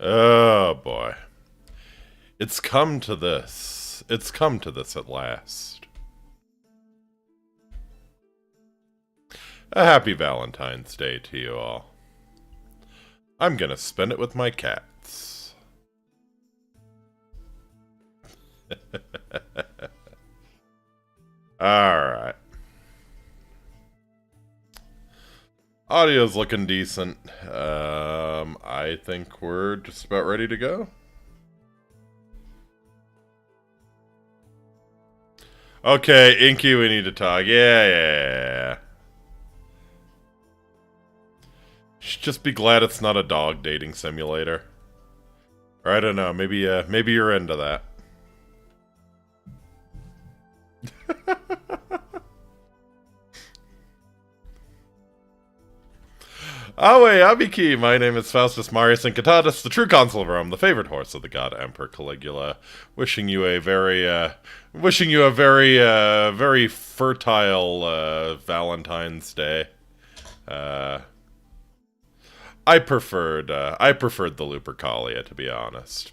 Oh boy. It's come to this. It's come to this at last. A happy Valentine's Day to you all. I'm gonna spend it with my cats. Alright. Audio's looking decent. I think we're just about ready to go. Okay, Inky, we need to talk. Yeah. Should just be glad it's not a dog dating simulator. Or I don't know, maybe you're into that. Awe Abiki, my name is Faustus Marius Incitatus, the true consul of Rome, the favorite horse of the god Emperor Caligula. Wishing you a very fertile Valentine's Day. I preferred the Lupercalia, to be honest.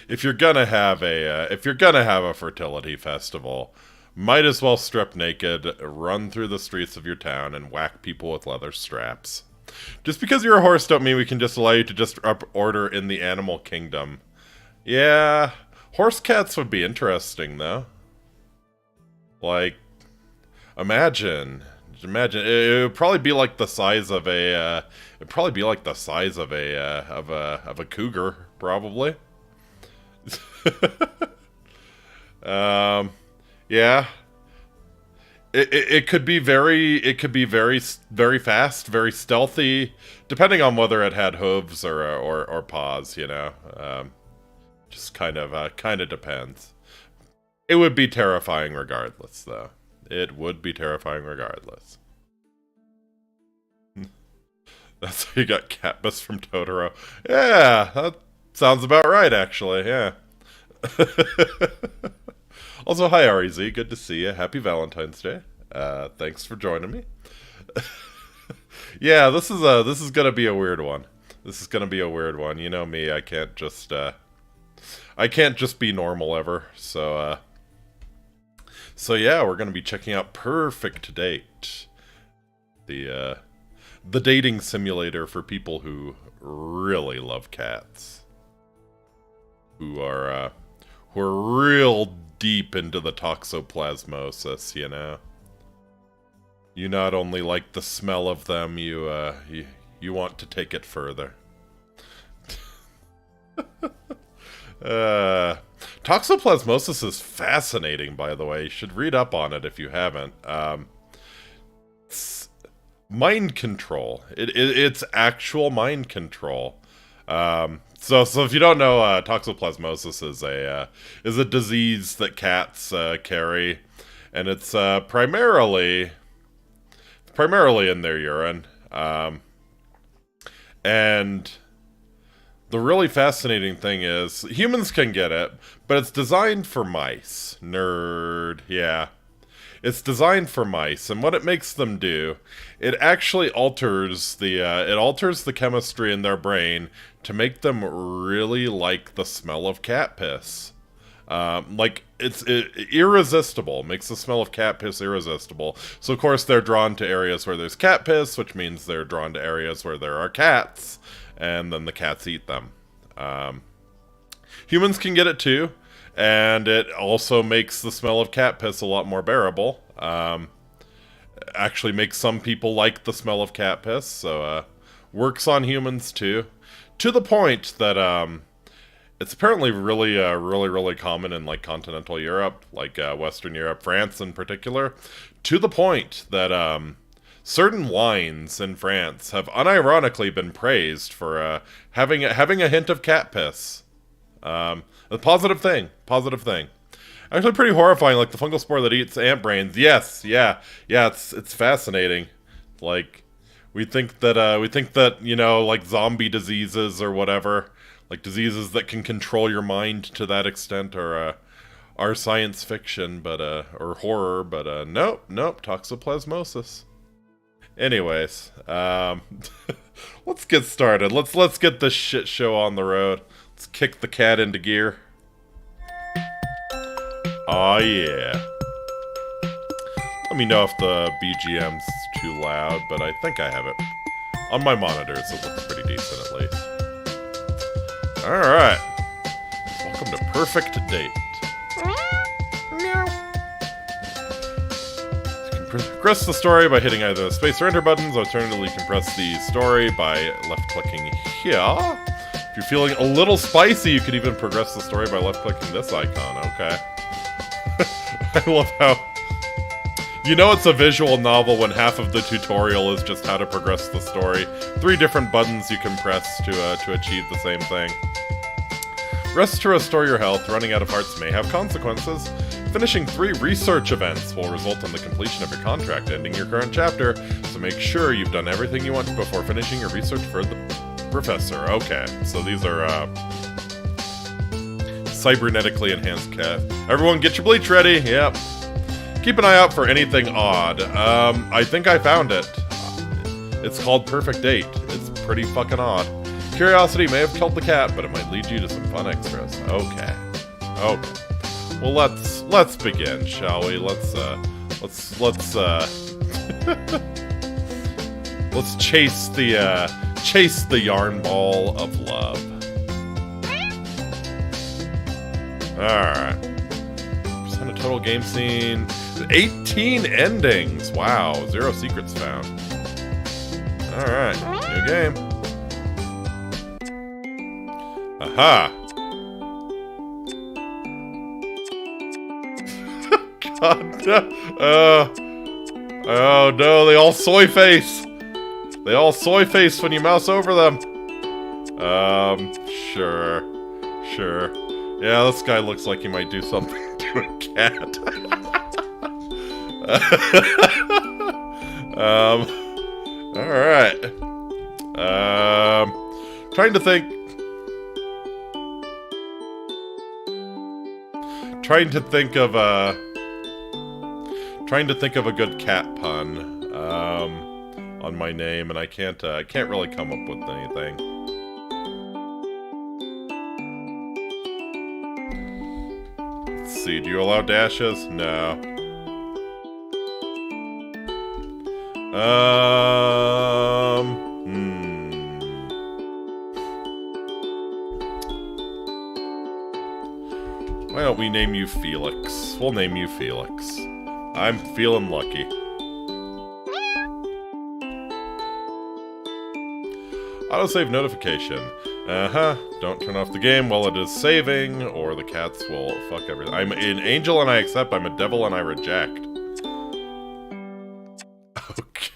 If you're gonna have a fertility festival, might as well strip naked, run through the streets of your town, and whack people with leather straps. Just because you're a horse don't mean we can just allow you to just up order in the animal kingdom. Yeah, horse cats would be interesting though. Like, imagine it would probably be like the size of a of a cougar, probably. Yeah. It could be very fast, very stealthy, depending on whether it had hooves or paws, you know. Just kind of depends. It would be terrifying regardless, though. It would be terrifying regardless. That's how you got Katniss from Totoro. Yeah, that sounds about right, actually, yeah. Also, hi REZ, good to see you. Happy Valentine's Day. Thanks for joining me. Yeah, this is gonna be a weird one. This is gonna be a weird one. You know me, I can't just be normal ever. So yeah, we're gonna be checking out Purrfect Date, the dating simulator for people who really love cats, who are real deep into the toxoplasmosis, you know. You not only like the smell of them, you want to take it further. Toxoplasmosis is fascinating, by the way. You should read up on it if you haven't. It's mind control. It's actual mind control. So if you don't know, toxoplasmosis is a disease that cats carry, and it's primarily in their urine. And the really fascinating thing is humans can get it, but it's designed for mice. Nerd, yeah. It's designed for mice, and what it makes them do, it actually alters the chemistry in their brain to make them really like the smell of cat piss. Like it's irresistible. Makes the smell of cat piss irresistible. So of course they're drawn to areas where there's cat piss, which means they're drawn to areas where there are cats, and then the cats eat them. Humans can get it too. And it also makes the smell of cat piss a lot more bearable. Actually makes some people like the smell of cat piss, so works on humans too. To the point that it's apparently really common in like continental Europe, like Western Europe, France in particular. To the point that certain wines in France have unironically been praised for having a hint of cat piss. A positive thing. Actually pretty horrifying, like the fungal spore that eats ant brains. Yes, yeah, it's fascinating. Like, we think that, you know, like zombie diseases or whatever, like diseases that can control your mind to that extent are science fiction, but, or horror, but, nope, toxoplasmosis. Anyways, Let's get started. Let's get this shit show on the road. Let's kick the cat into gear. Oh yeah. Let me know if the BGM's too loud, but I think I have it. On my monitors, it looks pretty decent at least. Alright. Welcome to Purrfect Date. Progress the story by hitting either the space or enter buttons. Alternatively, compress the story by left-clicking here. If you're feeling a little spicy, you could even progress the story by left-clicking this icon. Okay. I love how... You know it's a visual novel when half of the tutorial is just how to progress the story. 3 different buttons you can press to achieve the same thing. Rest to restore your health. Running out of hearts may have consequences. Finishing 3 research events will result in the completion of your contract, ending your current chapter, so make sure you've done everything you want before finishing your research for the professor. Okay, so these are, cybernetically enhanced cat. Everyone get your bleach ready, yep. Keep an eye out for anything odd. I think I found it. It's called Purrfect Date. It's pretty fucking odd. Curiosity may have killed the cat, but it might lead you to some fun extras. Okay. Okay. Well, let's begin, shall we? Let's chase the yarn ball of love. Alright. Percent of total game scene. 18 endings! Wow, 0 secrets found. Alright, new game. Aha! God, oh no, they all soy face! They all soy face when you mouse over them! Sure. Yeah, this guy looks like he might do something to a cat. Alright. Trying to think of a good cat pun, on my name, and I can't really come up with anything. Let's see, do you allow dashes? No. Why don't we name you Felix? We'll name you Felix. I'm feeling lucky. Autosave notification. Don't turn off the game while it is saving, or the cats will fuck everything. I'm an angel and I accept, I'm a devil and I reject.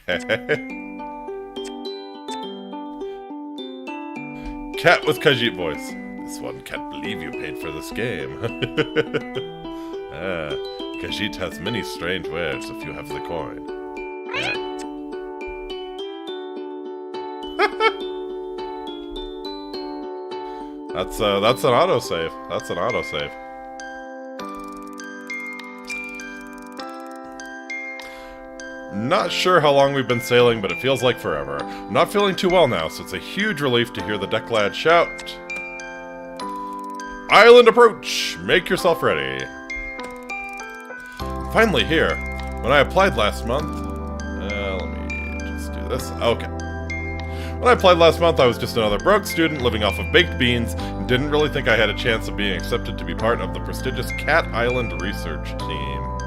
Okay. Cat with Khajiit voice. This one can't believe you paid for this game. Khajiit has many strange words if you have the coin. Yeah. That's an autosave. That's an autosave. Not sure how long we've been sailing, but it feels like forever. I'm not feeling too well now, so it's a huge relief to hear the deck lad shout. Island approach! Make yourself ready. Finally here. When I applied last month... let me just do this. Okay. When I applied last month, I was just another broke student living off of baked beans and didn't really think I had a chance of being accepted to be part of the prestigious Cat Island research team.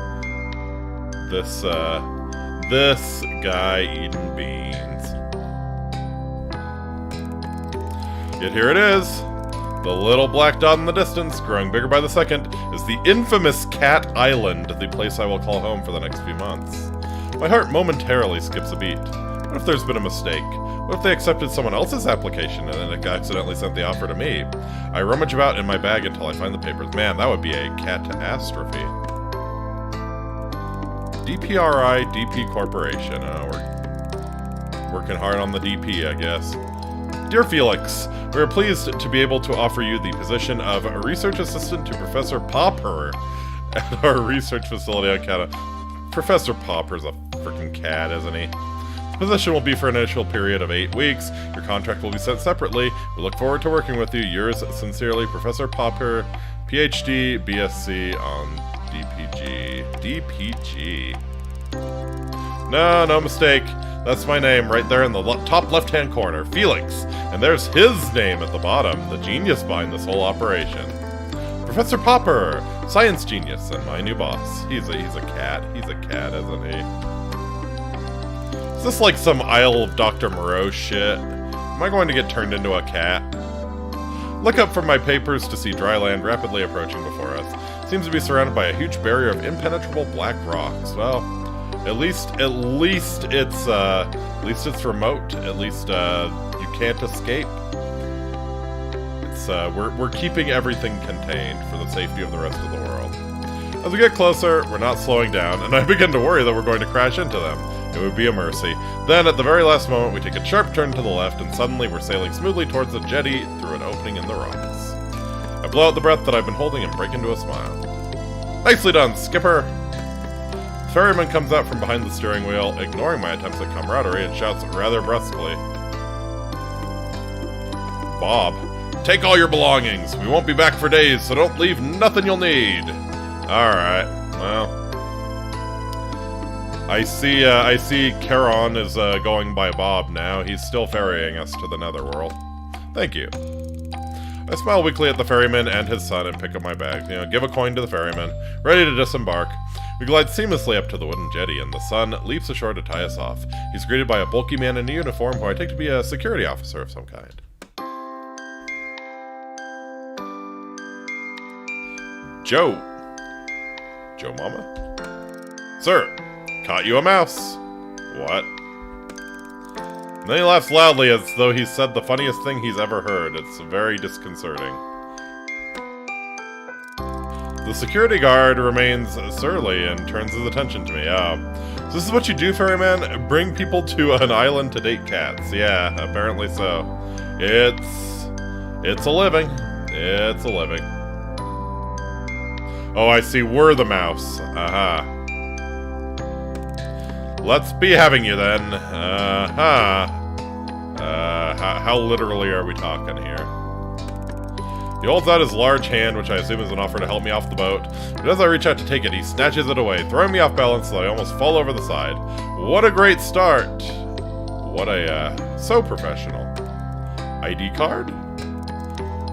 This guy eating beans. Yet here it is. The little black dot in the distance, growing bigger by the second, is the infamous Cat Island, the place I will call home for the next few months. My heart momentarily skips a beat. What if there's been a mistake? What if they accepted someone else's application and then accidentally sent the offer to me? I rummage about in my bag until I find the papers. Man, that would be a catastrophe. DPRI, DP Corporation. We're working hard on the DP, I guess. Dear Felix, we are pleased to be able to offer you the position of a research assistant to Professor Popper at our research facility on Canada. Professor Popper's a freaking cat, isn't he? This position will be for an initial period of 8 weeks. Your contract will be sent separately. We look forward to working with you. Yours sincerely, Professor Popper, PhD, BSc on DPG. DPG. No mistake. That's my name right there in the top left-hand corner, Felix. And there's his name at the bottom, the genius behind this whole operation. Professor Popper, science genius, and my new boss. He's a cat. He's a cat, isn't he? Is this like some Isle of Dr. Moreau shit? Am I going to get turned into a cat? Look up from my papers to see dry land rapidly approaching before us. Seems to be surrounded by a huge barrier of impenetrable black rocks. Well, at least it's remote. At least you can't escape. It's we're keeping everything contained for the safety of the rest of the world. As we get closer, we're not slowing down, and I begin to worry that we're going to crash into them. It would be a mercy. Then, at the very last moment, we take a sharp turn to the left, and suddenly we're sailing smoothly towards the jetty through an opening in the rocks. I blow out the breath that I've been holding and break into a smile. Nicely done, Skipper! The ferryman comes out from behind the steering wheel, ignoring my attempts at camaraderie, and shouts rather brusquely. Bob, take all your belongings. We won't be back for days, so don't leave nothing you'll need. Alright, well... I see Charon is going by Bob now. He's still ferrying us to the netherworld. Thank you. I smile weakly at the ferryman and his son and pick up my bags. Give a coin to the ferryman. Ready to disembark. We glide seamlessly up to the wooden jetty, and the son leaps ashore to tie us off. He's greeted by a bulky man in a uniform who I take to be a security officer of some kind. Joe. Joe Mama? Sir. Caught you a mouse. What? And then he laughs loudly as though he said the funniest thing he's ever heard. It's very disconcerting. The security guard remains surly and turns his attention to me. So this is what you do, ferryman? Bring people to an island to date cats. Yeah, apparently so. It's a living. It's a living. Oh, I see. We're the mouse. Aha. Let's be having you then. How literally are we talking here? He holds out his large hand, which I assume is an offer to help me off the boat. But as I reach out to take it, he snatches it away, throwing me off balance so I almost fall over the side. What a great start! What a, so professional. ID card?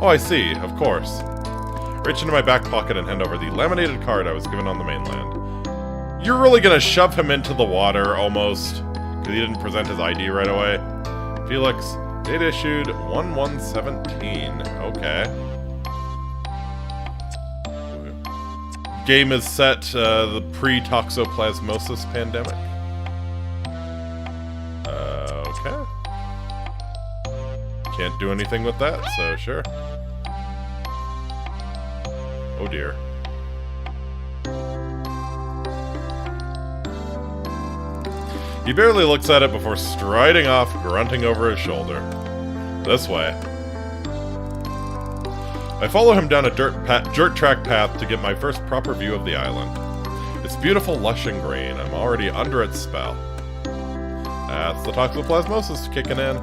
Oh, I see, of course. I reach into my back pocket and hand over the laminated card I was given on the mainland. You're really gonna shove him into the water, almost, because he didn't present his ID right away. Felix, date issued 1/1/17. Okay. Game is set, the pre-toxoplasmosis pandemic. Okay. Can't do anything with that, so sure. Oh dear. He barely looks at it before striding off, grunting over his shoulder. This way. I follow him down a dirt track path to get my first proper view of the island. It's beautiful, lush, and green. I'm already under its spell. That's the toxoplasmosis kicking in.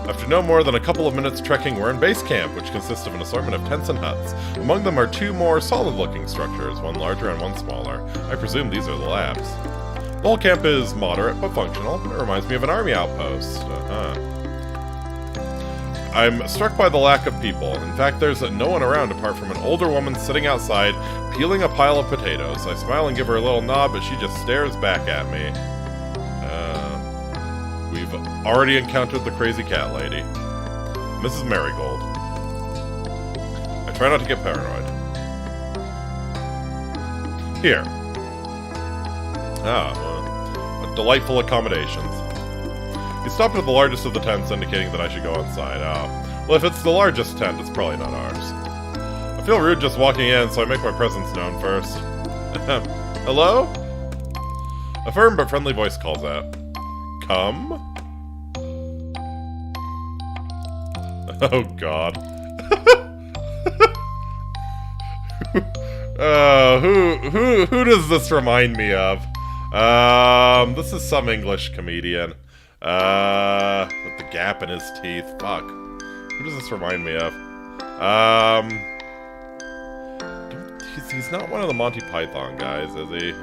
After no more than a couple of minutes trekking, we're in base camp, which consists of an assortment of tents and huts. Among them are two more solid-looking structures, one larger and one smaller. I presume these are the labs. The whole camp is moderate but functional. It reminds me of an army outpost. I'm struck by the lack of people. In fact, there's no one around apart from an older woman sitting outside, peeling a pile of potatoes. I smile and give her a little nod, but she just stares back at me. We've already encountered the crazy cat lady. Mrs. Marigold. I try not to get paranoid. Here. What delightful accommodations. He stopped at the largest of the tents, indicating that I should go inside. Well, if it's the largest tent, it's probably not ours. I feel rude just walking in, so I make my presence known first. Hello? A firm but friendly voice calls out. Come? Oh, God. Who does this remind me of? This is some English comedian. With the gap in his teeth. Fuck. Who does this remind me of? He's not one of the Monty Python guys, is he?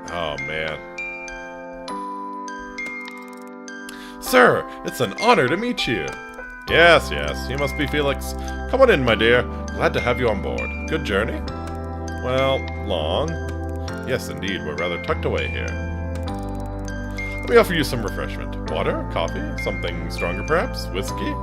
Oh, man. Sir, it's an honor to meet you. Yes, yes, you must be Felix. Come on in, my dear. Glad to have you on board. Good journey? Well, long. Yes, indeed, we're rather tucked away here. Let me offer you some refreshment. Water? Coffee? Something stronger, perhaps? Whiskey?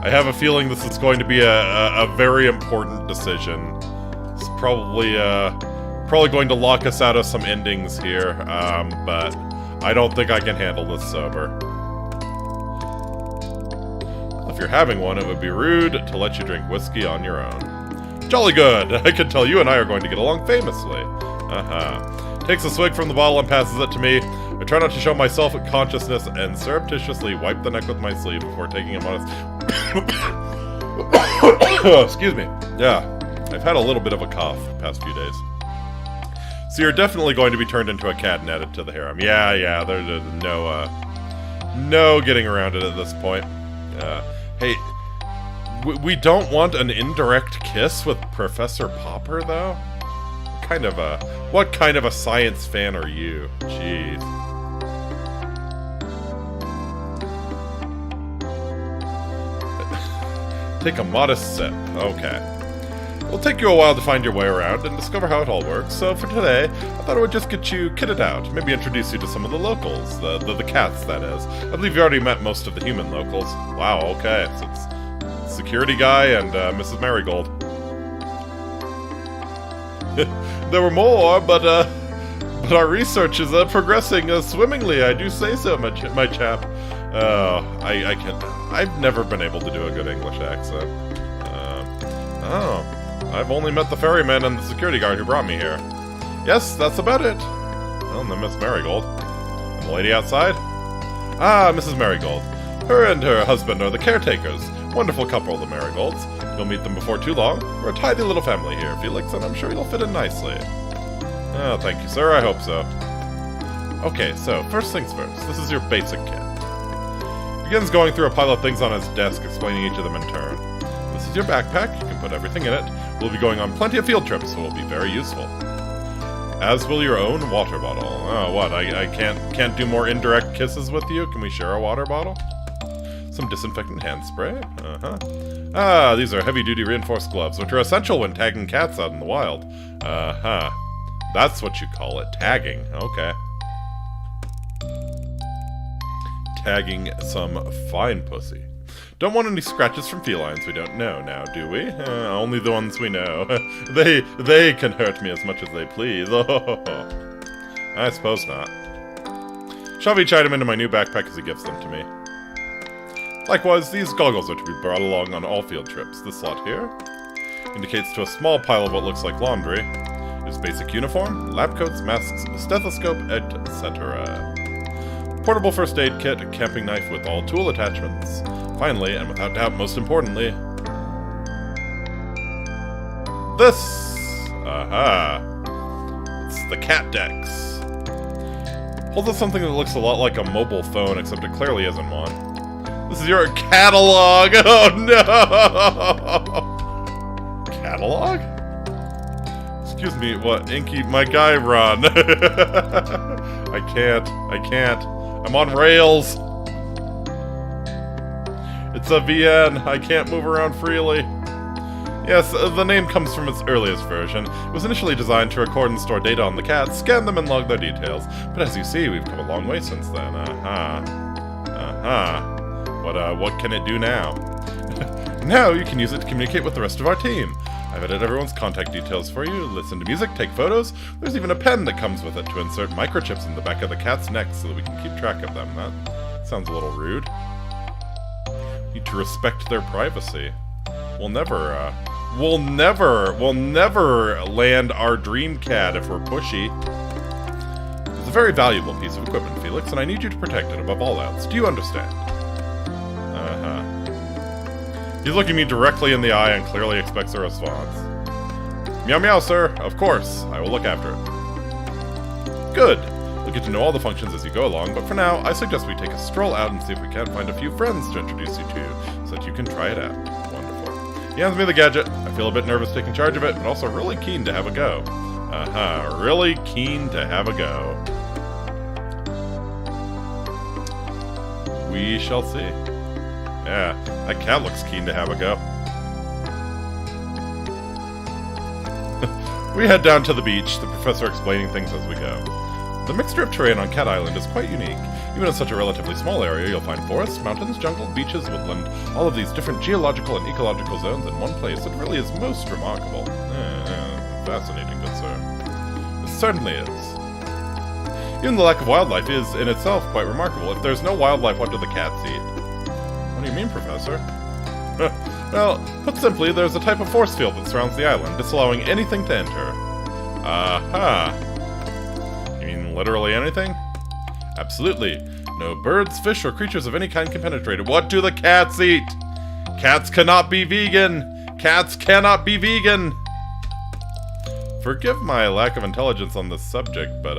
I have a feeling this is going to be a very important decision. It's probably going to lock us out of some endings here, but I don't think I can handle this sober. If you're having one, it would be rude to let you drink whiskey on your own. Jolly good! I can tell you and I are going to get along famously. Takes a swig from the bottle and passes it to me. I try not to show my self-consciousness and surreptitiously wipe the neck with my sleeve before taking a modest... Excuse me. Yeah, I've had a little bit of a cough the past few days. So you're definitely going to be turned into a cat and added to the harem. Yeah, there's no getting around it at this point. Hey, we don't want an indirect kiss with Professor Popper, though? What kind of a science fan are you? Jeez. Take a modest sip. Okay. It'll take you a while to find your way around and discover how it all works, so for today, I thought I would just get you kitted out. Maybe introduce you to some of the locals. The cats, that is. I believe you already met most of the human locals. Wow, okay. So it's security guy and Mrs. Marigold. There were more, but our research is progressing swimmingly, I do say so, my chap. I can't... I've never been able to do a good English accent. I've only met the ferryman and the security guard who brought me here. Yes, that's about it. Well, and then Miss Marigold. And the lady outside? Ah, Mrs. Marigold. Her and her husband are the caretakers. Wonderful couple, the Marigolds. You'll meet them before too long. We're a tidy little family here, Felix, and I'm sure you'll fit in nicely. Oh, thank you, sir. I hope so. Okay, so, first things first. This is your basic kit. Begins going through a pile of things on his desk, explaining each of them in turn. This is your backpack. You can put everything in it. We'll be going on plenty of field trips, so it'll be very useful. As will your own water bottle. Oh, what? I can't do more indirect kisses with you? Can we share a water bottle? Some disinfectant hand spray. Ah, these are heavy-duty reinforced gloves, which are essential when tagging cats out in the wild. That's what you call it, tagging. Okay. Tagging some fine pussy. Don't want any scratches from felines we don't know now, do we? Only the ones we know. They can hurt me as much as they please. I suppose not. Shove each item into my new backpack as he gives them to me. Likewise, these goggles are to be brought along on all field trips. This slot here indicates to a small pile of what looks like laundry. His basic uniform, lab coats, masks, stethoscope, etc. Portable first aid kit, a camping knife with all tool attachments. Finally, and without doubt most importantly, this! It's the cat dex. Holds up something that looks a lot like a mobile phone, except it clearly isn't one. This is your catalog! Oh no! Catalog? Excuse me, what? Inky, my guy, run! I can't. I'm on rails! It's a VN. I can't move around freely. Yes, the name comes from its earliest version. It was initially designed to record and store data on the cats, scan them and log their details. But as you see, we've come a long way since then. What can it do now? Now you can use it to communicate with the rest of our team. I've edited everyone's contact details for you, listen to music, take photos. There's even a pen that comes with it to insert microchips in the back of the cat's neck so that we can keep track of them. That sounds a little rude. Need to respect their privacy. We'll never land our dream cat if we're pushy. It's a very valuable piece of equipment, Felix, and I need you to protect it above all else. Do you understand? He's looking me directly in the eye and clearly expects a response. Meow meow, sir. Of course. I will look after it. Good. You'll get to know all the functions as you go along, but for now, I suggest we take a stroll out and see if we can't find a few friends to introduce you to, so that you can try it out. Wonderful. He hands me the gadget. I feel a bit nervous taking charge of it, but also really keen to have a go. Really keen to have a go. We shall see. Yeah, that cat looks keen to have a go. We head down to the beach, the professor explaining things as we go. The mixture of terrain on Cat Island is quite unique. Even in such a relatively small area, you'll find forests, mountains, jungle, beaches, woodland, all of these different geological and ecological zones in one place. It really is most remarkable. Fascinating, good sir. It certainly is. Even the lack of wildlife is, in itself, quite remarkable. If there's no wildlife, what do the cats eat? What do you mean, Professor? Well, put simply, there's a type of force field that surrounds the island, disallowing anything to enter. You mean literally anything? Absolutely. No birds, fish, or creatures of any kind can penetrate it. What do the cats eat? Cats cannot be vegan! Cats cannot be vegan! Forgive my lack of intelligence on this subject, but,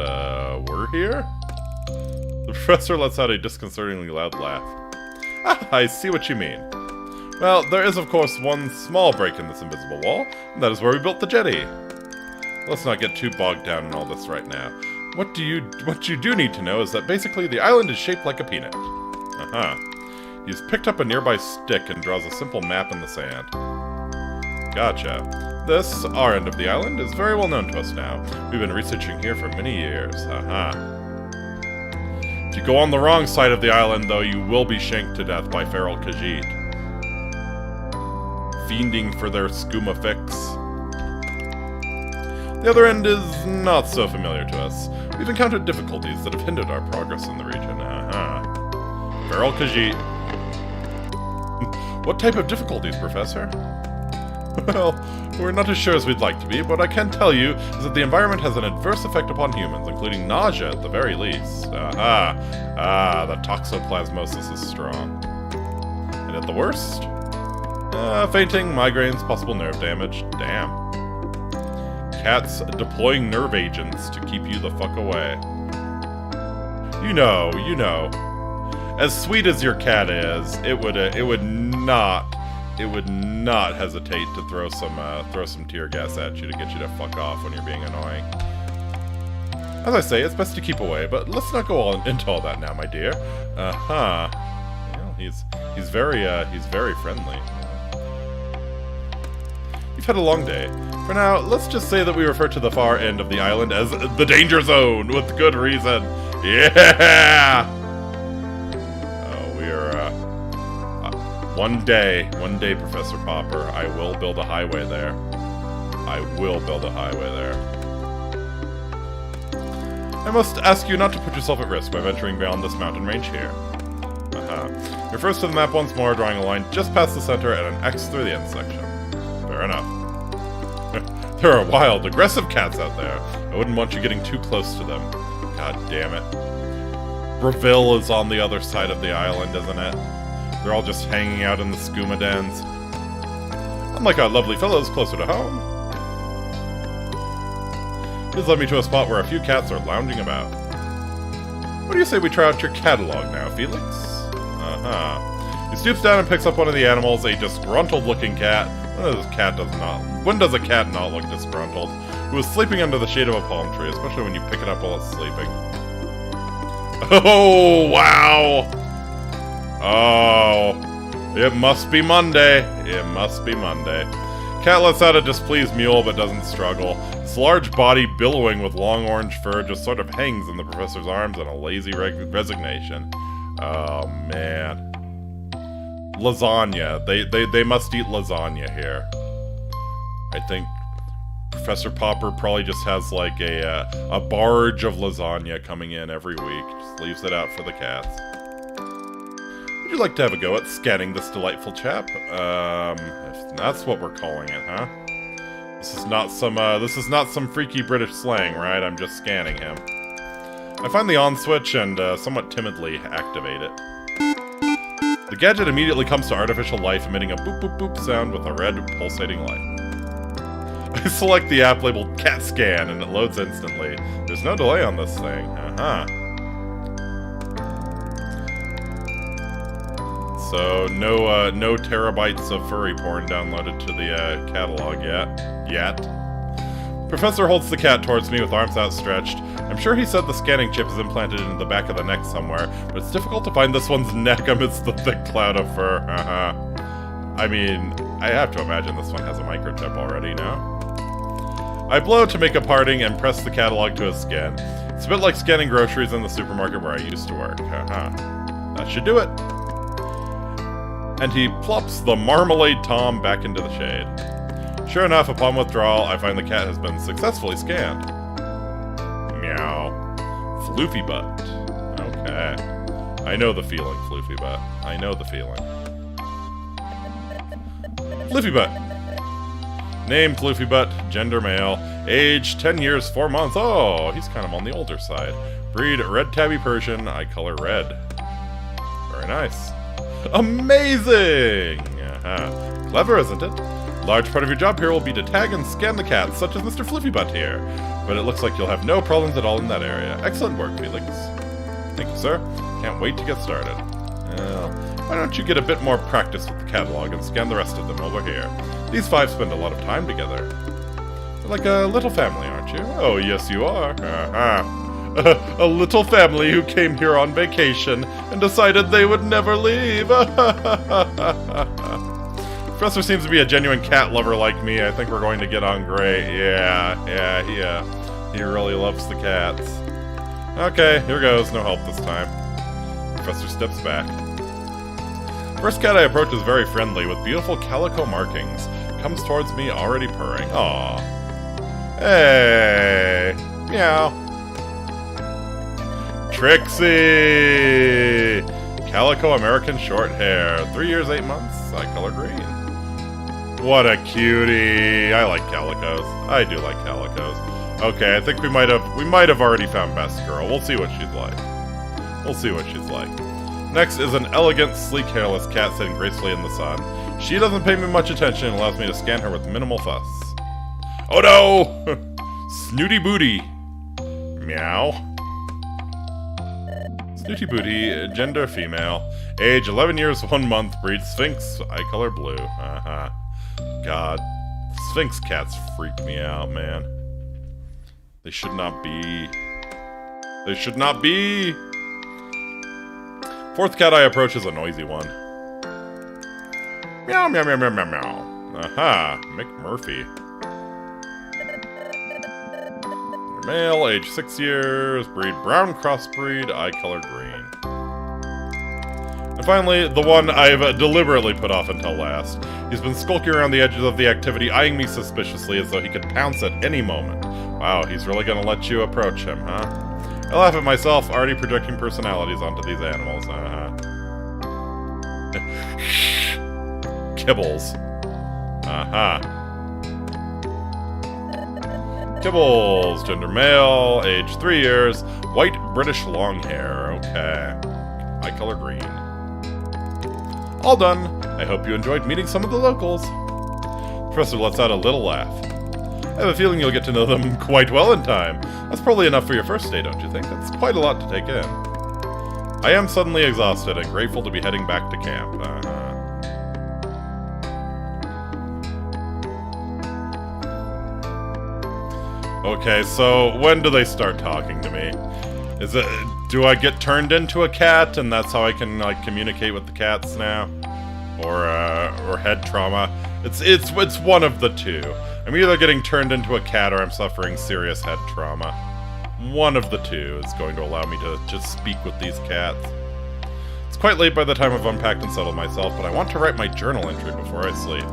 we're here? The professor lets out a disconcertingly loud laugh. Ah, I see what you mean. Well, there is of course one small break in this invisible wall, and that is where we built the jetty. Let's not get too bogged down in all this right now. What you do need to know is that basically the island is shaped like a peanut. He's picked up a nearby stick and draws a simple map in the sand. Gotcha. This, our end of the island, is very well known to us now. We've been researching here for many years. If you go on the wrong side of the island, though, you will be shanked to death by feral Khajiit. Fiending for their skooma fix. The other end is not so familiar to us. We've encountered difficulties that have hindered our progress in the region. Feral Khajiit. What type of difficulties, Professor? Well, we're not as sure as we'd like to be, but what I can tell you is that the environment has an adverse effect upon humans, including nausea at the very least. The toxoplasmosis is strong. And at the worst? Fainting, migraines, possible nerve damage. Damn. Cats deploying nerve agents to keep you the fuck away. You know. As sweet as your cat is, it would not hesitate to throw some tear gas at you to get you to fuck off when you're being annoying. As I say, it's best to keep away, but let's not go into all that now, my dear. Well, he's very friendly. You've had a long day. For now, let's just say that we refer to the far end of the island as the danger zone, with good reason. Yeah! One day, Professor Popper, I will build a highway there. I must ask you not to put yourself at risk by venturing beyond this mountain range here. You're first to the map once more, drawing a line just past the center and an X through the end section. Fair enough. There are wild, aggressive cats out there. I wouldn't want you getting too close to them. God damn it. Breville is on the other side of the island, isn't it? They're all just hanging out in the skooma dens. Unlike our lovely fellows closer to home. This led me to a spot where a few cats are lounging about. What do you say we try out your catalog now, Felix? He stoops down and picks up one of the animals, a disgruntled-looking cat. When does a cat not look disgruntled? Who is sleeping under the shade of a palm tree, especially when you pick it up while it's sleeping. Oh, wow! Oh, it must be Monday. Cat lets out a displeased mewl but doesn't struggle. Its large body, billowing with long orange fur, just sort of hangs in the professor's arms in a lazy resignation. Oh, man. Lasagna. They must eat lasagna here. I think Professor Popper probably just has like a barge of lasagna coming in every week. Just leaves it out for the cats. Would you like to have a go at scanning this delightful chap? If that's what we're calling it, huh? This is not some freaky British slang, right? I'm just scanning him. I find the on switch and somewhat timidly activate it. The gadget immediately comes to artificial life, emitting a boop boop boop sound with a red pulsating light. I select the app labeled Cat Scan, and it loads instantly. There's no delay on this thing. So, no terabytes of furry porn downloaded to the catalog yet. Professor holds the cat towards me with arms outstretched. I'm sure he said the scanning chip is implanted into the back of the neck somewhere, but it's difficult to find this one's neck amidst the thick cloud of fur. I mean, I have to imagine this one has a microchip already, no? I blow to make a parting and press the catalog to a scan. It's a bit like scanning groceries in the supermarket where I used to work. That should do it. And he plops the Marmalade Tom back into the shade. Sure enough, upon withdrawal, I find the cat has been successfully scanned. Meow. Floofy butt. Okay. I know the feeling, Floofy butt. I know the feeling. Floofy butt. Name, Floofy butt. Gender, male. Age, 10 years, 4 months. Oh, he's kind of on the older side. Breed, red tabby Persian. Eye color, red. Very nice. Amazing! Clever, isn't it? Large part of your job here will be to tag and scan the cats, such as Mr. Fluffybutt here. But it looks like you'll have no problems at all in that area. Excellent work, Felix. Thank you, sir. Can't wait to get started. Why don't you get a bit more practice with the catalog and scan the rest of them while we're here? These 5 spend a lot of time together. You're like a little family, aren't you? Oh, yes, you are. A little family who came here on vacation and decided they would never leave. Professor seems to be a genuine cat lover like me. I think we're going to get on great. Yeah. He really loves the cats. Okay, here goes. No help this time. Professor steps back. First cat I approach is very friendly, with beautiful calico markings. Comes towards me, already purring. Aww. Hey. Meow. Trixie! Calico American short hair. 3 years, 8 months. Eye color green. What a cutie. I like calicos. I do like calicos. Okay, I think we might have already found best girl. We'll see what she's like. Next is an elegant, sleek, hairless cat sitting gracefully in the sun. She doesn't pay me much attention and allows me to scan her with minimal fuss. Oh no! Snooty booty. Meow. Snooty booty, gender female, age 11 years, 1 month, breed Sphinx, eye color blue. God, Sphinx cats freak me out, man. They should not be. Fourth cat I approach is a noisy one. Meow, meow, meow, meow, meow, meow. McMurphy. Male, age 6 years, breed brown crossbreed, eye color green. And finally, the one I've deliberately put off until last. He's been skulking around the edges of the activity, eyeing me suspiciously as though he could pounce at any moment. Wow, he's really gonna let you approach him, huh? I laugh at myself, already projecting personalities onto these animals, Kibbles. Kibbles, gender male, age 3 years, white British long hair, okay. Eye color green. All done. I hope you enjoyed meeting some of the locals. The professor lets out a little laugh. I have a feeling you'll get to know them quite well in time. That's probably enough for your first day, don't you think? That's quite a lot to take in. I am suddenly exhausted and grateful to be heading back to camp. Okay, so when do they start talking to me? Do I get turned into a cat and that's how I can like communicate with the cats now? Or head trauma? It's one of the two. I'm either getting turned into a cat or I'm suffering serious head trauma. One of the two is going to allow me to just speak with these cats. It's quite late by the time I've unpacked and settled myself, but I want to write my journal entry before I sleep.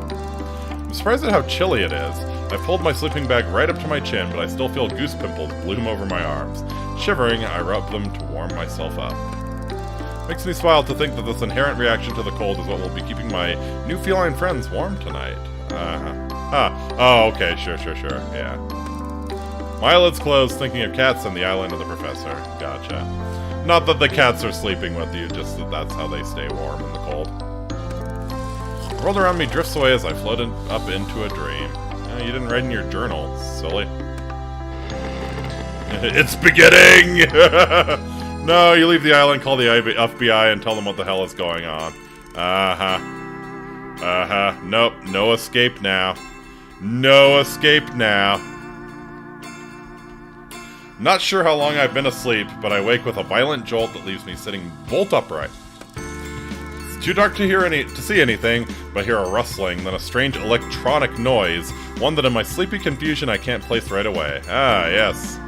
I'm surprised at how chilly it is. I've pulled my sleeping bag right up to my chin, but I still feel goose pimples bloom over my arms. Shivering, I rub them to warm myself up. Makes me smile to think that this inherent reaction to the cold is what will be keeping my new feline friends warm tonight. Oh, okay, sure, yeah. My eyelids closed, thinking of cats and the island of the professor. Gotcha. Not that the cats are sleeping with you, just that that's how they stay warm in the cold. The world around me drifts away as I float up into a dream. You didn't write in your journal, silly. It's beginning! No, you leave the island, call the FBI, and tell them what the hell is going on. Nope, no escape now. No escape now. Not sure how long I've been asleep, but I wake with a violent jolt that leaves me sitting bolt upright. It's too dark to see anything, but I hear a rustling, then a strange electronic noise, one that in my sleepy confusion I can't place right away. Ah, yes.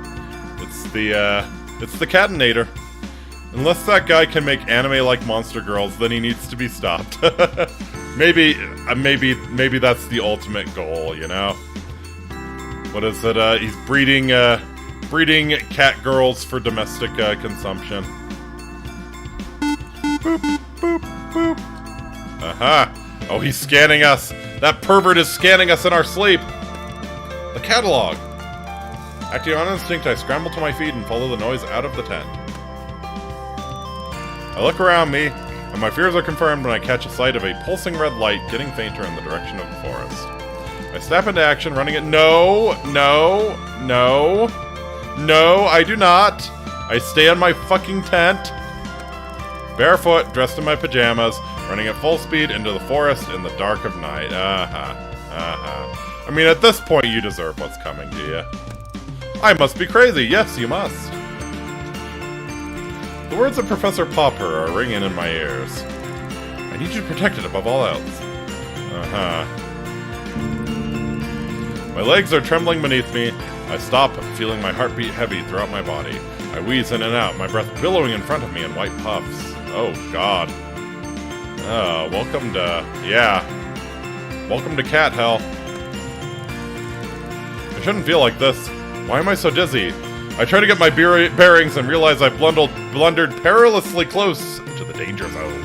It's the Catinator. Unless that guy can make anime-like monster girls, then he needs to be stopped. maybe that's the ultimate goal, you know? What is it? He's breeding cat girls for domestic consumption. Boop, boop, boop. Aha! Oh, he's scanning us! That pervert is scanning us in our sleep! The catalog! Acting on instinct, I scramble to my feet and follow the noise out of the tent. I look around me, and my fears are confirmed when I catch a sight of a pulsing red light getting fainter in the direction of the forest. I snap into action, running it. No, I do not. I stay on my fucking tent. Barefoot, dressed in my pajamas, running at full speed into the forest in the dark of night. I mean, at this point, you deserve what's coming to you. I must be crazy. Yes, you must. The words of Professor Popper are ringing in my ears. I need you protected above all else. My legs are trembling beneath me. I stop, feeling my heartbeat heavy throughout my body. I wheeze in and out, my breath billowing in front of me in white puffs. Oh, God. Welcome to cat hell. I shouldn't feel like this. Why am I so dizzy? I try to get my bearings and realize I've blundered perilously close to the danger zone.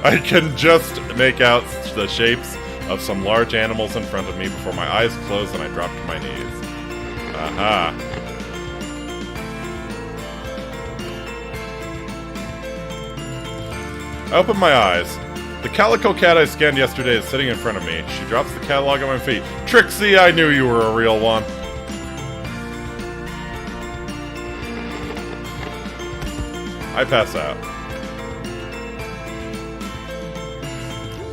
I can just make out the shapes of some large animals in front of me before my eyes close and I drop to my knees. Aha. I open my eyes. The calico cat I scanned yesterday is sitting in front of me. She drops the catalog at my feet. Trixie, I knew you were a real one. I pass out.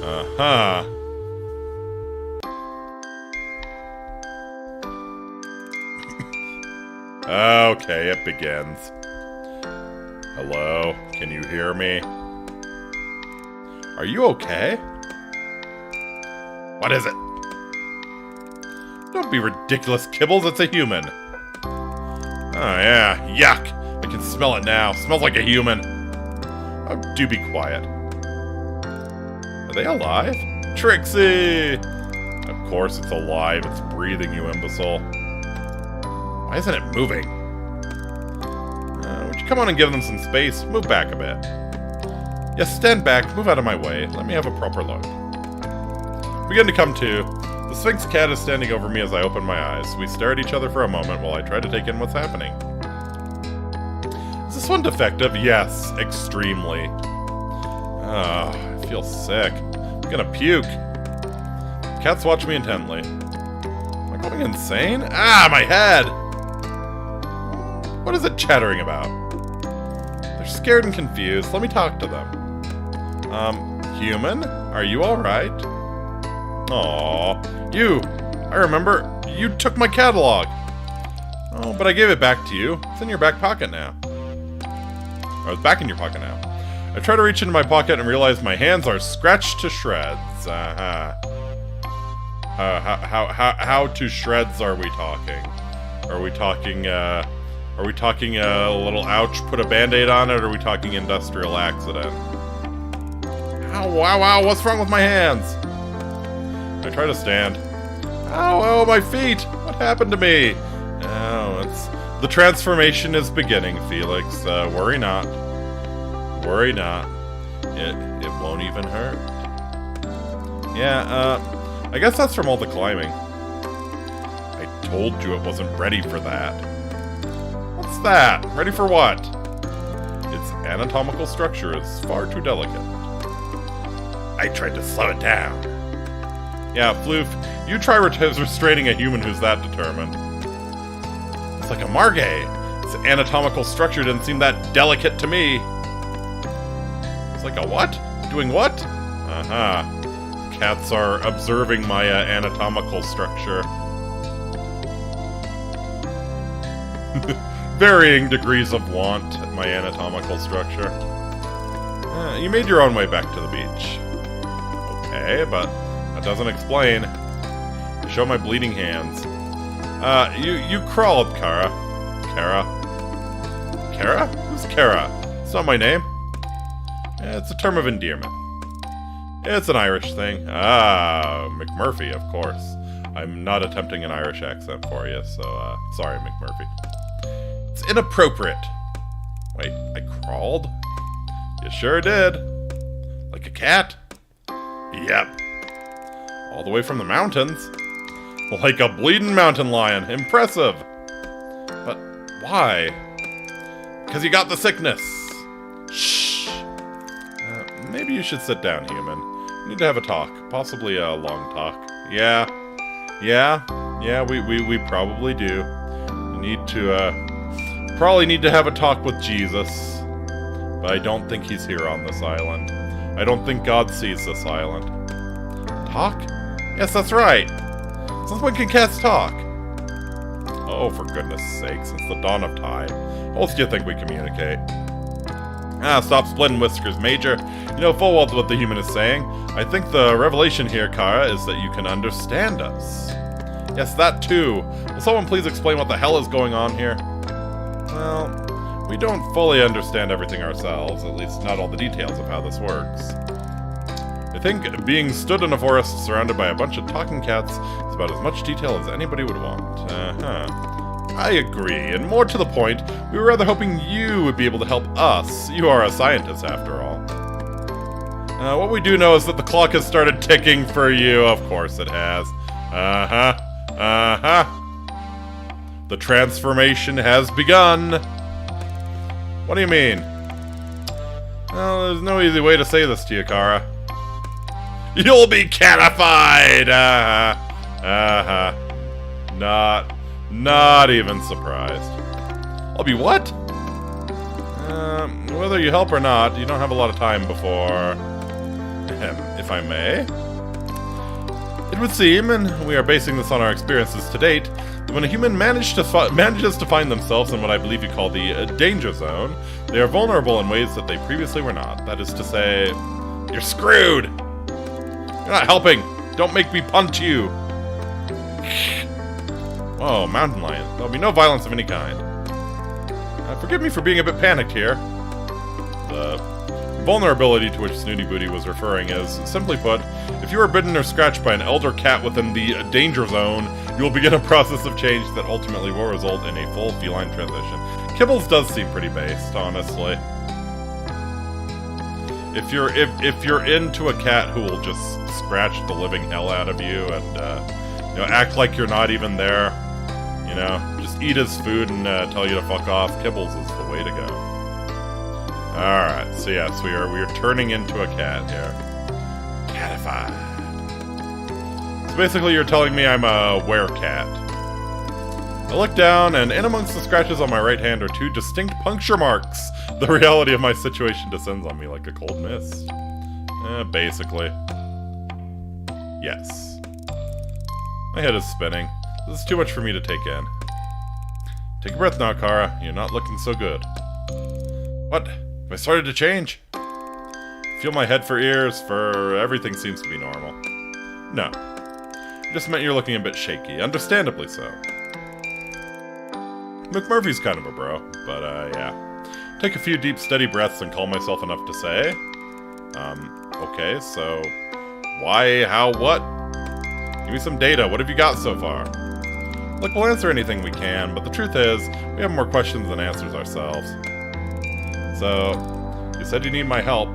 Uh-huh. Okay, it begins. Hello? Can you hear me? Are you okay? What is it? Don't be ridiculous, Kibbles. It's a human. Oh, yeah. Yuck. I can smell it now. Smells like a human. Oh, do be quiet. Are they alive? Trixie! Of course it's alive. It's breathing, you imbecile. Why isn't it moving? Would you come on and give them some space? Move back a bit. Yes, stand back. Move out of my way. Let me have a proper look. Begin to come to. The Sphinx cat is standing over me as I open my eyes. We stare at each other for a moment while I try to take in what's happening. Is this one defective? Yes, extremely. I feel sick. I'm gonna puke. The cats watch me intently. Am I going insane? Ah, my head! What is it chattering about? They're scared and confused. Let me talk to them. Human? Are you alright? Aww. You! I remember. You took my catalog! Oh, but I gave it back to you. It's in your back pocket now. Or it's back in your pocket now. I try to reach into my pocket and realize my hands are scratched to shreds. How to shreds are we talking? Are we talking a little ouch, put a band-aid on it, or are we talking industrial accident? Ow, wow, wow, what's wrong with my hands? I try to stand. Ow, my feet! What happened to me? Oh, the transformation is beginning, Felix. Worry not. Worry not. It won't even hurt. Yeah, I guess that's from all the climbing. I told you it wasn't ready for that. that? Ready for what? Its anatomical structure is far too delicate. I tried to slow it down. Yeah, Floof, you try restraining a human who's that determined. It's like a margay. Its anatomical structure didn't seem that delicate to me. It's like a what? Doing what? Uh-huh. Cats are observing my anatomical structure. Varying degrees of want at my anatomical structure. You made your own way back to the beach. Okay, but that doesn't explain. I show my bleeding hands. You crawled, Kara. Kara? Kara? Who's Kara? It's not my name. It's a term of endearment. It's an Irish thing. Ah, McMurphy, of course. I'm not attempting an Irish accent for you, so, sorry, McMurphy. It's inappropriate. Wait, I crawled? You sure did. Like a cat? Yep. All the way from the mountains? Like a bleeding mountain lion. Impressive. But why? Because you got the sickness. Shh. Maybe you should sit down, human. We need to have a talk. Possibly a long talk. Yeah, we probably do. We need to, probably need to have a talk with Jesus. But I don't think he's here on this island. I don't think God sees this island. Talk? Yes, that's right. Since when can cats talk? Oh, for goodness sake, since the dawn of time. How else do you think we communicate? Stop splitting whiskers, Major. You know full well what the human is saying. I think the revelation here, Kara, is that you can understand us. Yes, that too. Will someone please explain what the hell is going on here? Well, we don't fully understand everything ourselves, at least not all the details of how this works. I think being stood in a forest surrounded by a bunch of talking cats is about as much detail as anybody would want. I agree, and more to the point, we were rather hoping you would be able to help us. You are a scientist, after all. What we do know is that the clock has started ticking for you. Of course it has. The transformation has begun. What do you mean? Well, there's no easy way to say this to you, Kara. You'll be catified! Not even surprised. I'll be what? Whether you help or not, you don't have a lot of time before... if I may? It would seem, and we are basing this on our experiences to date, that when a human manages to find themselves in what I believe you call the danger zone, they are vulnerable in ways that they previously were not. That is to say, you're screwed! You're not helping! Don't make me punch you! Whoa, mountain lion. There'll be no violence of any kind. Forgive me for being a bit panicked here. The vulnerability to which Snooty Booty was referring is, simply put, if you are bitten or scratched by an elder cat within the danger zone, you will begin a process of change that ultimately will result in a full feline transition. Kibbles does seem pretty based, honestly. If you're into a cat who will just scratch the living hell out of you and act like you're not even there, just eat his food and tell you to fuck off, Kibbles is the way to go. Alright, so yes, we are turning into a cat here. Catified. So basically you're telling me I'm a werecat. I look down, and in amongst the scratches on my right hand are two distinct puncture marks. The reality of my situation descends on me like a cold mist. Basically. Yes. My head is spinning. This is too much for me to take in. Take a breath now, Kara. You're not looking so good. What? Have I started to change? Feel my head for ears, for everything seems to be normal. No. It just meant you're looking a bit shaky. Understandably so. McMurphy's kind of a bro, but yeah. Take a few deep, steady breaths and calm myself enough to say, okay, so why, how, what? Give me some data. What have you got so far? Look, we'll answer anything we can, but the truth is, we have more questions than answers ourselves. So, you said you need my help.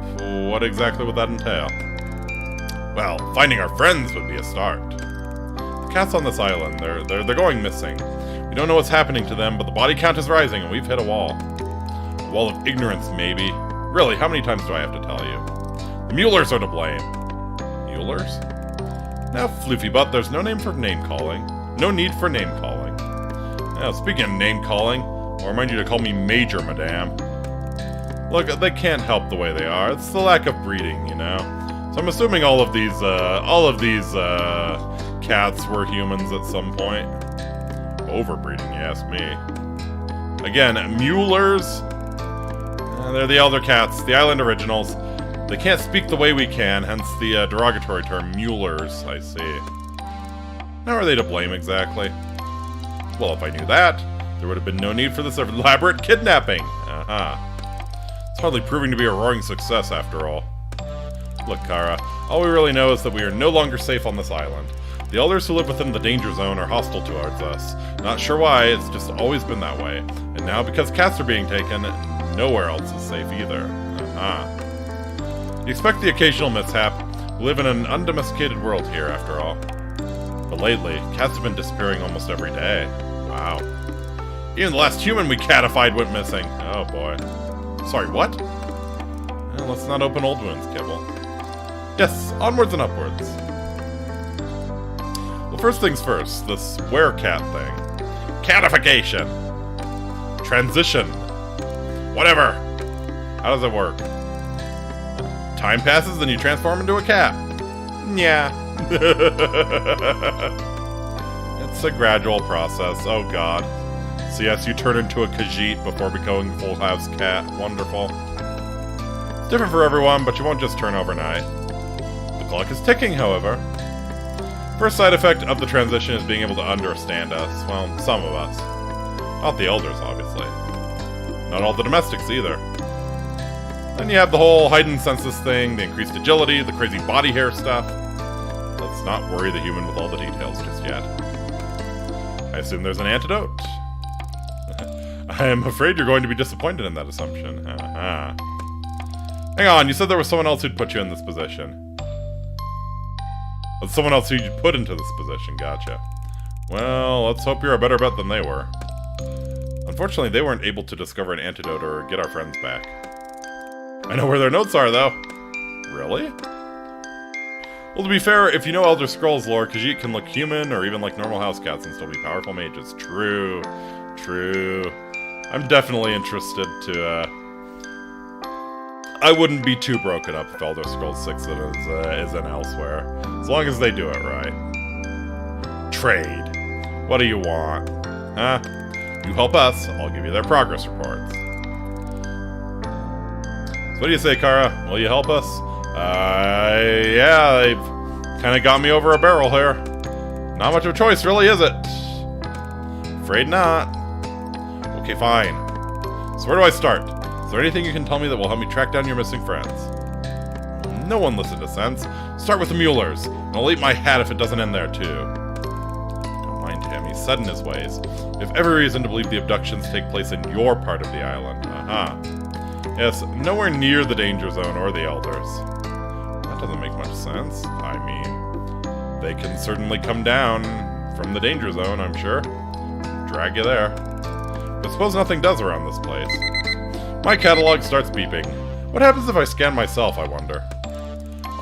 What exactly would that entail? Well, finding our friends would be a start. The cats on this island, they're going missing. We don't know what's happening to them, but the body count is rising and we've hit a wall. A wall of ignorance, maybe. Really, how many times do I have to tell you? The Muellers are to blame. Muellers? Now, Floofy Butt, there's no name for name-calling. No need for name-calling. Now, speaking of name-calling, I'll remind you to call me Major, madame. Look, they can't help the way they are. It's the lack of breeding, you know? So I'm assuming all of these cats were humans at some point. Overbreeding, you ask me. Again, Muellers. They're the elder cats, the island originals. They can't speak the way we can, hence the derogatory term Muellers, I see. Now are they to blame exactly? Well, if I knew that, there would have been no need for this elaborate kidnapping. It's hardly proving to be a roaring success after all. Look, Kara, all we really know is that we are no longer safe on this island. The elders who live within the danger zone are hostile towards us. Not sure why, it's just always been that way. And now, because cats are being taken, nowhere else is safe either. You expect the occasional mishap. We live in an undomesticated world here, after all. But lately, cats have been disappearing almost every day. Wow. Even the last human we catified went missing. Oh boy. Sorry, what? Well, let's not open old wounds, Kibble. Yes, onwards and upwards. Well, first things first, this werecat thing. Catification. Transition. Whatever. How does it work? Time passes, then you transform into a cat. Yeah. It's a gradual process. Oh god. So yes, you turn into a Khajiit before becoming a full house cat. Wonderful. It's different for everyone, but you won't just turn overnight. The clock is ticking, however. First side effect of the transition is being able to understand us. Well, some of us. Not the elders, obviously. Not all the domestics, either. Then you have the whole heightened senses thing, the increased agility, the crazy body hair stuff. Let's not worry the human with all the details just yet. I assume there's an antidote. I am afraid you're going to be disappointed in that assumption. Hang on, you said there was someone else who'd put you in this position. Someone else who'd put into this position, gotcha. Well, let's hope you're a better bet than they were. Unfortunately, they weren't able to discover an antidote or get our friends back. I know where their notes are, though. Really? Well, to be fair, if you know Elder Scrolls lore, Khajiit can look human or even like normal house cats and still be powerful mages. True. True. I'm definitely interested to, I wouldn't be too broken up if Elder Scrolls 6 is in elsewhere. As long as they do it right. Trade. What do you want? Huh? You help us, I'll give you their progress reports. So what do you say, Kara? Will you help us? Yeah, they've kind of got me over a barrel here. Not much of a choice, really, is it? Afraid not. Okay, fine. So where do I start? Is there anything you can tell me that will help me track down your missing friends? No one listened to sense. Start with the Muellers, and I'll eat my hat if it doesn't end there, too. Don't mind him, he's set in his ways. We have every reason to believe the abductions take place in your part of the island. Yes, nowhere near the danger zone or the elders. That doesn't make much sense. I mean, they can certainly come down from the danger zone, I'm sure. Drag you there. But suppose nothing does around this place. My catalog starts beeping. What happens if I scan myself, I wonder?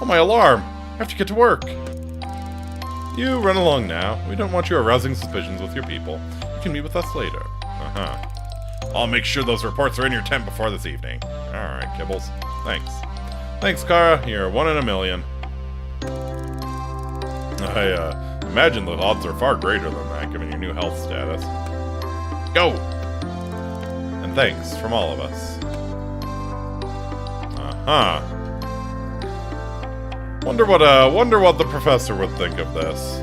Oh, my alarm! I have to get to work! You run along now. We don't want you arousing suspicions with your people. You can meet with us later. I'll make sure those reports are in your tent before this evening. Alright, Kibbles. Thanks. Thanks, Kara. You're 1 in a million. I imagine the odds are far greater than that, given your new health status. Go! And thanks from all of us. Wonder what the professor would think of this.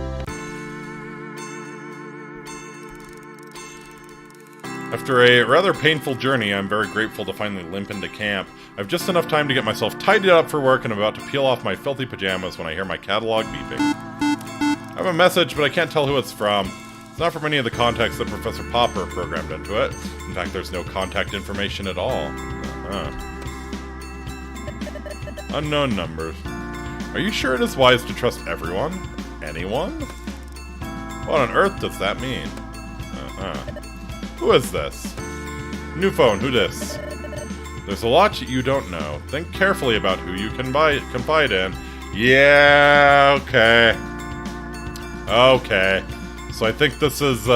After a rather painful journey, I'm very grateful to finally limp into camp. I've just enough time to get myself tidied up for work and I'm about to peel off my filthy pajamas when I hear my catalog beeping. I have a message, but I can't tell who it's from. It's not from any of the contacts that Professor Popper programmed into it. In fact, there's no contact information at all. Unknown numbers. Are you sure it is wise to trust everyone? Anyone? What on earth does that mean? Who is this? New phone, who dis? There's a lot you don't know. Think carefully about who you can confide in. Yeah, okay. Okay. So I think this is,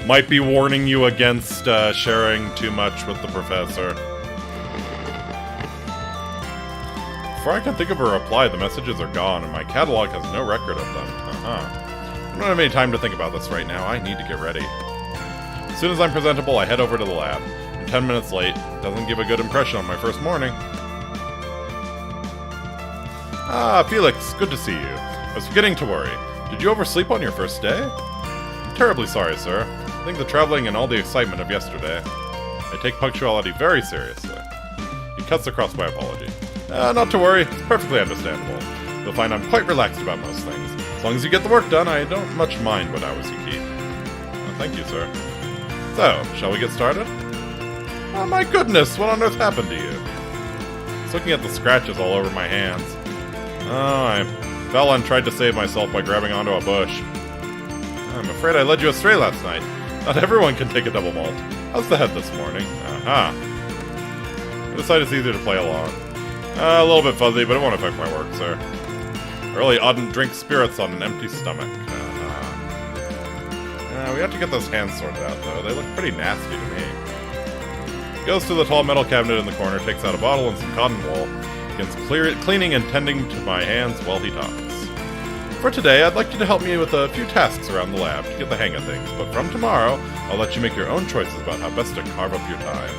might be warning you against, sharing too much with the professor. Before I can think of a reply, the messages are gone, and my catalog has no record of them. I don't have any time to think about this right now. I need to get ready. As soon as I'm presentable, I head over to the lab. I'm 10 minutes late. Doesn't give a good impression on my first morning. Ah, Felix, good to see you. I was beginning to worry. Did you oversleep on your first day? I'm terribly sorry, sir. I think the traveling and all the excitement of yesterday. I take punctuality very seriously. He cuts across my apology. Not to worry. It's perfectly understandable. You'll find I'm quite relaxed about most things. As long as you get the work done, I don't much mind what hours you keep. Well, thank you, sir. So, shall we get started? Oh my goodness, what on earth happened to you? I was looking at the scratches all over my hands. Oh, I fell and tried to save myself by grabbing onto a bush. I'm afraid I led you astray last night. Not everyone can take a double malt. How's the head this morning? Aha. I decided it's easier to play along. A little bit fuzzy, but it won't affect my work, sir. I really oughtn't drink spirits on an empty stomach. We have to get those hands sorted out, though. They look pretty nasty to me. He goes to the tall metal cabinet in the corner, takes out a bottle and some cotton wool, begins cleaning and tending to my hands while he talks. For today, I'd like you to help me with a few tasks around the lab to get the hang of things, but from tomorrow, I'll let you make your own choices about how best to carve up your time.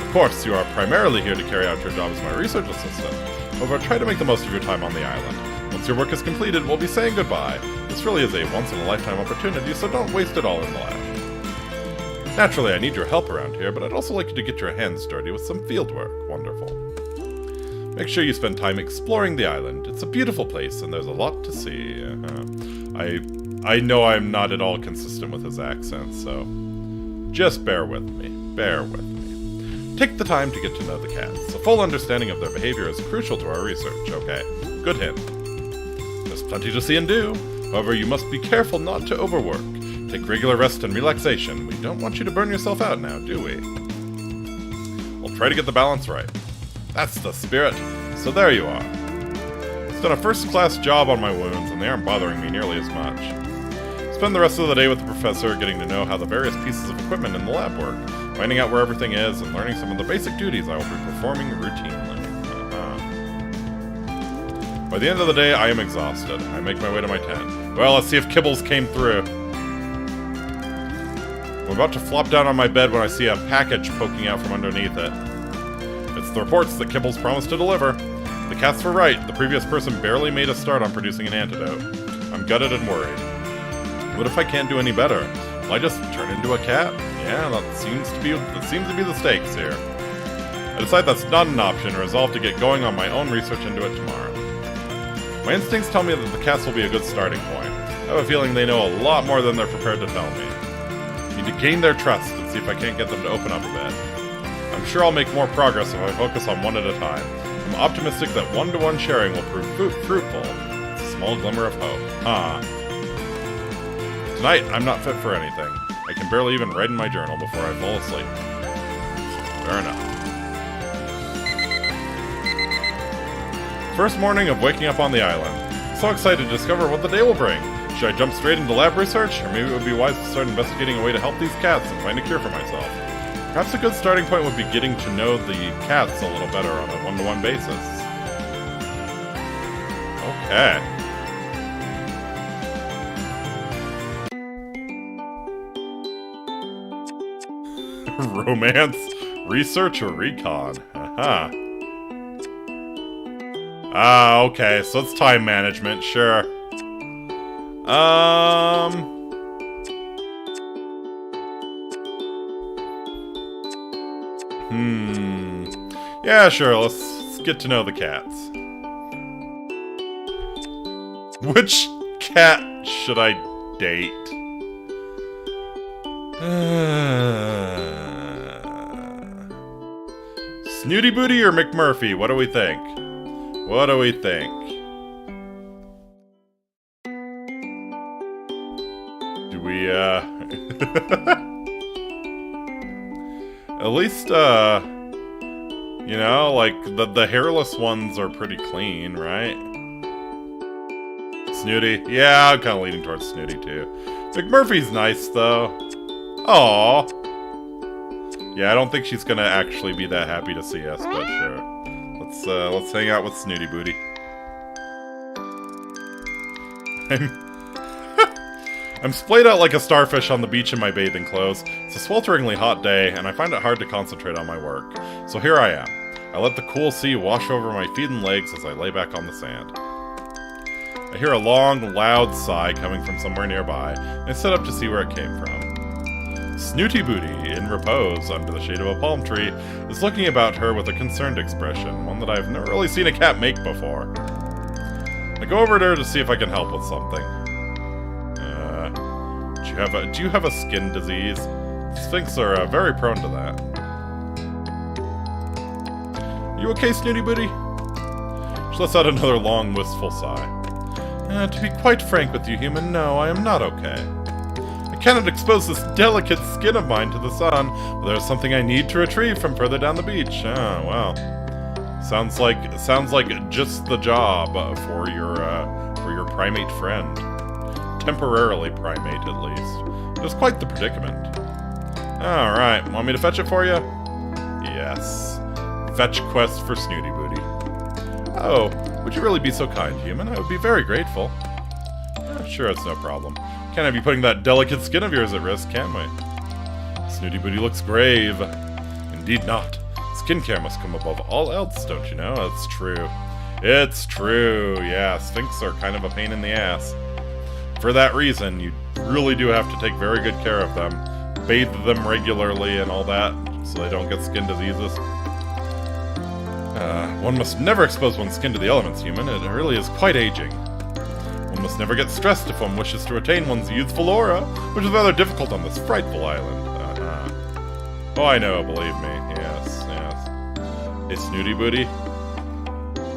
Of course, you are primarily here to carry out your job as my research assistant. However, try to make the most of your time on the island. Once your work is completed, we'll be saying goodbye. This really is a once-in-a-lifetime opportunity, so don't waste it all in the lab. Naturally, I need your help around here, but I'd also like you to get your hands dirty with some field work. Wonderful. Make sure you spend time exploring the island. It's a beautiful place, and there's a lot to see. I know I'm not at all consistent with his accent, so just bear with me. Bear with me. Take the time to get to know the cats. A full understanding of their behavior is crucial to our research, okay? Good hint. There's plenty to see and do. However, you must be careful not to overwork. Take regular rest and relaxation. We don't want you to burn yourself out now, do we? We'll try to get the balance right. That's the spirit. So there you are. It's done a first-class job on my wounds, and they aren't bothering me nearly as much. Spend the rest of the day with the professor, getting to know how the various pieces of equipment in the lab work, finding out where everything is, and learning some of the basic duties I will be performing routinely. By the end of the day, I am exhausted. I make my way to my tent. Well, let's see if Kibbles came through. I'm about to flop down on my bed when I see a package poking out from underneath it. It's the reports that Kibbles promised to deliver. The cats were right. The previous person barely made a start on producing an antidote. I'm gutted and worried. What if I can't do any better? Will I just turn into a cat? Yeah, that seems to be the stakes here. I decide that's not an option and resolve to get going on my own research into it tomorrow. My instincts tell me that the cats will be a good starting point. I have a feeling they know a lot more than they're prepared to tell me. I need to gain their trust and see if I can't get them to open up a bit. I'm sure I'll make more progress if I focus on one at a time. I'm optimistic that one-to-one sharing will prove fruitful. It's a small glimmer of hope. Tonight, I'm not fit for anything. I can barely even write in my journal before I fall asleep. Fair enough. First morning of waking up on the island. So excited to discover what the day will bring. Should I jump straight into lab research? Or maybe it would be wise to start investigating a way to help these cats and find a cure for myself. Perhaps a good starting point would be getting to know the cats a little better on a one-to-one basis. Okay. Romance, research, or recon? Haha. Okay, so it's time management, sure. Yeah, sure, let's get to know the cats. Which cat should I date? Snooty Booty or McMurphy? What do we think? What do we think? We, at least, you know, like, the hairless ones are pretty clean, right? Snooty. Yeah, I'm kind of leaning towards Snooty, too. McMurphy's nice, though. Aww. Yeah, I don't think she's gonna actually be that happy to see us, but sure. Let's hang out with Snooty Booty. I'm splayed out like a starfish on the beach in my bathing clothes. It's a swelteringly hot day, and I find it hard to concentrate on my work. So here I am. I let the cool sea wash over my feet and legs as I lay back on the sand. I hear a long, loud sigh coming from somewhere nearby, and I sit up to see where it came from. Snooty Booty, in repose under the shade of a palm tree, is looking about her with a concerned expression, one that I've never really seen a cat make before. I go over to her to see if I can help with something. Do you have a skin disease? Sphinx are very prone to that. You okay, Snooty Booty? She lets out another long, wistful sigh. To be quite frank with you, human, no, I am not okay. I cannot expose this delicate skin of mine to the sun, but there's something I need to retrieve from further down the beach. Oh, well. Sounds like just the job for your primate friend. Temporarily primate, at least. It was quite the predicament. Alright, want me to fetch it for you? Yes. Fetch quest for Snooty Booty. Oh, would you really be so kind, human? I would be very grateful. Sure, it's no problem. Can't have you putting that delicate skin of yours at risk, can we? Snooty Booty looks grave. Indeed not. Skincare must come above all else, don't you know? It's true. It's true, yeah. Sphinx are kind of a pain in the ass. For that reason, you really do have to take very good care of them. Bathe them regularly and all that, so they don't get skin diseases. One must never expose one's skin to the elements, human. It really is quite aging. One must never get stressed if one wishes to retain one's youthful aura, which is rather difficult on this frightful island. Oh, I know, believe me. Yes, yes. Hey, Snooty Booty.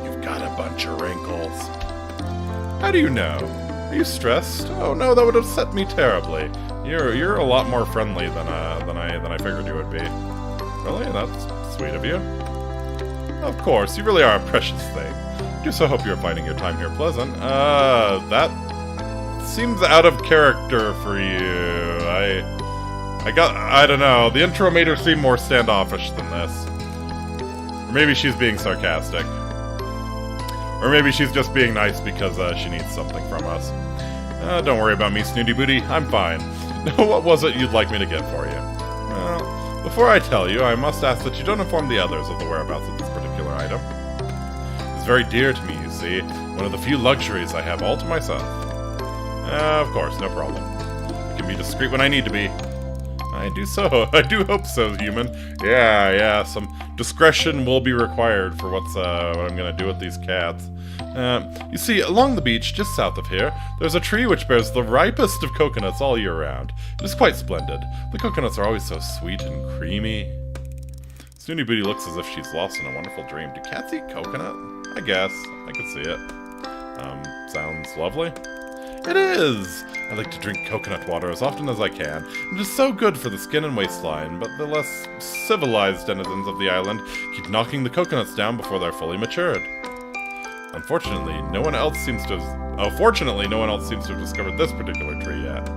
You've got a bunch of wrinkles. How do you know? Are you stressed? Oh no, that would upset me terribly. You're a lot more friendly than I figured you would be. Really? That's sweet of you. Of course, you really are a precious thing. I do so hope you're finding your time here pleasant. That seems out of character for you. I don't know. The intro made her seem more standoffish than this. Or maybe she's being sarcastic. Or maybe she's just being nice because she needs something from us. Don't worry about me, Snooty Booty. I'm fine. Now, what was it you'd like me to get for you? Well, before I tell you, I must ask that you don't inform the others of the whereabouts of this particular item. It's very dear to me, you see. One of the few luxuries I have all to myself. Of course, no problem. I can be discreet when I need to be. I do hope so, human. Yeah, some discretion will be required for what I'm gonna do with these cats. You see, along the beach, just south of here, there's a tree which bears the ripest of coconuts all year round. It is quite splendid. The coconuts are always so sweet and creamy. Snooty Booty looks as if she's lost in a wonderful dream. Do cats eat coconut? I guess. I could see it. Sounds lovely. It is! I like to drink coconut water as often as I can. It is so good for the skin and waistline, but the less civilized denizens of the island keep knocking the coconuts down before they're fully matured. Fortunately, no one else seems to have discovered this particular tree yet.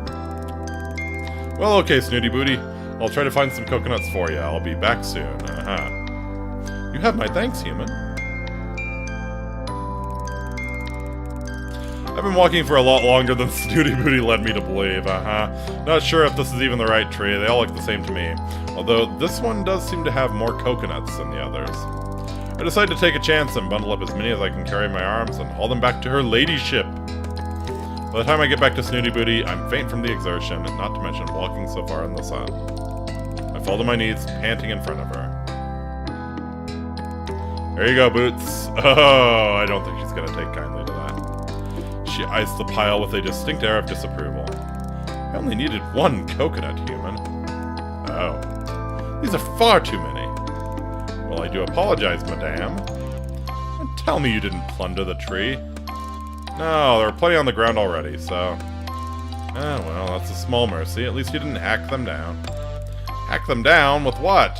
Well, okay, Snooty Booty. I'll try to find some coconuts for you. I'll be back soon. You have my thanks, human. I've been walking for a lot longer than Snooty Booty led me to believe, Not sure if this is even the right tree. They all look the same to me. Although, this one does seem to have more coconuts than the others. I decide to take a chance and bundle up as many as I can carry in my arms and haul them back to her ladyship. By the time I get back to Snooty Booty, I'm faint from the exertion, not to mention walking so far in the sun. I fall to my knees, panting in front of her. There you go, Boots. Oh, I don't think she's gonna take kindly to that. She eyes the pile with a distinct air of disapproval. I only needed one coconut, human. Oh. These are far too many. Well, I do apologize, madame. And tell me you didn't plunder the tree. No, there are plenty on the ground already, so... Ah, well, that's a small mercy. At least you didn't hack them down. Hack them down? With what?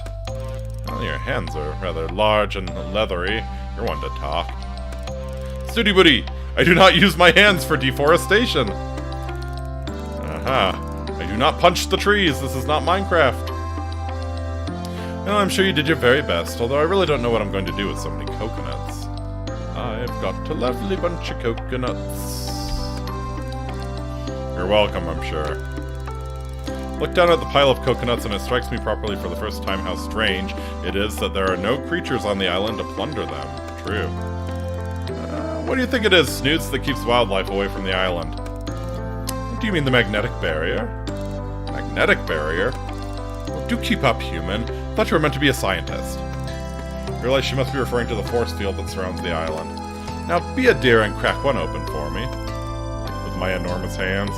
Well, your hands are rather large and leathery. You're one to talk. Snooty Booty! I do not use my hands for deforestation! Aha. I do not punch the trees. This is not Minecraft. Well, I'm sure you did your very best, although I really don't know what I'm going to do with so many coconuts. I've got a lovely bunch of coconuts. You're welcome, I'm sure. Look down at the pile of coconuts and it strikes me properly for the first time how strange it is that there are no creatures on the island to plunder them. True. What do you think it is, Snoots, that keeps wildlife away from the island? Do you mean the magnetic barrier? Magnetic barrier? Well, do keep up, human. I thought you were meant to be a scientist. I realize she must be referring to the force field that surrounds the island. Now be a dear and crack one open for me. With my enormous hands.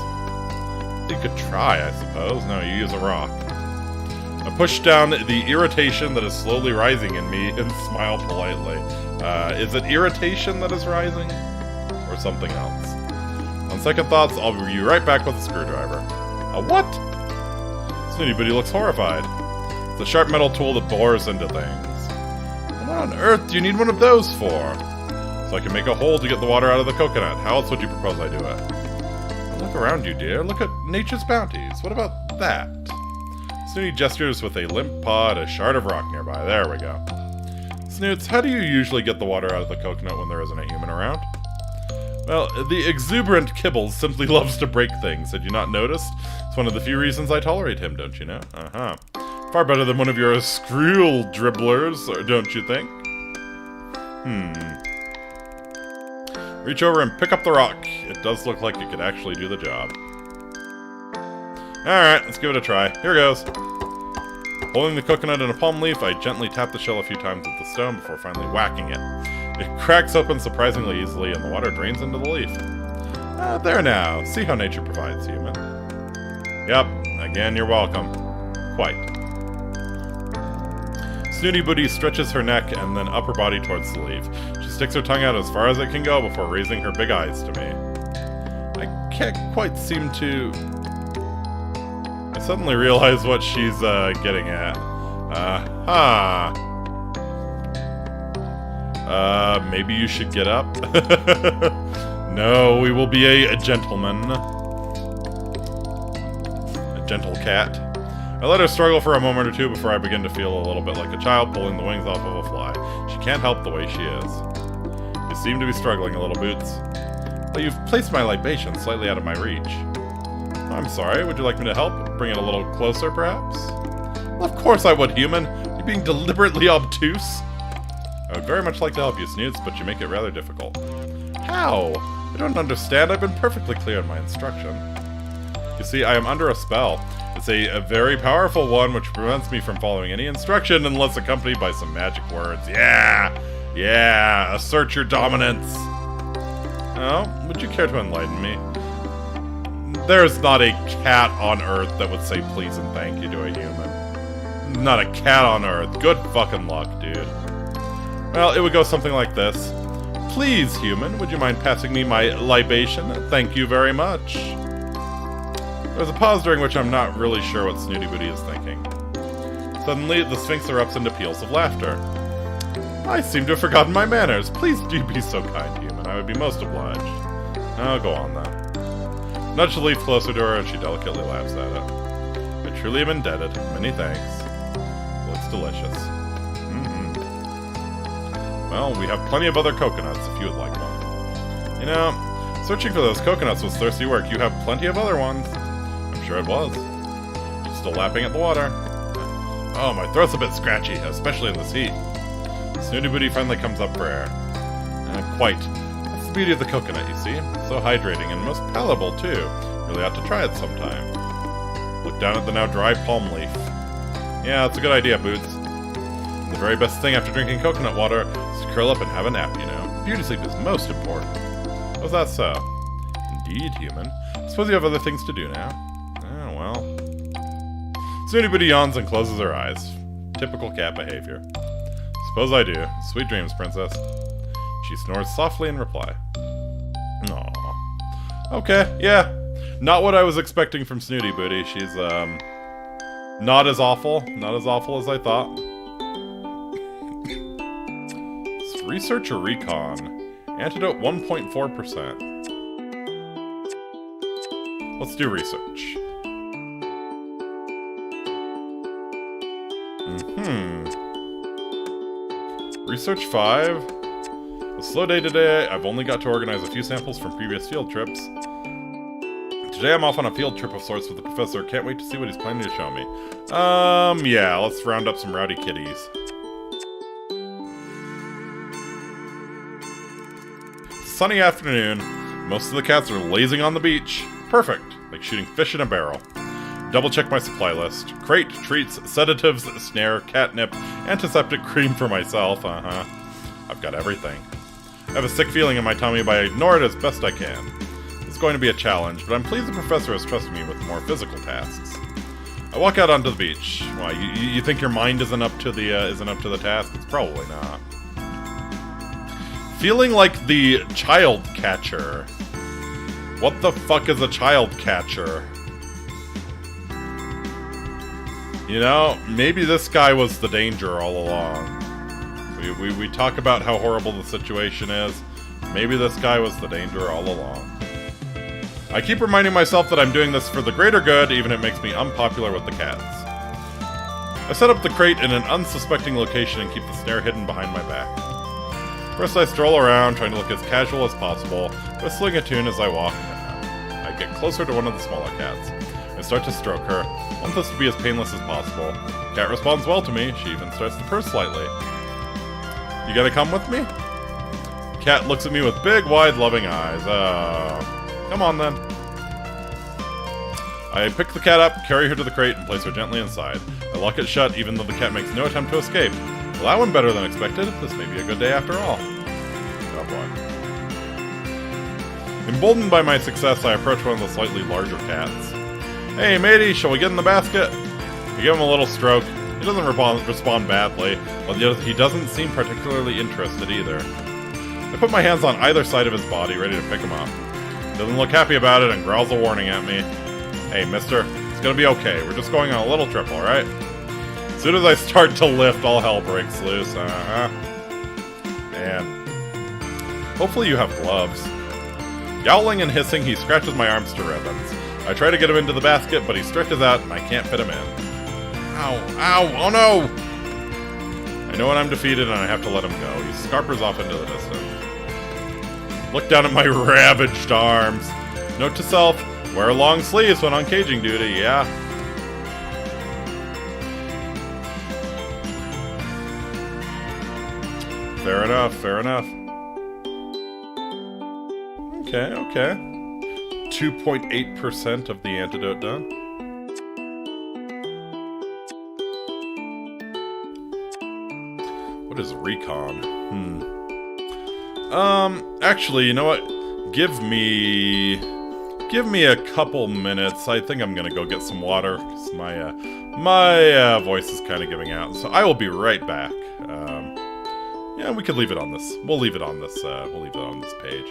You could try, I suppose. No, you use a rock. I push down the irritation that is slowly rising in me and smile politely. Is it irritation that is rising? Or something else? On second thoughts, I'll be right back with a screwdriver. A what? Snooty Booty looks horrified. It's a sharp metal tool that bores into things. What on earth do you need one of those for? So I can make a hole to get the water out of the coconut. How else would you propose I do it? Look around you, dear. Look at nature's bounties. What about that? Snooty gestures with a limp paw at a shard of rock nearby. There we go. Snoots, how do you usually get the water out of the coconut when there isn't a human around? Well, the exuberant Kibbles simply loves to break things. Had you not noticed? It's one of the few reasons I tolerate him, don't you know? Uh-huh. Far better than one of your screw dribblers, don't you think? Reach over and pick up the rock. It does look like it could actually do the job. Alright, let's give it a try. Here goes. Holding the coconut in a palm leaf, I gently tap the shell a few times with the stone before finally whacking it. It cracks open surprisingly easily, and the water drains into the leaf. There now. See how nature provides, human. Yep. Again, you're welcome. Quite. Snooty Booty stretches her neck and then upper body towards the leaf. She sticks her tongue out as far as it can go before raising her big eyes to me. I can't quite seem to... I suddenly realize what she's getting at. Maybe you should get up? No, we will be a gentleman. A gentle cat. I let her struggle for a moment or two before I begin to feel a little bit like a child pulling the wings off of a fly. She can't help the way she is. You seem to be struggling a little, Boots. Well, you've placed my libation slightly out of my reach. I'm sorry, would you like me to help? Bring it a little closer, perhaps? Well, of course I would, human. You're being deliberately obtuse. I would very much like to help you, Snoots, but you make it rather difficult. How? I don't understand. I've been perfectly clear in my instruction. You see, I am under a spell. It's a very powerful one, which prevents me from following any instruction unless accompanied by some magic words. Yeah! Yeah! Assert your dominance! Oh, would you care to enlighten me? There's not a cat on Earth that would say please and thank you to a human. Not a cat on Earth. Good fucking luck, dude. Well, it would go something like this. Please, human, would you mind passing me my libation? Thank you very much. There's a pause during which I'm not really sure what Snooty Booty is thinking. Suddenly, the Sphinx erupts into peals of laughter. I seem to have forgotten my manners. Please do be so kind, human. I would be most obliged. Oh, go on, then. Nudge the leaf closer to her, and she delicately laughs at it. I truly am indebted. Many thanks. Looks delicious. Well, we have plenty of other coconuts, if you would like one. You know, searching for those coconuts was thirsty work. You have plenty of other ones. I'm sure it was. She's still lapping at the water. Oh, my throat's a bit scratchy, especially in this heat. Snooty Booty finally comes up for air. Quite. That's the beauty of the coconut, you see. So hydrating and most palatable, too. Really ought to try it sometime. Look down at the now dry palm leaf. Yeah, that's a good idea, Boots. And the very best thing after drinking coconut water is to curl up and have a nap, you know. Beauty sleep is most important. Was that so? Indeed, human. Suppose you have other things to do now. Oh, well. Snooty Booty yawns and closes her eyes. Typical cat behavior. Suppose I do. Sweet dreams, princess. She snores softly in reply. Aww. Okay, yeah. Not what I was expecting from Snooty Booty. She's, not as awful. Not as awful as I thought. It's research or recon? Antidote 1.4%. Let's do research. Research 5. A slow day today. I've only got to organize a few samples from previous field trips. Today I'm off on a field trip of sorts with the professor. Can't wait to see what he's planning to show me. Yeah, let's round up some rowdy kitties. Sunny afternoon. Most of the cats are lazing on the beach. Perfect. Like shooting fish in a barrel. Double check my supply list. Crate, treats, sedatives, snare, catnip, antiseptic cream for myself. I've got everything. I have a sick feeling in my tummy, but I ignore it as best I can. It's going to be a challenge, but I'm pleased the professor has trusted me with more physical tasks. I walk out onto the beach. Why, you think your mind isn't up to the task? It's probably not. Feeling like the child catcher. What the fuck is a child catcher? You know, maybe this guy was the danger all along. We talk about how horrible the situation is. Maybe this guy was the danger all along. I keep reminding myself that I'm doing this for the greater good, even if it makes me unpopular with the cats. I set up the crate in an unsuspecting location and keep the snare hidden behind my back. First I stroll around, trying to look as casual as possible, whistling a tune as I walk. I get closer to one of the smaller cats. I start to stroke her. I want this to be as painless as possible. The cat responds well to me. She even starts to purr slightly. You gonna come with me? The cat looks at me with big, wide, loving eyes. Come on then. I pick the cat up, carry her to the crate, and place her gently inside. I lock it shut, even though the cat makes no attempt to escape. Well, that went better than expected. This may be a good day after all. Oh boy. Emboldened by my success, I approach one of the slightly larger cats. Hey, matey, shall we get in the basket? I give him a little stroke. He doesn't respond badly, but he doesn't seem particularly interested either. I put my hands on either side of his body, ready to pick him up. He doesn't look happy about it and growls a warning at me. Hey, mister, it's gonna be okay. We're just going on a little trip, alright? As soon as I start to lift, all hell breaks loose. Man. Hopefully you have gloves. Yowling and hissing, he scratches my arms to ribbons. I try to get him into the basket, but he stretches out and I can't fit him in. Ow! Ow! Oh no! I know when I'm defeated and I have to let him go. He scarpers off into the distance. Look down at my ravaged arms. Note to self, wear long sleeves when on caging duty, yeah. Fair enough, fair enough. Okay. 2.8% of the antidote done. What is recon? Actually, you know what? Give me a couple minutes. I think I'm gonna go get some water, because my voice is kind of giving out. So I will be right back. Yeah, we could leave it on this. We'll leave it on this. We'll leave it on this page.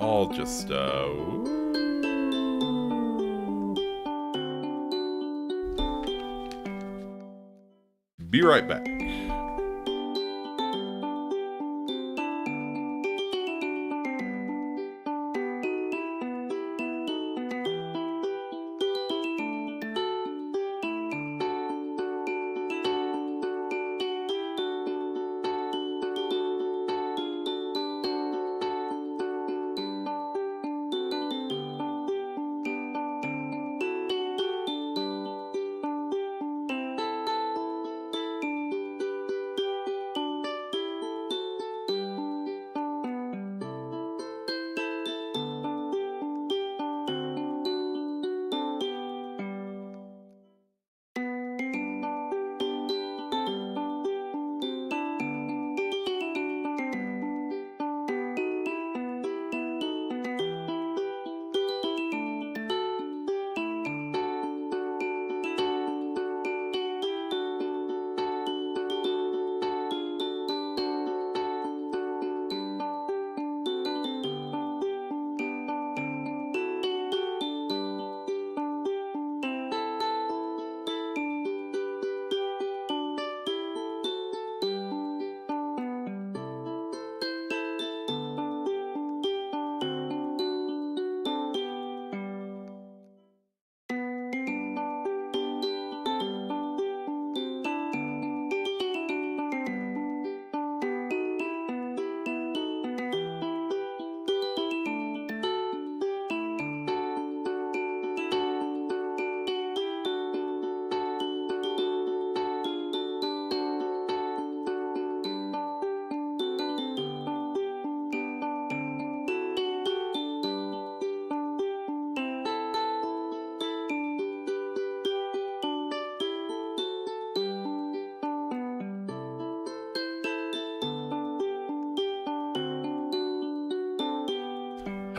I'll just be right back.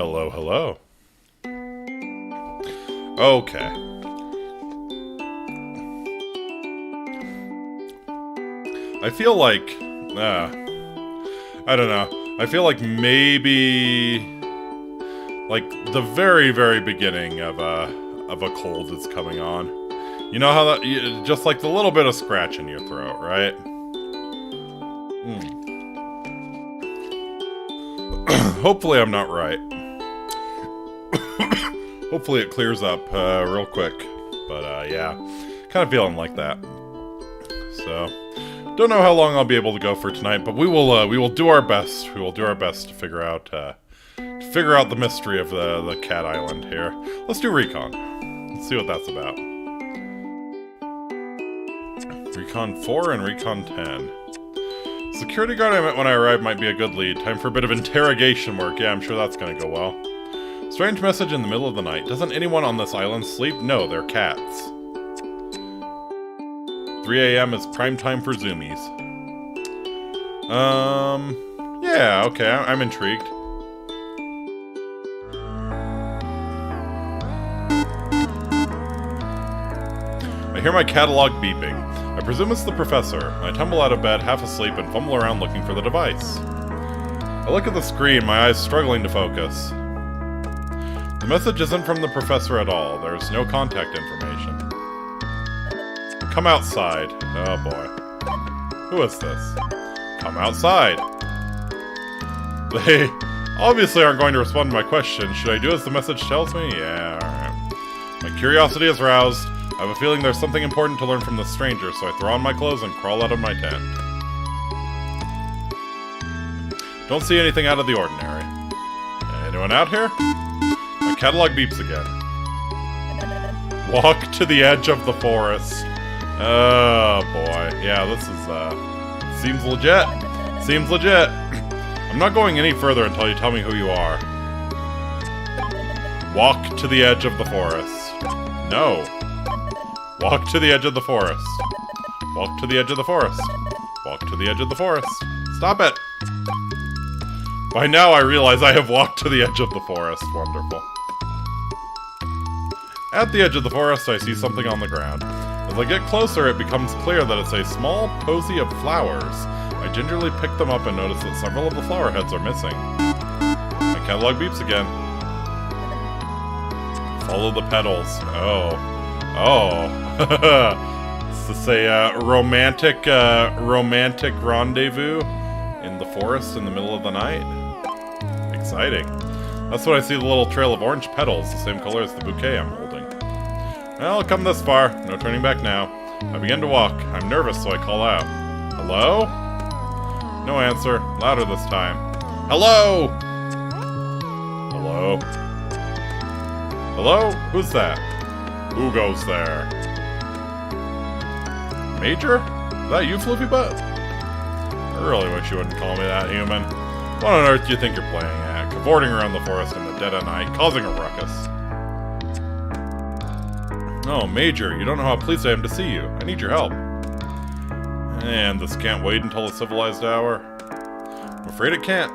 Hello, hello. Okay. I feel like... I don't know. I feel like maybe... like, the very, very beginning of a cold is coming on. You know how that... just like the little bit of scratch in your throat, right? Hopefully I'm not right. Hopefully it clears up real quick. But yeah, kind of feeling like that. So, don't know how long I'll be able to go for tonight, but we will do our best. We will do our best to figure out the mystery of the cat island here. Let's do recon. Let's see what that's about. Recon 4 and Recon 10. Security guard I met when I arrived might be a good lead. Time for a bit of interrogation work. Yeah, I'm sure that's gonna go well. Strange message in the middle of the night. Doesn't anyone on this island sleep? No, they're cats. 3 a.m. is prime time for zoomies. Yeah, okay, I'm intrigued. I hear my catalog beeping. I presume it's the professor. I tumble out of bed, half asleep, and fumble around looking for the device. I look at the screen, my eyes struggling to focus. The message isn't from the professor at all. There's no contact information. Come outside. Oh boy. Who is this? Come outside. They obviously aren't going to respond to my question. Should I do as the message tells me? Yeah, alright. My curiosity is roused. I have a feeling there's something important to learn from this stranger, so I throw on my clothes and crawl out of my tent. Don't see anything out of the ordinary. Anyone out here? My catalog beeps again. Walk to the edge of the forest. Oh boy. Yeah, this is, seems legit. Seems legit. I'm not going any further until you tell me who you are. Walk to the edge of the forest. No. Walk to the edge of the forest. Walk to the edge of the forest. Walk to the edge of the forest. Stop it! By now I realize I have walked to the edge of the forest. Wonderful. At the edge of the forest, I see something on the ground. As I get closer, it becomes clear that it's a small posy of flowers. I gingerly pick them up and notice that several of the flower heads are missing. My catalog beeps again. Follow the petals. Oh. Oh. Is this a romantic rendezvous in the forest in the middle of the night? Exciting. That's when I see the little trail of orange petals, the same color as the bouquet I'm holding. Well, I've come this far. No turning back now. I begin to walk. I'm nervous, so I call out. Hello? No answer. Louder this time. Hello! Hello? Hello? Who's that? Who goes there? Major? Is that you, Floofy Butt? I really wish you wouldn't call me that, human. What on earth do you think you're playing at? Cavorting around the forest in the dead of night, causing a ruckus. Oh, Major, you don't know how pleased I am to see you. I need your help. And this can't wait until the civilized hour? I'm afraid it can't.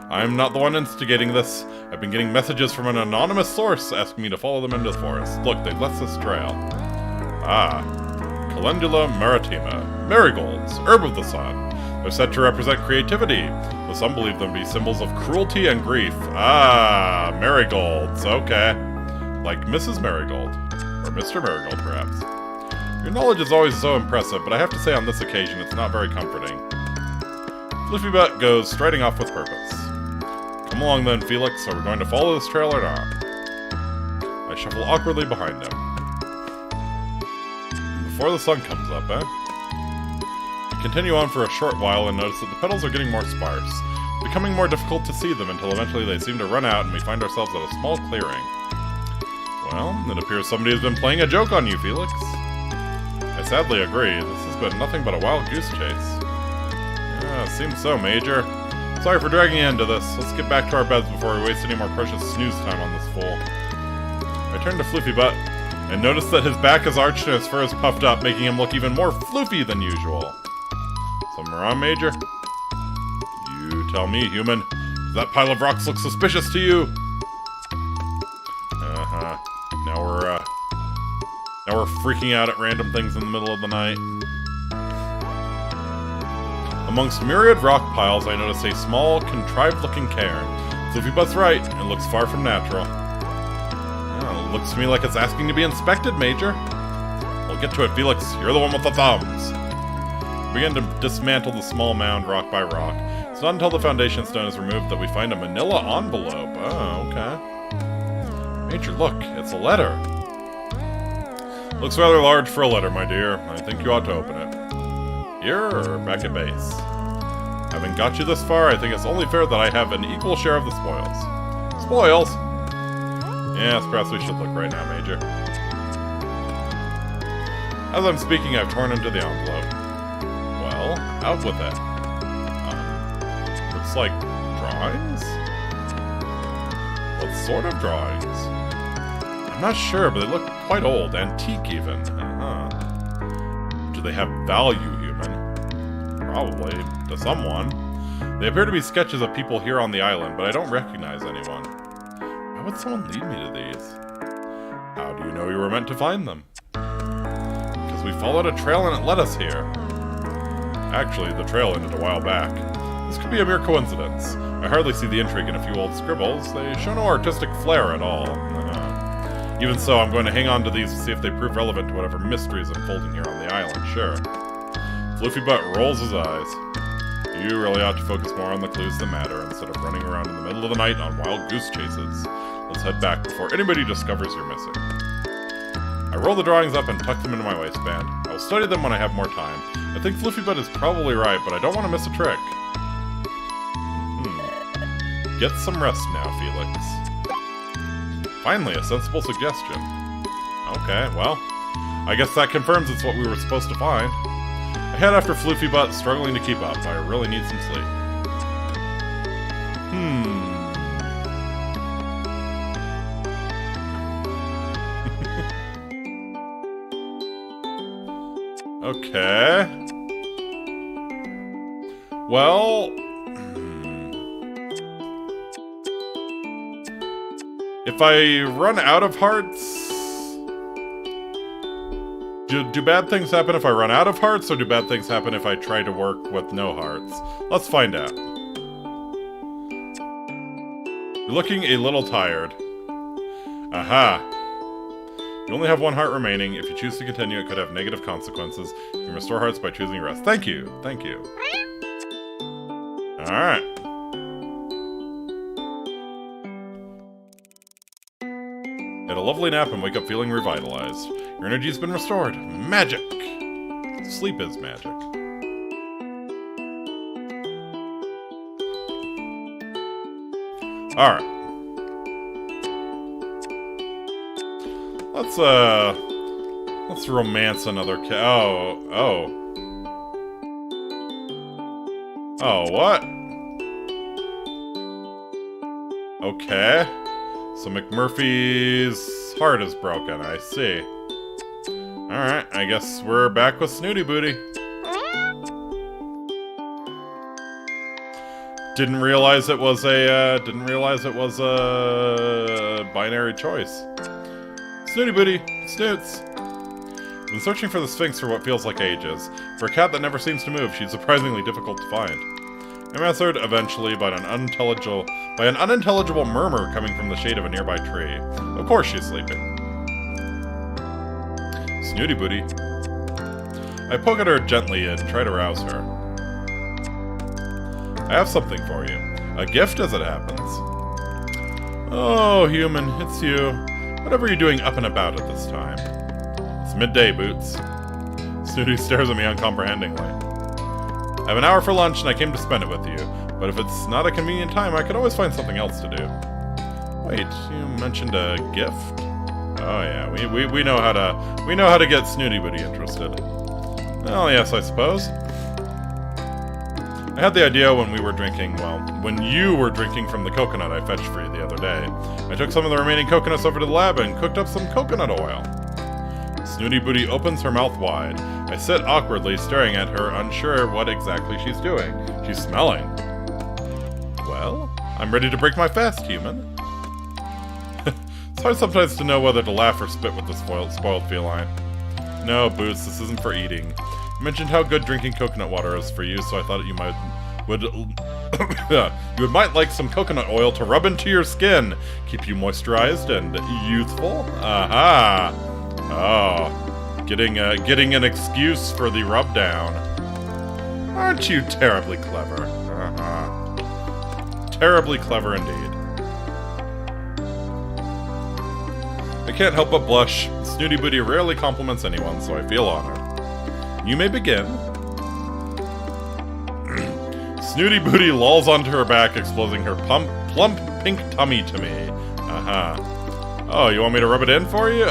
I'm not the one instigating this. I've been getting messages from an anonymous source asking me to follow them into the forest. Look, they've left this trail. Ah. Calendula maritima. Marigolds. Herb of the sun. They're said to represent creativity, though some believe them to be symbols of cruelty and grief. Ah, marigolds. Okay. Like Mrs. Marigold. Or Mr. Marigold, perhaps. Your knowledge is always so impressive, but I have to say on this occasion it's not very comforting. Floofy Butt goes striding off with purpose. Come along then, Felix. Are we going to follow this trail or not? I shuffle awkwardly behind him. Before the sun comes up, eh? We continue on for a short while and notice that the petals are getting more sparse. It's becoming more difficult to see them until eventually they seem to run out and we find ourselves at a small clearing. Well, it appears somebody has been playing a joke on you, Felix. I sadly agree. This has been nothing but a wild goose chase. Seems so, Major. Sorry for dragging you into this. Let's get back to our beds before we waste any more precious snooze time on this fool. I turn to Floofy Butt and notice that his back is arched and his fur is puffed up, making him look even more floofy than usual. Something wrong, Major? You tell me, human. Does that pile of rocks look suspicious to you? Now we're freaking out at random things in the middle of the night. Amongst myriad rock piles, I notice a small, contrived-looking cairn. Floofy Butt's right, it looks far from natural. Oh, it looks to me like it's asking to be inspected, Major. We'll get to it, Felix. You're the one with the thumbs. We begin to dismantle the small mound rock by rock. It's not until the foundation stone is removed that we find a manila envelope. Oh, okay. Major, look, it's a letter. Looks rather large for a letter, my dear. I think you ought to open it. Here, or back at base? Having got you this far, I think it's only fair that I have an equal share of the spoils. Spoils? Yes, perhaps we should look right now, Major. As I'm speaking, I've torn into the envelope. Well, out with it. Looks like drawings? What sort of drawings? I'm not sure, but they look quite old, antique even. Do they have value, human? Probably, to someone. They appear to be sketches of people here on the island, but I don't recognize anyone. Why would someone lead me to these? How do you know you were meant to find them? Because we followed a trail and it led us here. Actually, the trail ended a while back. This could be a mere coincidence. I hardly see the intrigue in a few old scribbles. They show no artistic flair at all. Even so, I'm going to hang on to these to see if they prove relevant to whatever mystery is unfolding here on the island, sure. Floofy Butt rolls his eyes. You really ought to focus more on the clues that matter, instead of running around in the middle of the night on wild goose chases. Let's head back before anybody discovers you're missing. I roll the drawings up and tuck them into my waistband. I will study them when I have more time. I think Floofy Butt is probably right, but I don't want to miss a trick. Get some rest now, Felix. Finally, a sensible suggestion. Okay, well, I guess that confirms it's what we were supposed to find. I head after Floofy Butt, struggling to keep up. I really need some sleep. Okay. Well... If I run out of hearts... Do bad things happen if I run out of hearts, or do bad things happen if I try to work with no hearts? Let's find out. You're looking a little tired. Aha! You only have one heart remaining. If you choose to continue, it could have negative consequences. You can restore hearts by choosing rest. Thank you! Thank you. Alright. Get a lovely nap and wake up feeling revitalized. Your energy's been restored. Magic! Sleep is magic. Alright. Let's romance another Oh, what? Okay. So McMurphy's heart is broken, I see. Alright, I guess we're back with Snooty Booty. Didn't realize it was a binary choice. Snooty Booty, Snoots. I've been searching for the Sphinx for what feels like ages. For a cat that never seems to move, she's surprisingly difficult to find. I'm answered eventually by an unintelligible murmur coming from the shade of a nearby tree. Of course she's sleeping. Snooty Booty. I poke at her gently and try to rouse her. I have something for you. A gift, as it happens. Oh, human, it's you. Whatever are you doing up and about at this time? It's midday, Boots. Snooty stares at me uncomprehendingly. I have an hour for lunch and I came to spend it with you, but if it's not a convenient time, I can always find something else to do. Wait, you mentioned a gift? Oh yeah, we know how to get Snooty Booty interested. Well, yes, I suppose. I had the idea when you were drinking from the coconut I fetched for you the other day. I took some of the remaining coconuts over to the lab and cooked up some coconut oil. Snooty Booty opens her mouth wide. I sit awkwardly, staring at her, unsure what exactly she's doing. She's smelling. Well, I'm ready to break my fast, human. It's hard sometimes to know whether to laugh or spit with the spoiled feline. No, Boots, this isn't for eating. You mentioned how good drinking coconut water is for you, so I thought you might like some coconut oil to rub into your skin. Keep you moisturized and youthful. Aha! Oh, getting an excuse for the rub down. Aren't you terribly clever? Terribly clever indeed. I can't help but blush. Snooty Booty rarely compliments anyone, so I feel honored. You may begin. Snooty Booty lolls onto her back, exposing her plump pink tummy to me. Oh, you want me to rub it in for you?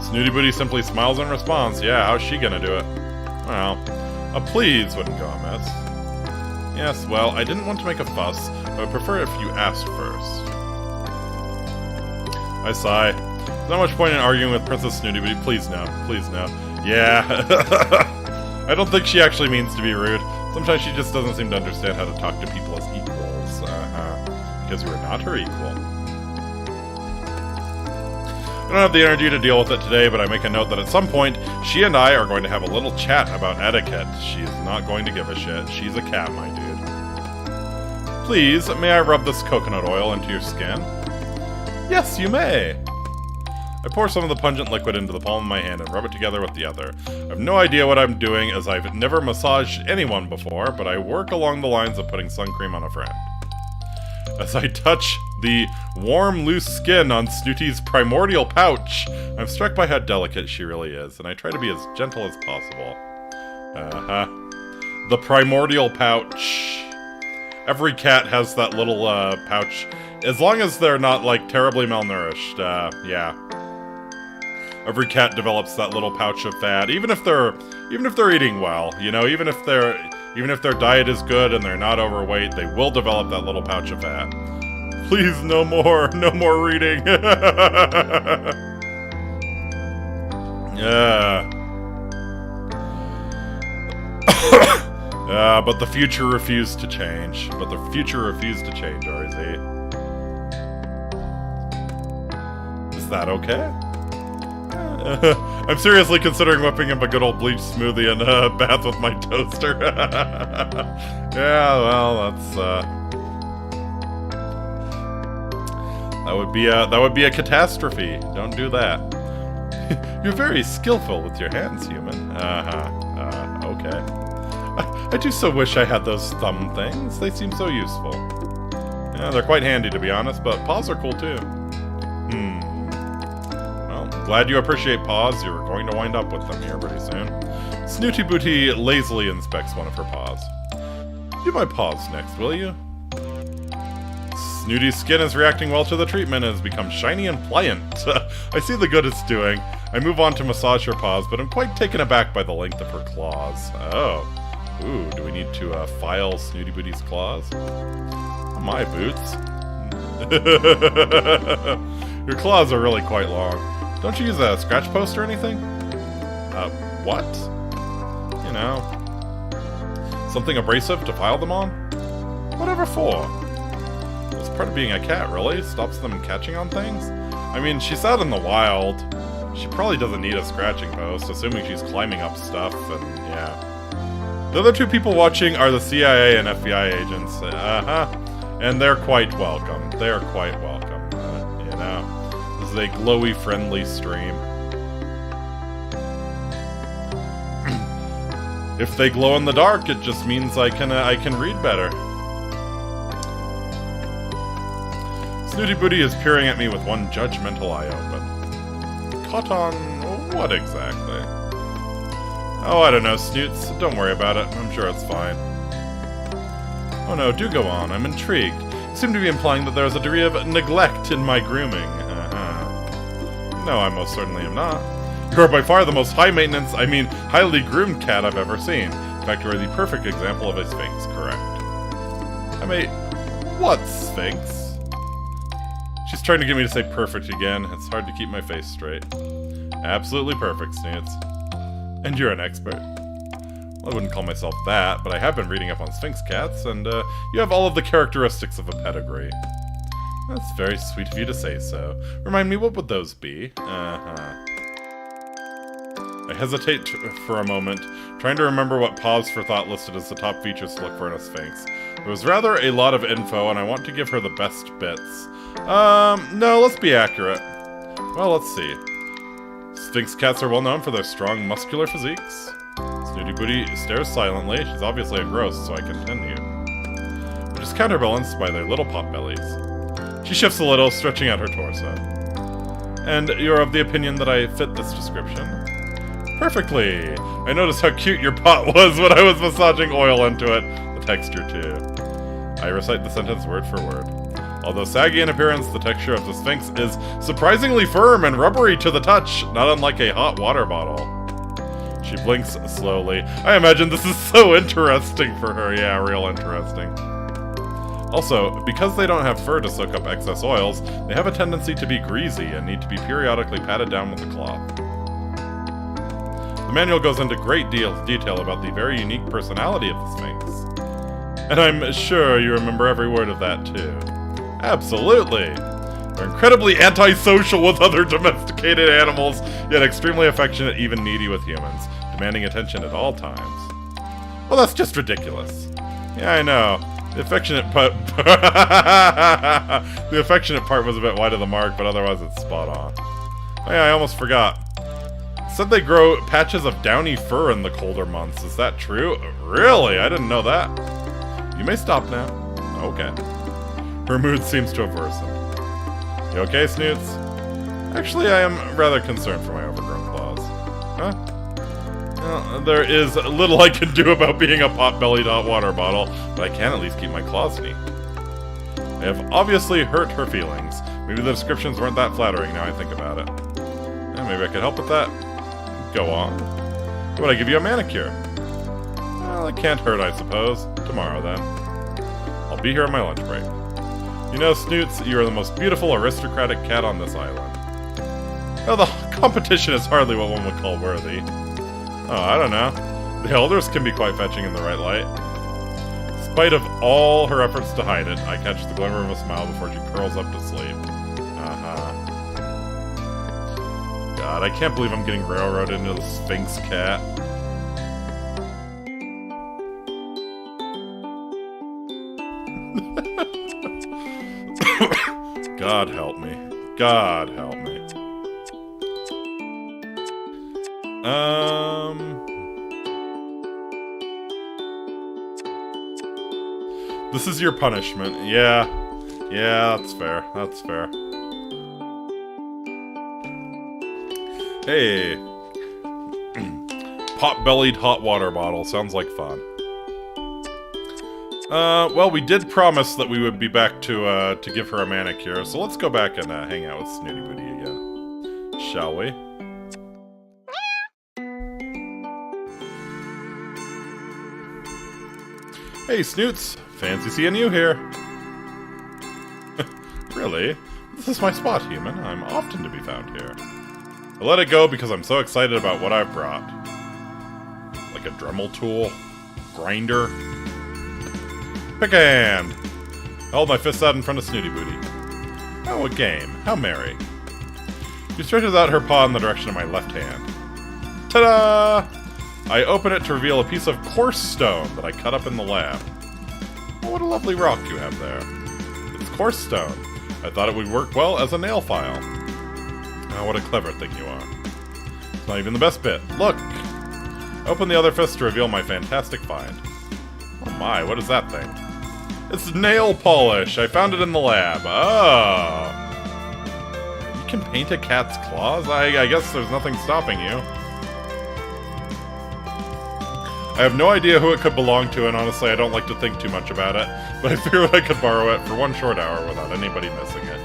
Snooty Booty simply smiles in response. Yeah, how's she gonna do it? Well, a please wouldn't go amiss. Yes, well, I didn't want to make a fuss. I would prefer if you asked first. I sigh. There's not much point in arguing with Princess Snooty Booty. Please no. Please no. Yeah. I don't think she actually means to be rude. Sometimes she just doesn't seem to understand how to talk to people as equals. Because you are not her equal. I don't have the energy to deal with it today, but I make a note that at some point, she and I are going to have a little chat about etiquette. She's not going to give a shit. She's a cat, my dude. Please, may I rub this coconut oil into your skin? Yes, you may. I pour some of the pungent liquid into the palm of my hand and rub it together with the other. I have no idea what I'm doing, as I've never massaged anyone before, but I work along the lines of putting sun cream on a friend. As I touch the warm, loose skin on Snooty's primordial pouch, I'm struck by how delicate she really is, and I try to be as gentle as possible. The primordial pouch. Every cat has that little, pouch. As long as they're not, like, terribly malnourished, yeah. Every cat develops that little pouch of fat, even if they're eating well, you know, even if their diet is good and they're not overweight, they will develop that little pouch of fat. Please, no more reading. Yeah. But the future refused to change. RZ. Is that okay? I'm seriously considering whipping up a good old bleach smoothie and a bath with my toaster. Yeah, well, that's that would be a catastrophe. Don't do that. You're very skillful with your hands, human. Okay. I do so wish I had those thumb things. They seem so useful. Yeah, they're quite handy, to be honest, but paws are cool too. Well, glad you appreciate paws. You're going to wind up with them here pretty soon. Snooty Booty lazily inspects one of her paws. Do my paws next, will you? Snooty's skin is reacting well to the treatment and has become shiny and pliant. I see the good it's doing. I move on to massage her paws, but I'm quite taken aback by the length of her claws. Oh. Ooh, do we need to file Snooty Booty's claws? Oh, my boots. Your claws are really quite long. Don't you use a scratch post or anything? What? You know, something abrasive to file them on? Whatever for? It's part of being a cat, really? Stops them catching on things? I mean, she's out in the wild. She probably doesn't need a scratching post, assuming she's climbing up stuff, and yeah. The other two people watching are the CIA and FBI agents. And they're quite welcome. They're quite welcome. You know, this is a glowy, friendly stream. If they glow in the dark, it just means I can read better. Snooty Booty is peering at me with one judgmental eye open. Caught on what exactly? Oh, I don't know, Snoots. Don't worry about it. I'm sure it's fine. Oh no, do go on. I'm intrigued. You seem to be implying that there is a degree of neglect in my grooming. No, I most certainly am not. You are by far the most high-maintenance, highly groomed cat I've ever seen. In fact, you are the perfect example of a Sphinx, correct? What Sphinx? She's trying to get me to say perfect again. It's hard to keep my face straight. Absolutely perfect, Snoots. And you're an expert. Well, I wouldn't call myself that, but I have been reading up on Sphinx cats, and you have all of the characteristics of a pedigree. That's very sweet of you to say so. Remind me, what would those be? I hesitate for a moment, trying to remember what pause for thought listed as the top features to look for in a Sphinx. There was rather a lot of info, and I want to give her the best bits. No, let's be accurate. Well, let's see. Sphinx cats are well known for their strong, muscular physiques. Snooty Booty stares silently. She's obviously engrossed, so I continue. Which is counterbalanced by their little pot bellies. She shifts a little, stretching out her torso. And you're of the opinion that I fit this description? Perfectly! I noticed how cute your pot was when I was massaging oil into it. The texture, too. I recite the sentence word for word. Although saggy in appearance, the texture of the Sphinx is surprisingly firm and rubbery to the touch, not unlike a hot water bottle. She blinks slowly. I imagine this is so interesting for her. Yeah, real interesting. Also, because they don't have fur to soak up excess oils, they have a tendency to be greasy and need to be periodically patted down with a cloth. The manual goes into great detail about the very unique personality of the Sphinx. And I'm sure you remember every word of that, too. Absolutely! They're incredibly antisocial with other domesticated animals, yet extremely affectionate, even needy with humans, demanding attention at all times. Well, that's just ridiculous. Yeah, I know. The affectionate the affectionate part was a bit wide of the mark, but otherwise it's spot on. Oh yeah, I almost forgot. It said they grow patches of downy fur in the colder months. Is that true? Really? I didn't know that. You may stop now. Okay. Her mood seems to have worsened. You okay, Snoots? Actually, I am rather concerned for my overgrown claws. Huh? Well, there is little I can do about being a pot-bellied hot water bottle, but I can at least keep my claws neat. I have obviously hurt her feelings. Maybe the descriptions weren't that flattering now I think about it. Maybe I could help with that. Go on. How would I give you a manicure? Well, it can't hurt, I suppose. Tomorrow, then. I'll be here on my lunch break. You know, Snoots, you are the most beautiful aristocratic cat on this island. Well, the competition is hardly what one would call worthy. Oh, I don't know. The elders can be quite fetching in the right light. In spite of all her efforts to hide it, I catch the glimmer of a smile before she curls up to sleep. God, I can't believe I'm getting railroaded into the Sphinx cat. God help me. God help me. This is your punishment. Yeah. Yeah, that's fair. That's fair. Hey. Pot-bellied hot water bottle. Sounds like fun. Well, we did promise that we would be back to give her a manicure, so let's go back and hang out with Snooty Booty again. Shall we? Hey, Snoots! Fancy seeing you here! Really? This is my spot, human. I'm often to be found here. I let it go because I'm so excited about what I've brought. Like a Dremel tool? Grinder? Pick a hand! I hold my fist out in front of Snooty Booty. Oh, a game. How merry. She stretches out her paw in the direction of my left hand. Ta-da! I open it to reveal a piece of coarse stone that I cut up in the lab. Oh, what a lovely rock you have there. It's coarse stone. I thought it would work well as a nail file. Oh, what a clever thing you are. It's not even the best bit. Look! I open the other fist to reveal my fantastic find. Oh my, what is that thing? It's nail polish! I found it in the lab. Oh! You can paint a cat's claws? I guess there's nothing stopping you. I have no idea who it could belong to, and honestly I don't like to think too much about it, but I figured I could borrow it for one short hour without anybody missing it.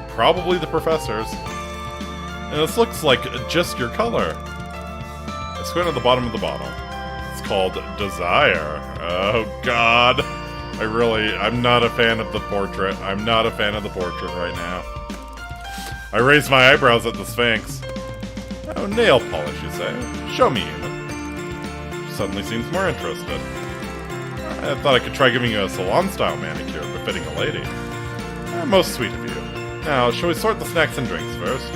Probably the professors. And this looks like just your color. I squint at the bottom of the bottle. It's called Desire. Oh god. I'm not a fan of the portrait. I'm not a fan of the portrait right now. I raise my eyebrows at the Sphinx. Oh, nail polish, you say? Show me, human. Suddenly seems more interested. I thought I could try giving you a salon-style manicure befitting a lady. Most sweet of you. Now, shall we sort the snacks and drinks first?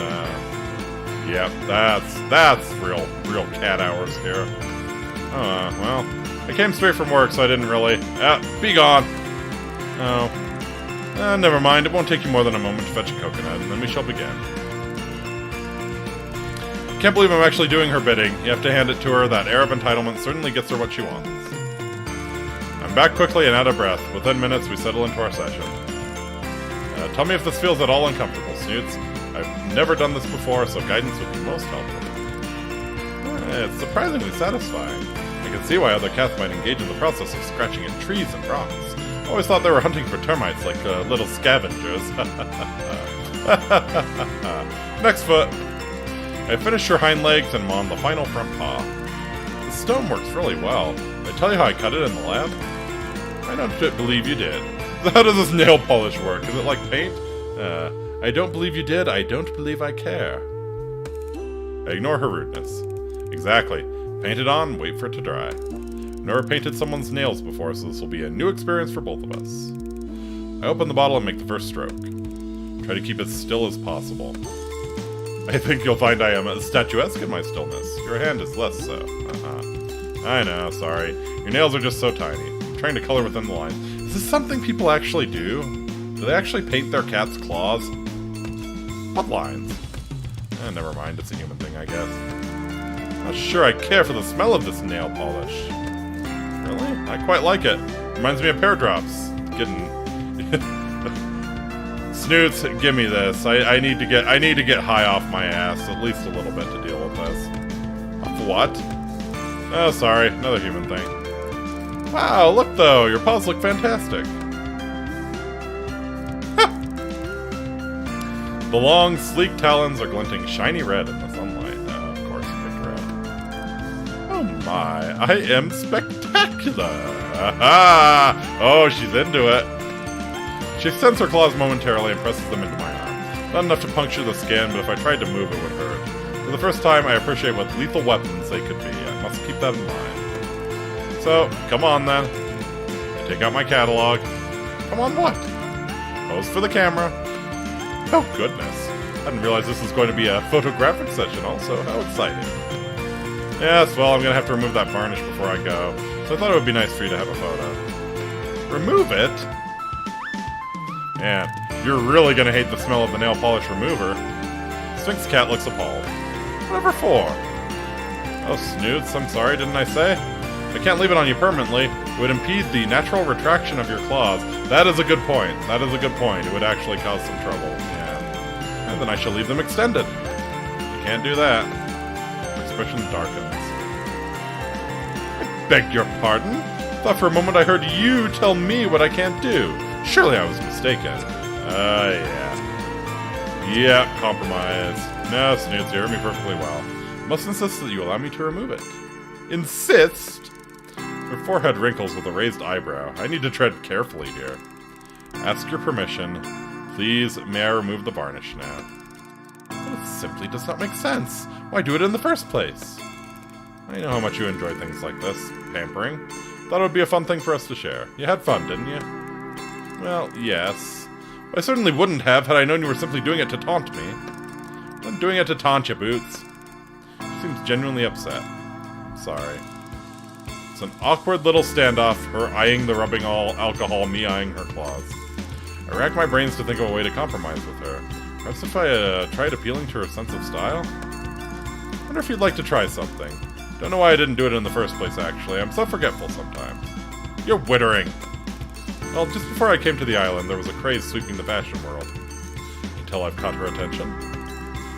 Yep, that's real cat hours here. Well, I came straight from work, so I didn't really... be gone! Oh. Never mind, it won't take you more than a moment to fetch a coconut, and then we shall begin. Can't believe I'm actually doing her bidding. You have to hand it to her. That air of entitlement certainly gets her what she wants. I'm back quickly and out of breath. Within minutes, we settle into our session. Tell me if this feels at all uncomfortable, Snoots. I've never done this before, so guidance would be most helpful. It's surprisingly satisfying. I can see why other cats might engage in the process of scratching at trees and rocks. Always thought they were hunting for termites like little scavengers. Next foot. I finished your hind legs and I'm on the final front paw. The stone works really well. Did I tell you how I cut it in the lab? I don't believe you did. How does this nail polish work? Is it like paint? I don't believe you did. I don't believe I care. I ignore her rudeness. Exactly. Paint it on, wait for it to dry. I've never painted someone's nails before, so this will be a new experience for both of us. I open the bottle and make the first stroke. Try to keep it still as possible. I think you'll find I am statuesque in my stillness. Your hand is less so. I know, sorry. Your nails are just so tiny. I'm trying to color within the lines. Is this something people actually do? Do they actually paint their cat's claws? What lines? Never mind, it's a human thing, I guess. Not sure I care for the smell of this nail polish. Really? I quite like it. Reminds me of pear drops. Getting... Snoots, give me this. I need to get high off my ass, at least a little bit to deal with this. Off what? Oh, sorry, another human thing. Wow, look though, your paws look fantastic. The long, sleek talons are glinting shiny red in the sunlight. Of course, picked red. Oh my, I am spectacular! Aha! Oh, she's into it. She extends her claws momentarily and presses them into my arm. Not enough to puncture the skin, but if I tried to move, it would hurt. For the first time, I appreciate what lethal weapons they could be. I must keep that in mind. So, come on then. I take out my catalog. Come on, what? Pose for the camera. Oh, goodness. I didn't realize this was going to be a photographic session also. How exciting. Yes, well, I'm going to have to remove that varnish before I go. So I thought it would be nice for you to have a photo. Remove it? Man, you're really going to hate the smell of the nail polish remover. Sphinx Cat looks appalled. Whatever for? Oh, Snoots, I'm sorry, didn't I say? I can't leave it on you permanently. It would impede the natural retraction of your claws. That is a good point. That is a good point. It would actually cause some trouble. Yeah. And then I shall leave them extended. You can't do that. Her expression darkens. I beg your pardon? Thought for a moment I heard you tell me what I can't do. Surely I was mistaken. Yeah. Yeah, compromise. No, Snoots, you heard me perfectly well. Must insist that you allow me to remove it. Insist? Her forehead wrinkles with a raised eyebrow. I need to tread carefully here. Ask your permission. Please, may I remove the varnish now? It simply does not make sense. Why do it in the first place? I know how much you enjoy things like this. Pampering. Thought it would be a fun thing for us to share. You had fun, didn't you? Well, yes. But I certainly wouldn't have had I known you were simply doing it to taunt me. I'm doing it to taunt you, Boots. She seems genuinely upset. I'm sorry. It's an awkward little standoff, her eyeing the rubbing alcohol, me eyeing her claws. I rack my brains to think of a way to compromise with her. Perhaps if I tried appealing to her sense of style? I wonder if you'd like to try something. Don't know why I didn't do it in the first place, actually. I'm so forgetful sometimes. You're wittering! Well, just before I came to the island, there was a craze sweeping the fashion world. Until I've caught her attention.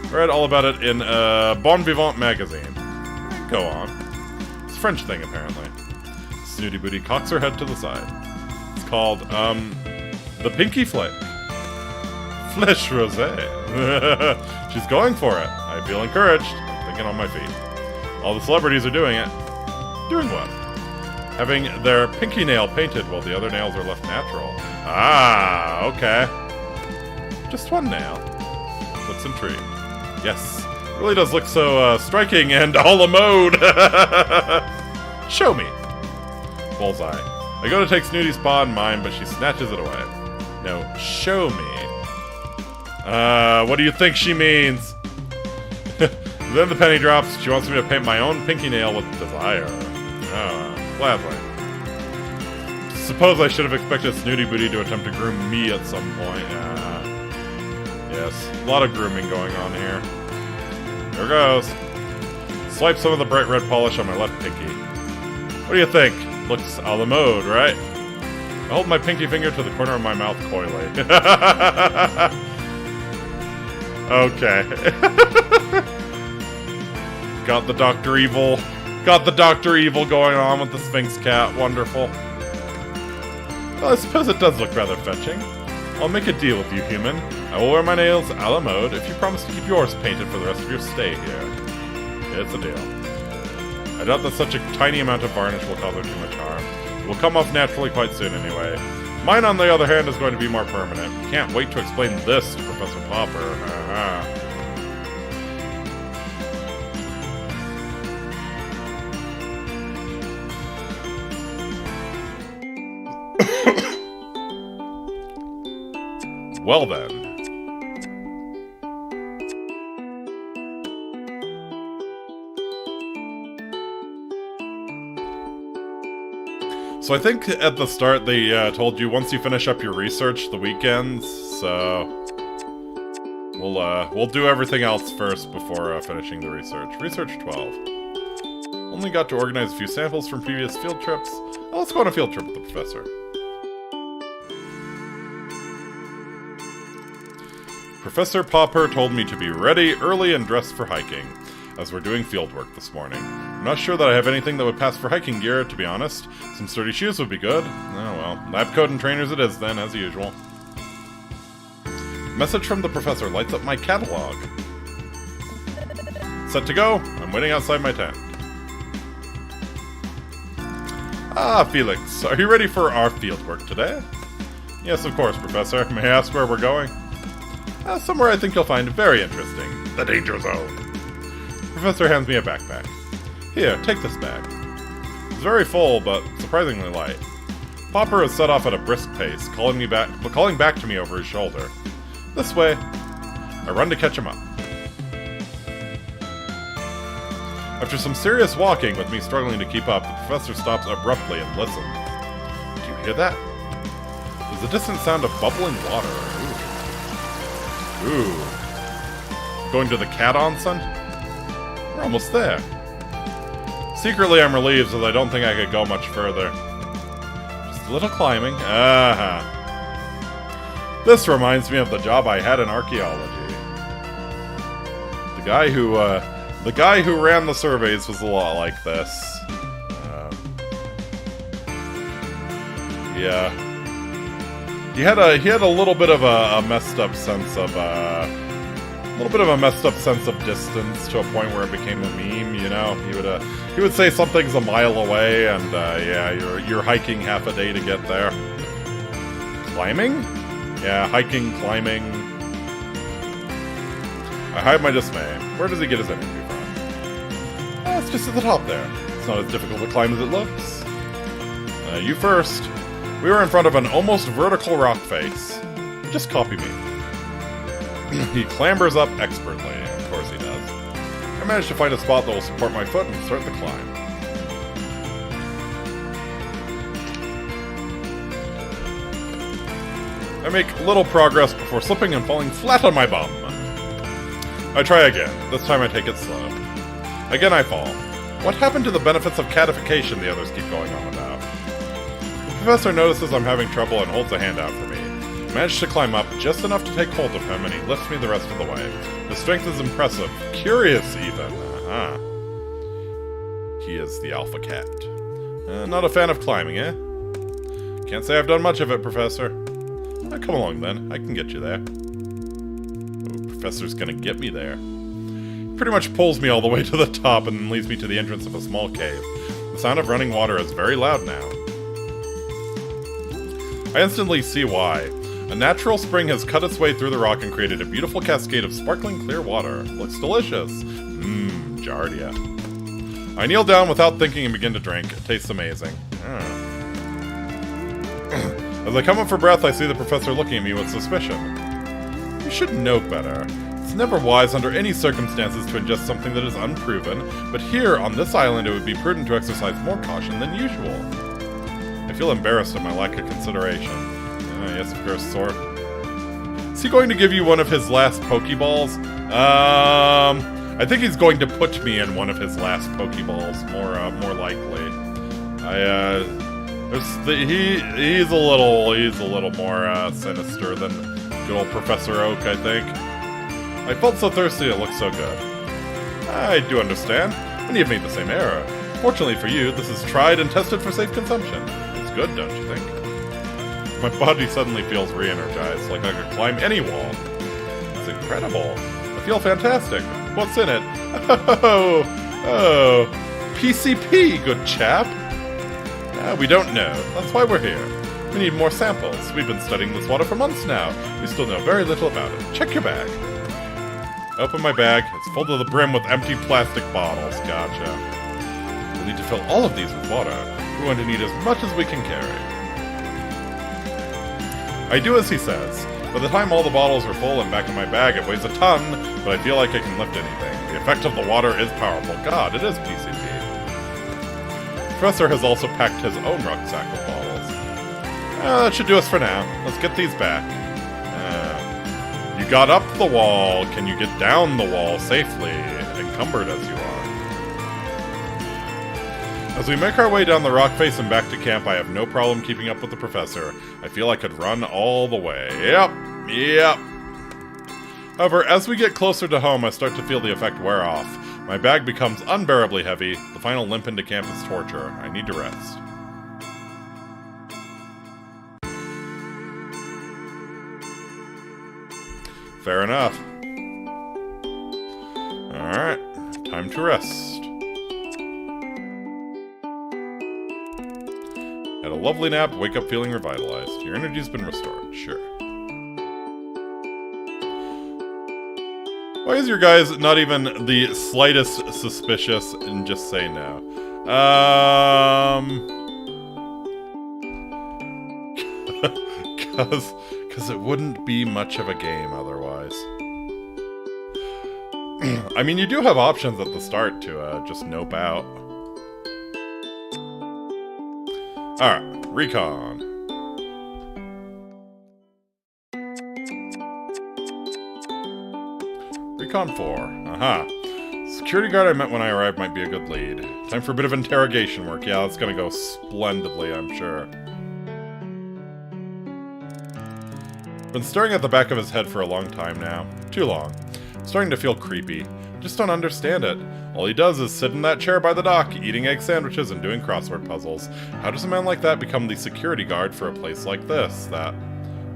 I read all about it in Bon Vivant magazine. Go on. It's a French thing, apparently. Snooty Booty cocks her head to the side. It's called, the Pinky Flick. Flesh Rosé. She's going for it. I feel encouraged. I'm thinking on my feet. All the celebrities are doing it. Doing what? Having their pinky nail painted while the other nails are left natural. Ah, okay. Just one nail. Looks intrigued. Yes, it really does look so striking and a la mode. Show me. Bullseye. I go to take Snooty's paw in mine, but she snatches it away. No, show me. What do you think she means? Then the penny drops. She wants me to paint my own pinky nail with desire. Gladly. Suppose I should have expected Snooty Booty to attempt to groom me at some point. Yes, a lot of grooming going on here. Here goes. Swipe some of the bright red polish on my left pinky. What do you think? Looks a la mode, right? I hold my pinky finger to the corner of my mouth coyly. Okay. Got the Dr. Evil. Got the Dr. Evil going on with the Sphinx cat. Wonderful. Well, I suppose it does look rather fetching. I'll make a deal with you, human. I will wear my nails a la mode if you promise to keep yours painted for the rest of your stay here. It's a deal. I doubt that such a tiny amount of varnish will cause her too much harm. It will come off naturally quite soon anyway. Mine, on the other hand, is going to be more permanent. Can't wait to explain this to Professor Popper. Well then. So I think at the start they told you once you finish up your research, the weekends, so we'll do everything else first before finishing the research. Research 12. Only got to organize a few samples from previous field trips. Well, let's go on a field trip with the professor. Professor Popper told me to be ready early and dressed for hiking, as we're doing field work this morning. I'm not sure that I have anything that would pass for hiking gear, to be honest. Some sturdy shoes would be good. Oh well, lab coat and trainers it is then, as usual. Message from the professor lights up my catalog. Set to go. I'm waiting outside my tent. Ah, Felix, are you ready for our field work today? Yes, of course, Professor. May I ask where we're going? Somewhere I think you'll find very interesting. The danger zone. Professor hands me a backpack. Here, take this bag. It's very full, but surprisingly light. Popper has set off at a brisk pace, calling back to me over his shoulder. This way. I run to catch him up. After some serious walking, with me struggling to keep up, the professor stops abruptly and listens. Do you hear that? There's a distant sound of bubbling water. Ooh. Going to the cat onsen? We're almost there. Secretly, I'm relieved, as I don't think I could go much further. Just a little climbing. This reminds me of the job I had in archaeology. The guy who ran the surveys was a lot like this. Yeah. He had a little bit of a messed up sense of distance to a point where it became a meme. You know, he would say something's a mile away, and yeah, you're hiking half a day to get there. Climbing? Yeah, hiking, climbing. I hide my dismay. Where does he get his energy from? It's just at the top there. It's not as difficult to climb as it looks. You first. We were in front of an almost vertical rock face. Just copy me. He clambers up expertly. Of course he does. I managed to find a spot that will support my foot and start the climb. I make little progress before slipping and falling flat on my bum. I try again. This time I take it slow. Again I fall. What happened to the benefits of catification the others keep going on about? The professor notices I'm having trouble and holds a hand out for me. I manage to climb up just enough to take hold of him, and he lifts me the rest of the way. His strength is impressive. Curious, even. He is the alpha cat. Not a fan of climbing, eh? Can't say I've done much of it, Professor. Come along, then. I can get you there. Oh, Professor's gonna get me there. He pretty much pulls me all the way to the top and leads me to the entrance of a small cave. The sound of running water is very loud now. I instantly see why. A natural spring has cut its way through the rock and created a beautiful cascade of sparkling clear water. Looks delicious. Giardia. I kneel down without thinking and begin to drink. It tastes amazing. As I come up for breath, I see the professor looking at me with suspicion. You should know better. It's never wise under any circumstances to ingest something that is unproven, but here, on this island, it would be prudent to exercise more caution than usual. I feel embarrassed at my lack of consideration. Yes, of course, Sort. Is he going to give you one of his last Pokeballs? I think he's going to put me in one of his last Pokeballs, more likely. He's a little more sinister than good old Professor Oak, I think. I felt so thirsty it looked so good. I do understand. Many have made the same error. Fortunately for you, this is tried and tested for safe consumption. It's good, don't you think? My body suddenly feels re-energized, like I could climb any wall. It's incredible. I feel fantastic. What's in it? Oh, PCP, good chap. We don't know. That's why we're here. We need more samples. We've been studying this water for months now. We still know very little about it. Check your bag. Open my bag. It's full to the brim with empty plastic bottles. Gotcha. We'll need to fill all of these with water. We're going to need as much as we can carry. I do as he says. By the time all the bottles are full and back in my bag, it weighs a ton, but I feel like I can lift anything. The effect of the water is powerful. God, it is PCP. The professor has also packed his own rucksack with bottles. That should do us for now. Let's get these back. You got up the wall. Can you get down the wall safely, encumbered as you are? As we make our way down the rock face and back to camp, I have no problem keeping up with the professor. I feel I could run all the way. Yep. However, as we get closer to home, I start to feel the effect wear off. My bag becomes unbearably heavy. The final limp into camp is torture. I need to rest. Fair enough. Alright, time to rest. Had a lovely nap, wake up feeling revitalized. Your energy's been restored, sure. Why is your guys not even the slightest suspicious and just say no? Because it wouldn't be much of a game otherwise. I mean, you do have options at the start to just nope out. Alright, recon. Recon 4. Aha. Security guard I met when I arrived might be a good lead. Time for a bit of interrogation work. Yeah, that's gonna go splendidly, I'm sure. Been staring at the back of his head for a long time now. Too long. I'm starting to feel creepy. Just don't understand it. All he does is sit in that chair by the dock, eating egg sandwiches and doing crossword puzzles. How does a man like that become the security guard for a place like this? That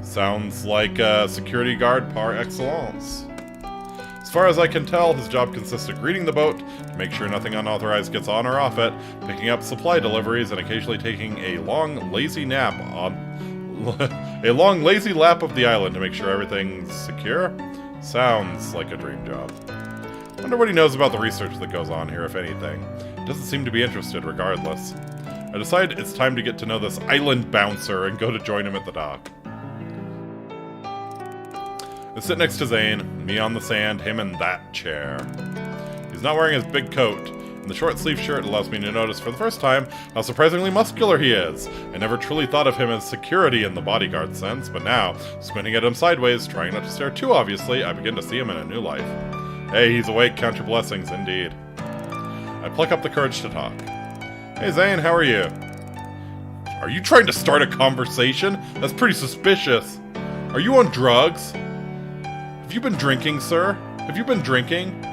sounds like a security guard par excellence. As far as I can tell, his job consists of greeting the boat, to make sure nothing unauthorized gets on or off it, picking up supply deliveries, and occasionally taking a long, lazy nap on... a long, lazy lap of the island to make sure everything's secure? Sounds like a dream job. Wonder what he knows about the research that goes on here, if anything. Doesn't seem to be interested, regardless. I decide it's time to get to know this island bouncer and go to join him at the dock. I sit next to Zane, me on the sand, him in that chair. He's not wearing his big coat, and the short-sleeved shirt allows me to notice for the first time how surprisingly muscular he is. I never truly thought of him as security in the bodyguard sense, but now, squinting at him sideways, trying not to stare too obviously, I begin to see him in a new light. Hey, he's awake, count your blessings, indeed. I pluck up the courage to talk. Hey Zane, how are you? Are you trying to start a conversation? That's pretty suspicious. Are you on drugs? Have you been drinking, sir? Have you been drinking? Do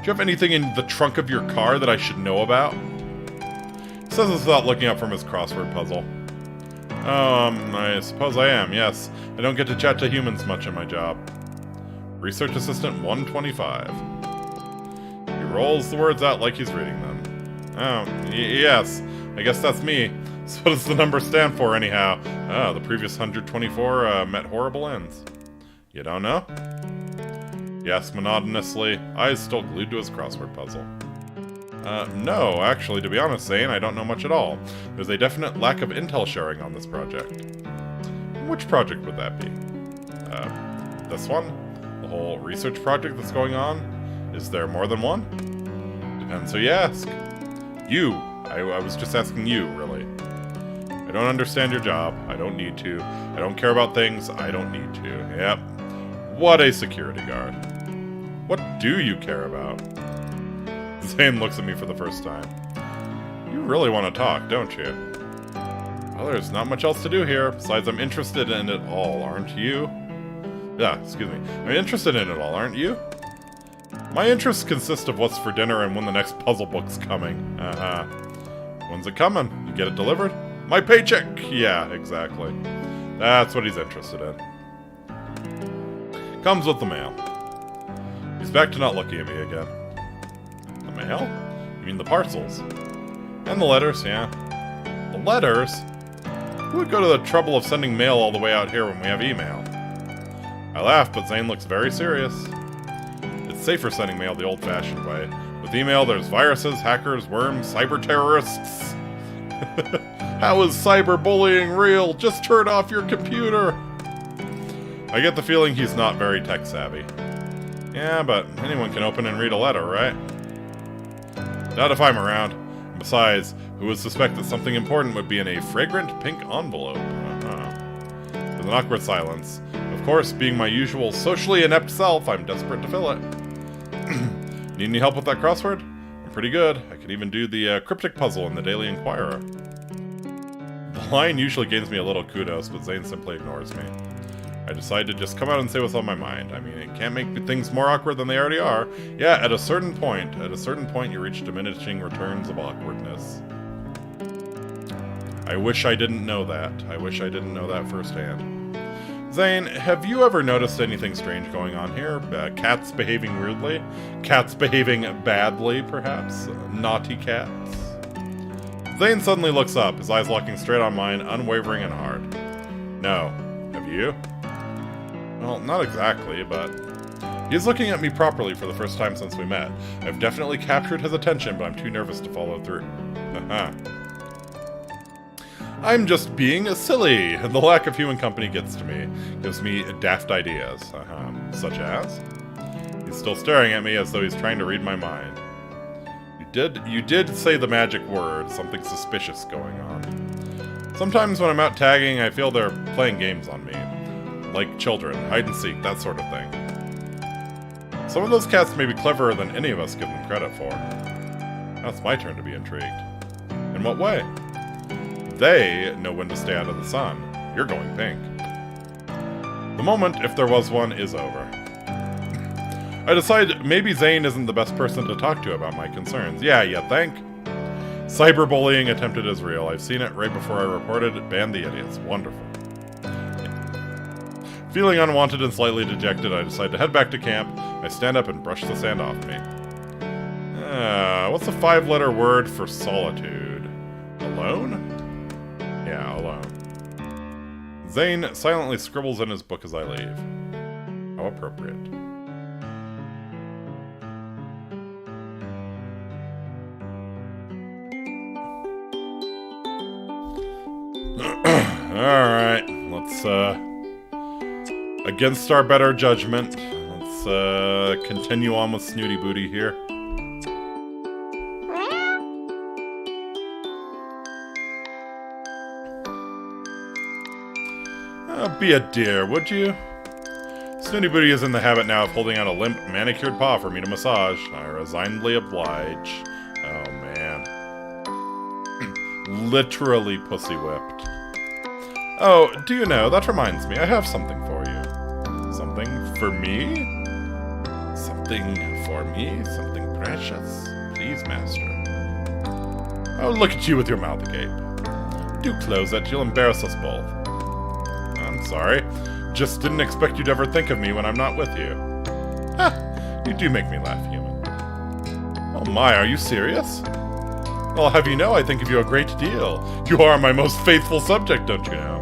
you have anything in the trunk of your car that I should know about? He says this without looking up from his crossword puzzle. I suppose I am, yes. I don't get to chat to humans much in my job. Research Assistant 125. He rolls the words out like he's reading them. Oh, yes. I guess that's me. So what does the number stand for, anyhow? Oh, the previous 124 met horrible ends. You don't know? He asks monotonously, eyes still glued to his crossword puzzle. No, actually, to be honest, Zane, I don't know much at all. There's a definite lack of intel sharing on this project. Which project would that be? This one? The whole research project that's going on? Is there more than one? Depends who you ask. You. I was just asking you, really. I don't understand your job. I don't need to. I don't care about things. I don't need to. Yep. What a security guard. What do you care about? Zane looks at me for the first time. You really want to talk, don't you? Well, there's not much else to do here. Besides, I'm interested in it all, aren't you? Yeah, excuse me. I'm interested in it all, aren't you? My interests consist of what's for dinner and when the next puzzle book's coming. When's it coming? You get it delivered? My paycheck! Yeah, exactly. That's what he's interested in. Comes with the mail. He's back to not looking at me again. The mail? You mean the parcels? And the letters, yeah. The letters? Who would go to the trouble of sending mail all the way out here when we have email? I laugh, but Zane looks very serious. It's safer sending mail the old-fashioned way. With email, there's viruses, hackers, worms, cyber-terrorists. How is cyberbullying real? Just turn off your computer! I get the feeling he's not very tech-savvy. Yeah, but anyone can open and read a letter, right? Not if I'm around. Besides, who would suspect that something important would be in a fragrant pink envelope? There's an awkward silence. Of course, being my usual socially inept self, I'm desperate to fill it. Need any help with that crossword? I'm pretty good. I can even do the cryptic puzzle in the Daily Inquirer. The line usually gains me a little kudos, but Zane simply ignores me. I decide to just come out and say what's on my mind. I mean, it can't make things more awkward than they already are. Yeah, at a certain point you reach diminishing returns of awkwardness. I wish I didn't know that. I wish I didn't know that firsthand. Zane, have you ever noticed anything strange going on here? Cats behaving weirdly? Cats behaving badly, perhaps? Naughty cats? Zane suddenly looks up, his eyes locking straight on mine, unwavering and hard. No. Have you? Well, not exactly, but... He's looking at me properly for the first time since we met. I've definitely captured his attention, but I'm too nervous to follow through. I'm just being silly. The lack of human company gets to me. Gives me daft ideas. Such as? He's still staring at me as though he's trying to read my mind. You did say the magic word. Something suspicious going on. Sometimes when I'm out tagging, I feel they're playing games on me. Like children, hide and seek, that sort of thing. Some of those cats may be cleverer than any of us give them credit for. Now it's my turn to be intrigued. In what way? They know when to stay out of the sun. You're going pink. The moment, if there was one, is over. I decide maybe Zane isn't the best person to talk to about my concerns. Yeah, you think? Cyberbullying attempted is real. I've seen it right before I reported it. Ban the idiots. Wonderful. Feeling unwanted and slightly dejected, I decide to head back to camp. I stand up and brush the sand off me. What's a 5-letter word for solitude? Alone? Yeah, alone. Zane silently scribbles in his book as I leave. How appropriate. Alright, let's, against our better judgment, let's, continue on with Snooty Booty here. Be a dear, would you? Snooty Booty is in the habit now of holding out a limp, manicured paw for me to massage. I resignedly oblige. Oh, man. Literally pussy whipped. Oh, do you know, that reminds me, I have something for you. Something for me? Something for me? Something precious? Please, master. Oh, look at you with your mouth agape. Do close it, you'll embarrass us both. I'm sorry. Just didn't expect you'd ever think of me when I'm not with you. Ha! You do make me laugh, human. Oh my, are you serious? Well, I'll have you know I think of you a great deal. You are my most faithful subject, don't you know?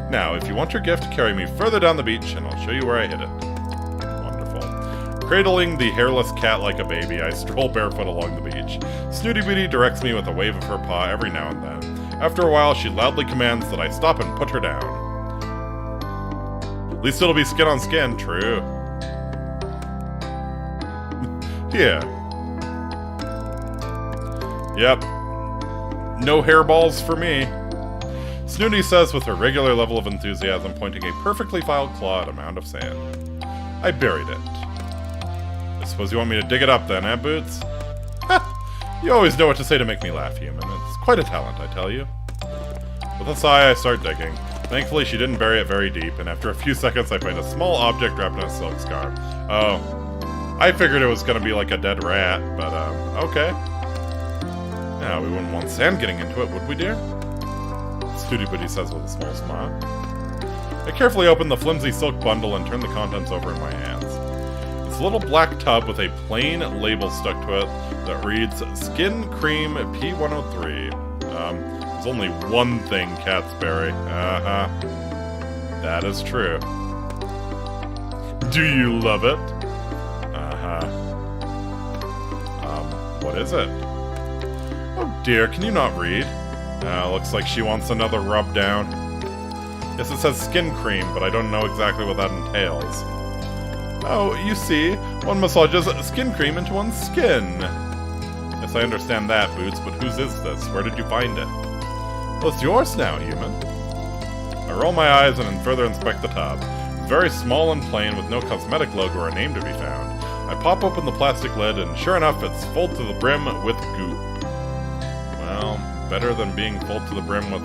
Now, if you want your gift, carry me further down the beach, and I'll show you where I hid it. Wonderful. Cradling the hairless cat like a baby, I stroll barefoot along the beach. Snooty Booty directs me with a wave of her paw every now and then. After a while, she loudly commands that I stop and put her down. At least it'll be skin on skin, true. Yeah. Yep. No hairballs for me. Snooty says with her regular level of enthusiasm, pointing a perfectly filed claw at a mound of sand. I buried it. I suppose you want me to dig it up then, eh, Boots? Ha! You always know what to say to make me laugh, human. It's quite a talent, I tell you. With a sigh, I start digging. Thankfully, she didn't bury it very deep, and after a few seconds, I find a small object wrapped in a silk scarf. Oh. I figured it was gonna be like a dead rat, but, okay. Now, we wouldn't want sand getting into it, would we, dear? Snooty Booty says with a small smile. I carefully open the flimsy silk bundle and turn the contents over in my hands. It's a little black tub with a plain label stuck to it that reads, Skin Cream P103. There's only one thing cats bury. That is true. Do you love it? What is it? Oh dear, can you not read? Looks like she wants another rub down. Yes, it says skin cream, but I don't know exactly what that entails. Oh, you see, one massages skin cream into one's skin. Yes, I understand that, Boots, but whose is this? Where did you find it? Well, it's yours now, human. I roll my eyes and further inspect the tub. It's very small and plain, with no cosmetic logo or name to be found. I pop open the plastic lid, and sure enough, it's full to the brim with goop. Well, better than being full to the brim with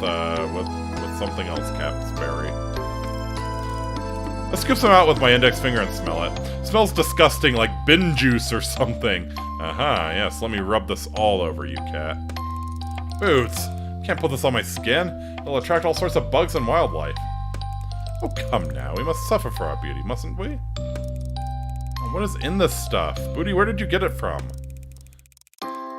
something else cats bury. I scoop some out with my index finger and smell it. Smells disgusting, like bin juice or something. Aha, yes, let me rub this all over you, cat. Boots, can't put this on my skin. It'll attract all sorts of bugs and wildlife. Oh, come now, we must suffer for our beauty, mustn't we? What is in this stuff? Booty, where did you get it from?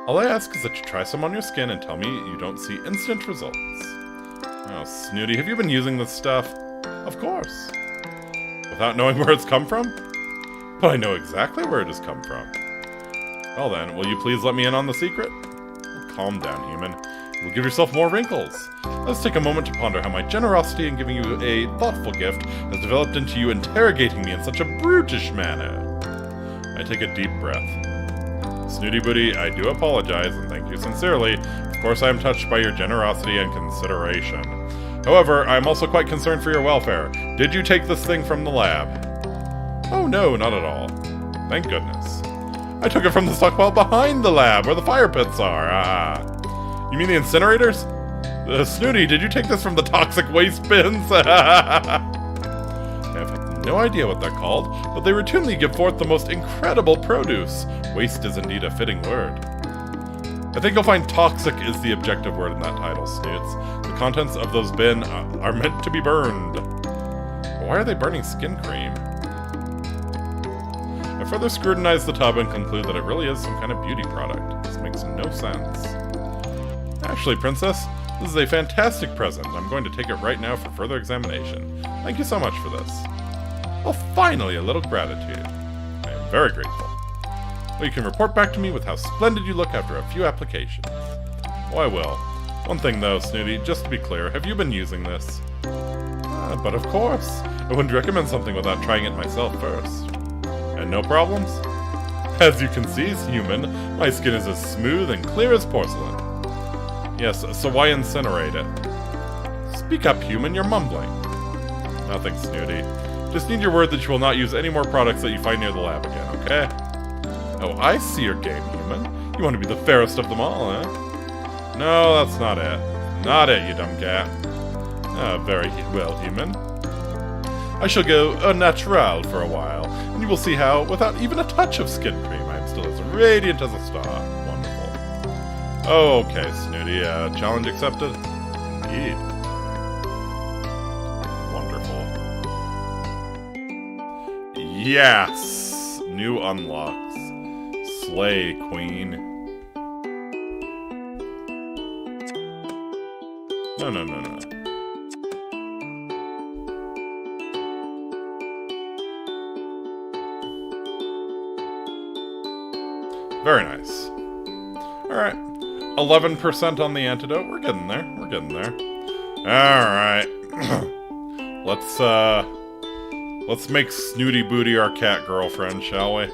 All I ask is that you try some on your skin and tell me you don't see instant results. Oh, Snooty, have you been using this stuff? Of course. Without knowing where it's come from? But I know exactly where it has come from. Well then, will you please let me in on the secret? Oh, calm down, human. You'll give yourself more wrinkles. Let's take a moment to ponder how my generosity in giving you a thoughtful gift has developed into you interrogating me in such a brutish manner. I take a deep breath. Snooty Booty, I do apologize and thank you sincerely. Of course I am touched by your generosity and consideration. However, I am also quite concerned for your welfare. Did you take this thing from the lab? Oh no, not at all. Thank goodness. I took it from the stockpile behind the lab, where the fire pits are. You mean the incinerators? Snooty, did you take this from the toxic waste bins? I have no idea what they're called, but they routinely give forth the most incredible produce. Waste is indeed a fitting word. I think you'll find toxic is the objective word in that title, Snoots. The contents of those bins are meant to be burned. Why are they burning skin cream? I further scrutinize the tub and conclude that it really is some kind of beauty product. This makes no sense. Actually, Princess, this is a fantastic present. I'm going to take it right now for further examination. Thank you so much for this. Well, finally, a little gratitude. I am very grateful. Well, you can report back to me with how splendid you look after a few applications. Oh, I will. One thing though, Snooty, just to be clear, have you been using this? But of course. I wouldn't recommend something without trying it myself first. And no problems? As you can see, human, my skin is as smooth and clear as porcelain. Yes, so why incinerate it? Speak up, human, you're mumbling. Nothing, Snooty. Just need your word that you will not use any more products that you find near the lab again, okay? Oh, I see your game, human. You want to be the fairest of them all, eh? No, that's not it. Not it, you dumb cat. Very well, human. I shall go au natural for a while, and you will see how, without even a touch of skin cream, I am still as radiant as a star. Wonderful. Oh, okay, Snooty. Challenge accepted? Indeed. Wonderful. Yes! New unlocks. Slay, queen. No. Very nice. Alright. 11% on the antidote. We're getting there. Let's make Snooty Booty our cat girlfriend, shall we?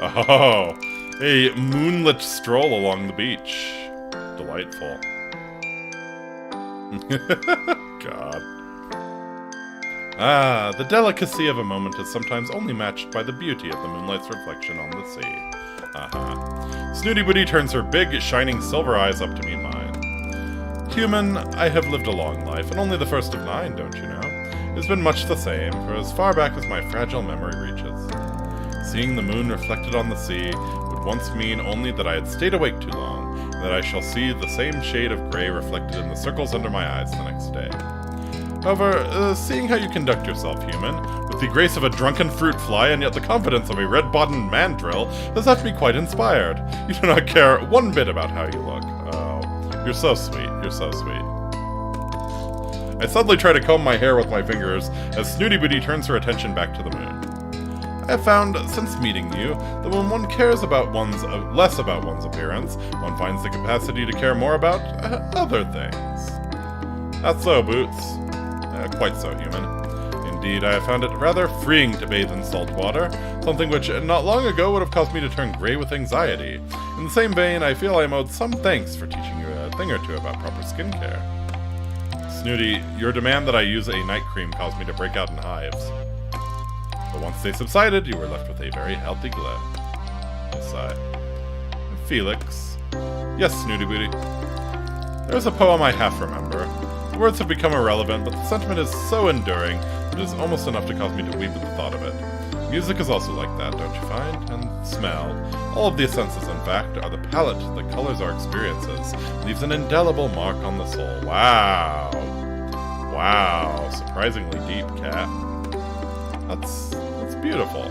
Oh, a moonlit stroll along the beach. Delightful. God. Ah, the delicacy of a moment is sometimes only matched by the beauty of the moonlight's reflection on the sea. Aha. Snooty Booty turns her big, shining silver eyes up to meet mine. Human, I have lived a long life, and only the first of 9, don't you know? It has been much the same, for as far back as my fragile memory reaches. Seeing the moon reflected on the sea would once mean only that I had stayed awake too long, and that I shall see the same shade of gray reflected in the circles under my eyes the next day. However, seeing how you conduct yourself, human, with the grace of a drunken fruit fly and yet the confidence of a red-bottomed mandrill, has left me quite inspired. You do not care one bit about how you look. Oh, you're so sweet, you're so sweet. I suddenly try to comb my hair with my fingers as Snooty Booty turns her attention back to the moon. I have found, since meeting you, that when one cares about less about one's appearance, one finds the capacity to care more about other things. That's so, Boots. Quite so, human. Indeed, I have found it rather freeing to bathe in salt water, something which not long ago would have caused me to turn gray with anxiety. In the same vein, I feel I am owed some thanks for teaching you a thing or two about proper skincare. Snooty, your demand that I use a night cream caused me to break out in hives. But once they subsided, you were left with a very healthy glow. I sigh. Felix. Yes, Snooty Booty. There is a poem I half remember. The words have become irrelevant, but the sentiment is so enduring that it is almost enough to cause me to weep at the thought of it. Music is also like that, don't you find? And smell. All of the senses, in fact, are the palette that colors our experiences, leaves an indelible mark on the soul. Wow. Wow. Surprisingly deep, cat. That's beautiful.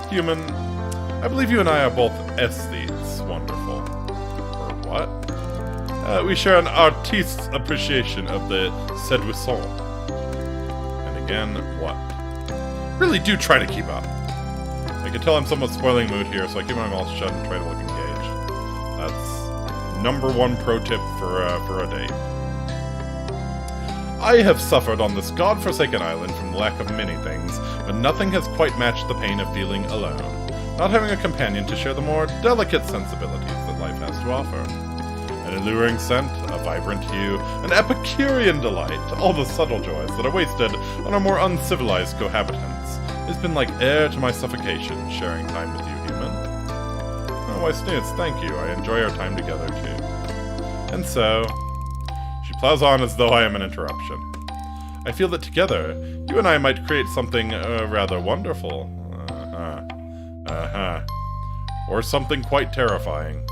Human, I believe you and I are both aesthetes. Wonderful. Or what? We share an artiste's appreciation of the séduisant. And again, what? Really do try to keep up. I can tell I'm somewhat spoiling mood here, so I keep my mouth shut and try to look engaged. That's #1 pro tip for a date. I have suffered on this godforsaken island from the lack of many things, but nothing has quite matched the pain of feeling alone, not having a companion to share the more delicate sensibilities that life has to offer. An alluring scent, a vibrant hue, an Epicurean delight, all the subtle joys that are wasted on our more uncivilized cohabitants. It's been like air to my suffocation, sharing time with you, human. Oh, why, Snoots, thank you. I enjoy our time together, too. And so, she plows on as though I am an interruption. I feel that together, you and I might create something rather wonderful. Or something quite terrifying.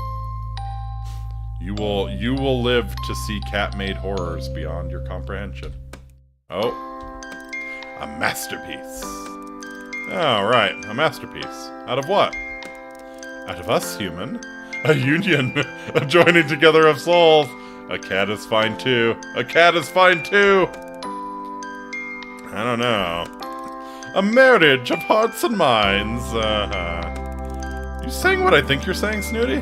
You will live to see cat-made horrors beyond your comprehension. Oh. A masterpiece. Oh, right. A masterpiece. Out of what? Out of us, human. A union. A joining together of souls. A cat is fine, too. A cat is fine, too. I don't know. A marriage of hearts and minds. You saying what I think you're saying, Snooty?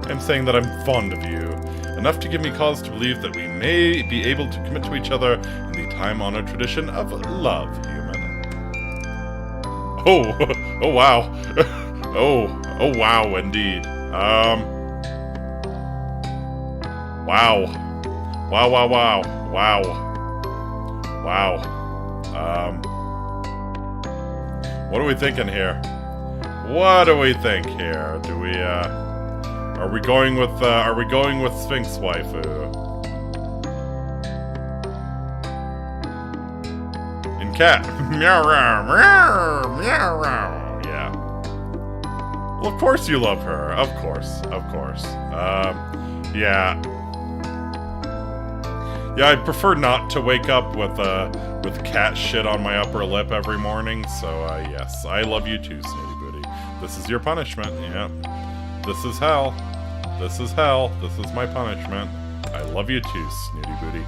I'm saying that I'm fond of you, enough to give me cause to believe that we may be able to commit to each other in the time-honored tradition of love, human. Oh wow. oh wow, indeed. Wow. What are we thinking here? What do we think here? Do we, Are we going with Sphinx Waifu? In cat. Meow meow meow meow meow. Yeah. Well, of course you love her. Of course. Yeah. Yeah, I'd prefer not to wake up with cat shit on my upper lip every morning, so, yes. I love you too, Snooty Booty. This is your punishment, yeah. This is hell. This is hell. This is my punishment. I love you too, Snooty Booty.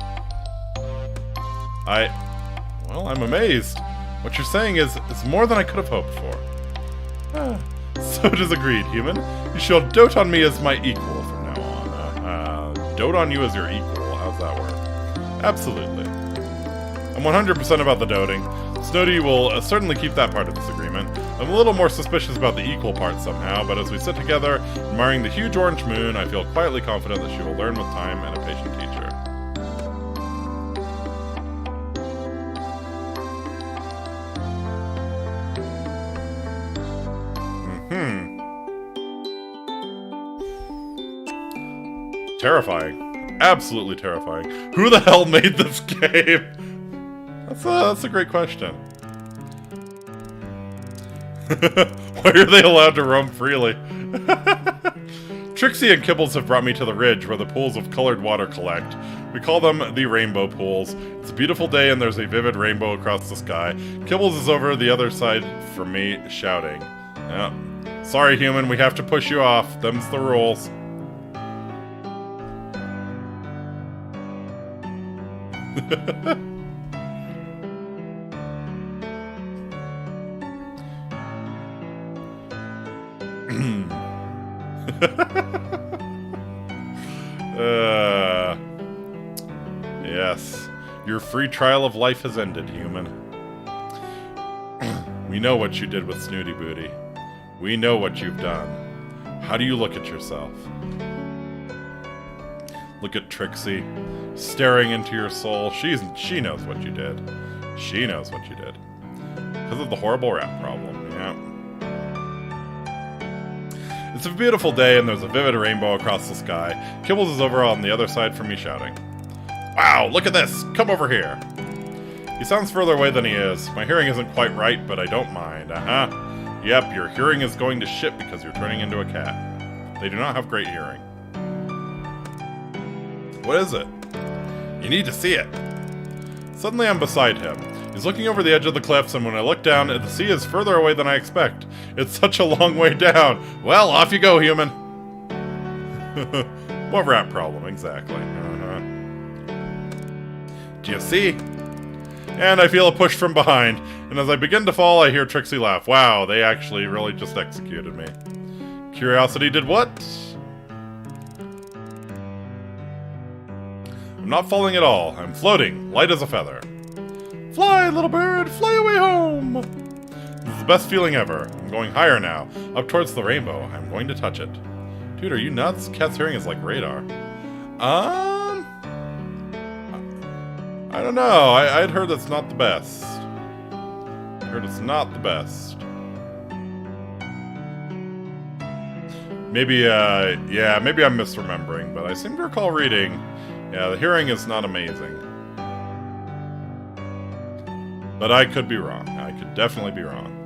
Well, I'm amazed. What you're saying is more than I could have hoped for. So it is agreed, human. You shall dote on me as my equal from now on. dote on you as your equal. How's that work? Absolutely. I'm 100% about the doting. Snody will certainly keep that part of this agreement. I'm a little more suspicious about the equal part somehow, but as we sit together, admiring the huge orange moon, I feel quietly confident that she will learn with time and a patient teacher. Terrifying. Absolutely terrifying. Who the hell made this game? That's a great question. Why are they allowed to roam freely? Trixie and Kibbles have brought me to the ridge where the pools of colored water collect. We call them the rainbow pools. It's a beautiful day and there's a vivid rainbow across the sky. Kibbles is over the other side from me, shouting. Yeah. Sorry, human, we have to push you off. Them's the rules. Yes. Your free trial of life has ended, human. We know what you did with Snooty Booty. We know what you've done. How do you look at yourself? Look at Trixie, staring into your soul. She knows what you did. She knows what you did. Because of the horrible rat problem, yeah. It's a beautiful day and there's a vivid rainbow across the sky. Kibbles is over on the other side from me shouting. Wow, look at this! Come over here! He sounds further away than he is. My hearing isn't quite right, but I don't mind. Yep, your hearing is going to shit because you're turning into a cat. They do not have great hearing. What is it? You need to see it. Suddenly I'm beside him. He's looking over the edge of the cliffs, and when I look down, the sea is further away than I expect. It's such a long way down. Well, off you go, human. What rat problem, exactly. Do you see? And I feel a push from behind, and as I begin to fall, I hear Trixie laugh. Wow, they actually really just executed me. Curiosity did what? I'm not falling at all. I'm floating, light as a feather. Fly, little bird, fly away home! This is the best feeling ever. I'm going higher now, up towards the rainbow. I'm going to touch it. Dude, are you nuts? Cat's hearing is like radar. I don't know. I'd heard it's not the best. I heard it's not the best. Maybe, yeah, maybe I'm misremembering, but I seem to recall reading, yeah, the hearing is not amazing. But I could be wrong. I could definitely be wrong.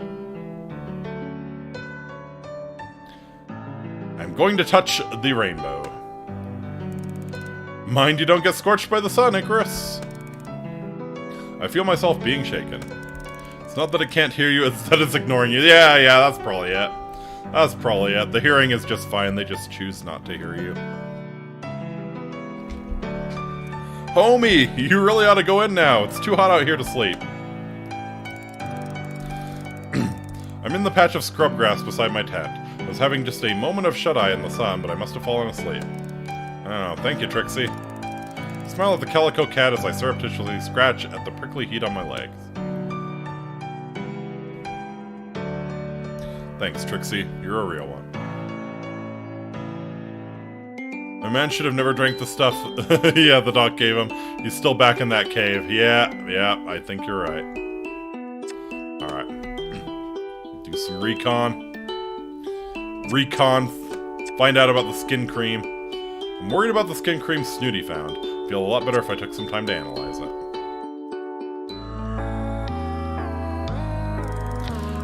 I'm going to touch the rainbow. Mind you don't get scorched by the sun, Icarus. I feel myself being shaken. It's not that it can't hear you, it's that it's ignoring you. Yeah, that's probably it. That's probably it. The hearing is just fine, they just choose not to hear you. Homie, you really ought to go in now. It's too hot out here to sleep. I'm in the patch of scrub grass beside my tent. I was having just a moment of shut-eye in the sun, but I must have fallen asleep. Oh, thank you, Trixie. I smile at the calico cat as I surreptitiously scratch at the prickly heat on my legs. Thanks, Trixie. You're a real one. My man should have never drank the stuff yeah, the doc gave him. He's still back in that cave. Yeah, I think you're right. Alright. Do some recon. Find out about the skin cream. I'm worried about the skin cream Snooty found. Feel a lot better if I took some time to analyze it.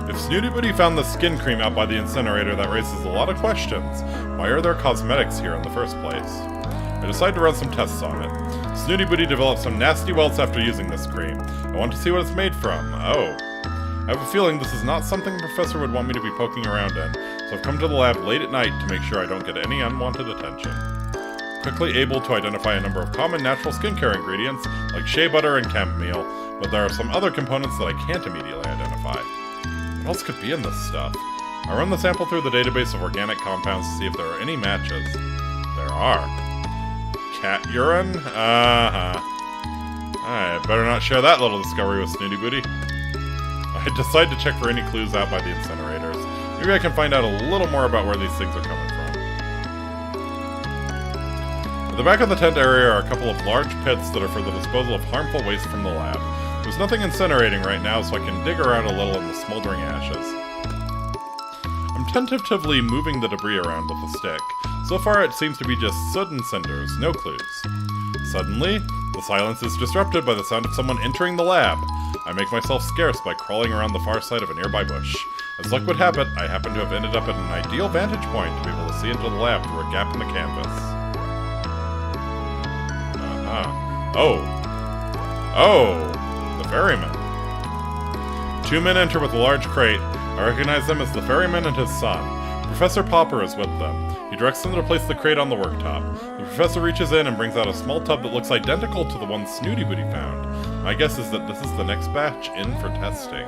If Snooty Booty found the skin cream out by the incinerator, that raises a lot of questions. Why are there cosmetics here in the first place? I decide to run some tests on it. Snooty Booty developed some nasty welts after using this cream. I want to see what it's made from. Oh. I have a feeling this is not something the professor would want me to be poking around in, so I've come to the lab late at night to make sure I don't get any unwanted attention. Quickly able to identify a number of common natural skincare ingredients, like shea butter and chamomile, but there are some other components that I can't immediately identify. What else could be in this stuff? I run the sample through the database of organic compounds to see if there are any matches. There are. cat urine? I better not share that little discovery with Snooty Booty. I decide to check for any clues out by the incinerators. Maybe I can find out a little more about where these things are coming from. At the back of the tent area are a couple of large pits that are for the disposal of harmful waste from the lab. There's nothing incinerating right now, so I can dig around a little in the smoldering ashes. I'm tentatively moving the debris around with a stick. So far it seems to be just soot and cinders, no clues. Suddenly, the silence is disrupted by the sound of someone entering the lab. I make myself scarce by crawling around the far side of a nearby bush. As luck would have it, I happen to have ended up at an ideal vantage point to be able to see into the lab through a gap in the canvas. Oh, the ferryman. Two men enter with a large crate. I recognize them as the ferryman and his son. Professor Popper is with them. He directs them to place the crate on the worktop. The professor reaches in and brings out a small tub that looks identical to the one Snooty Booty found. My guess is that this is the next batch in for testing.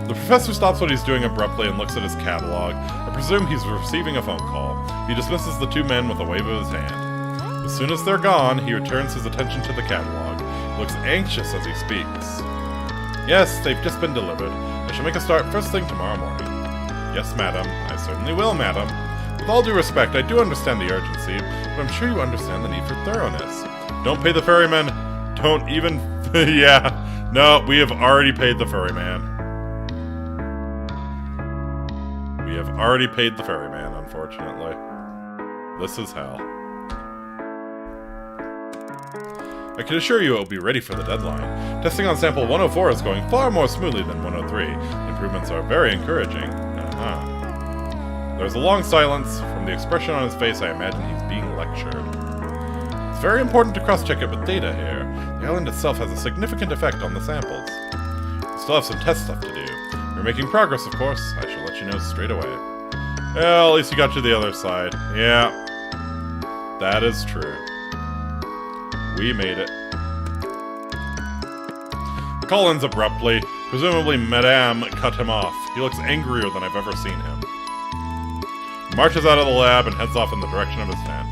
The professor stops what he's doing abruptly and looks at his catalog. I presume he's receiving a phone call. He dismisses the two men with a wave of his hand. As soon as they're gone, he returns his attention to the catalog. He looks anxious as he speaks. Yes, they've just been delivered. I shall make a start first thing tomorrow morning. Yes, madam. I certainly will, madam. With all due respect, I do understand the urgency, but I'm sure you understand the need for thoroughness. Don't pay the ferryman. Don't even... yeah. No, we have already paid the ferryman. We have already paid the ferryman, unfortunately. This is hell. I can assure you it will be ready for the deadline. Testing on sample 104 is going far more smoothly than 103. The improvements are very encouraging. There's a long silence. From the expression on his face, I imagine he's being lectured. It's very important to cross-check it with data here. The island itself has a significant effect on the samples. We still have some test stuff to do. We're making progress, of course. I shall let you know straight away. Well, at least you got to the other side. Yeah. That is true. We made it. The call ends abruptly. Presumably, Madame cut him off. He looks angrier than I've ever seen him. He marches out of the lab and heads off in the direction of his tent.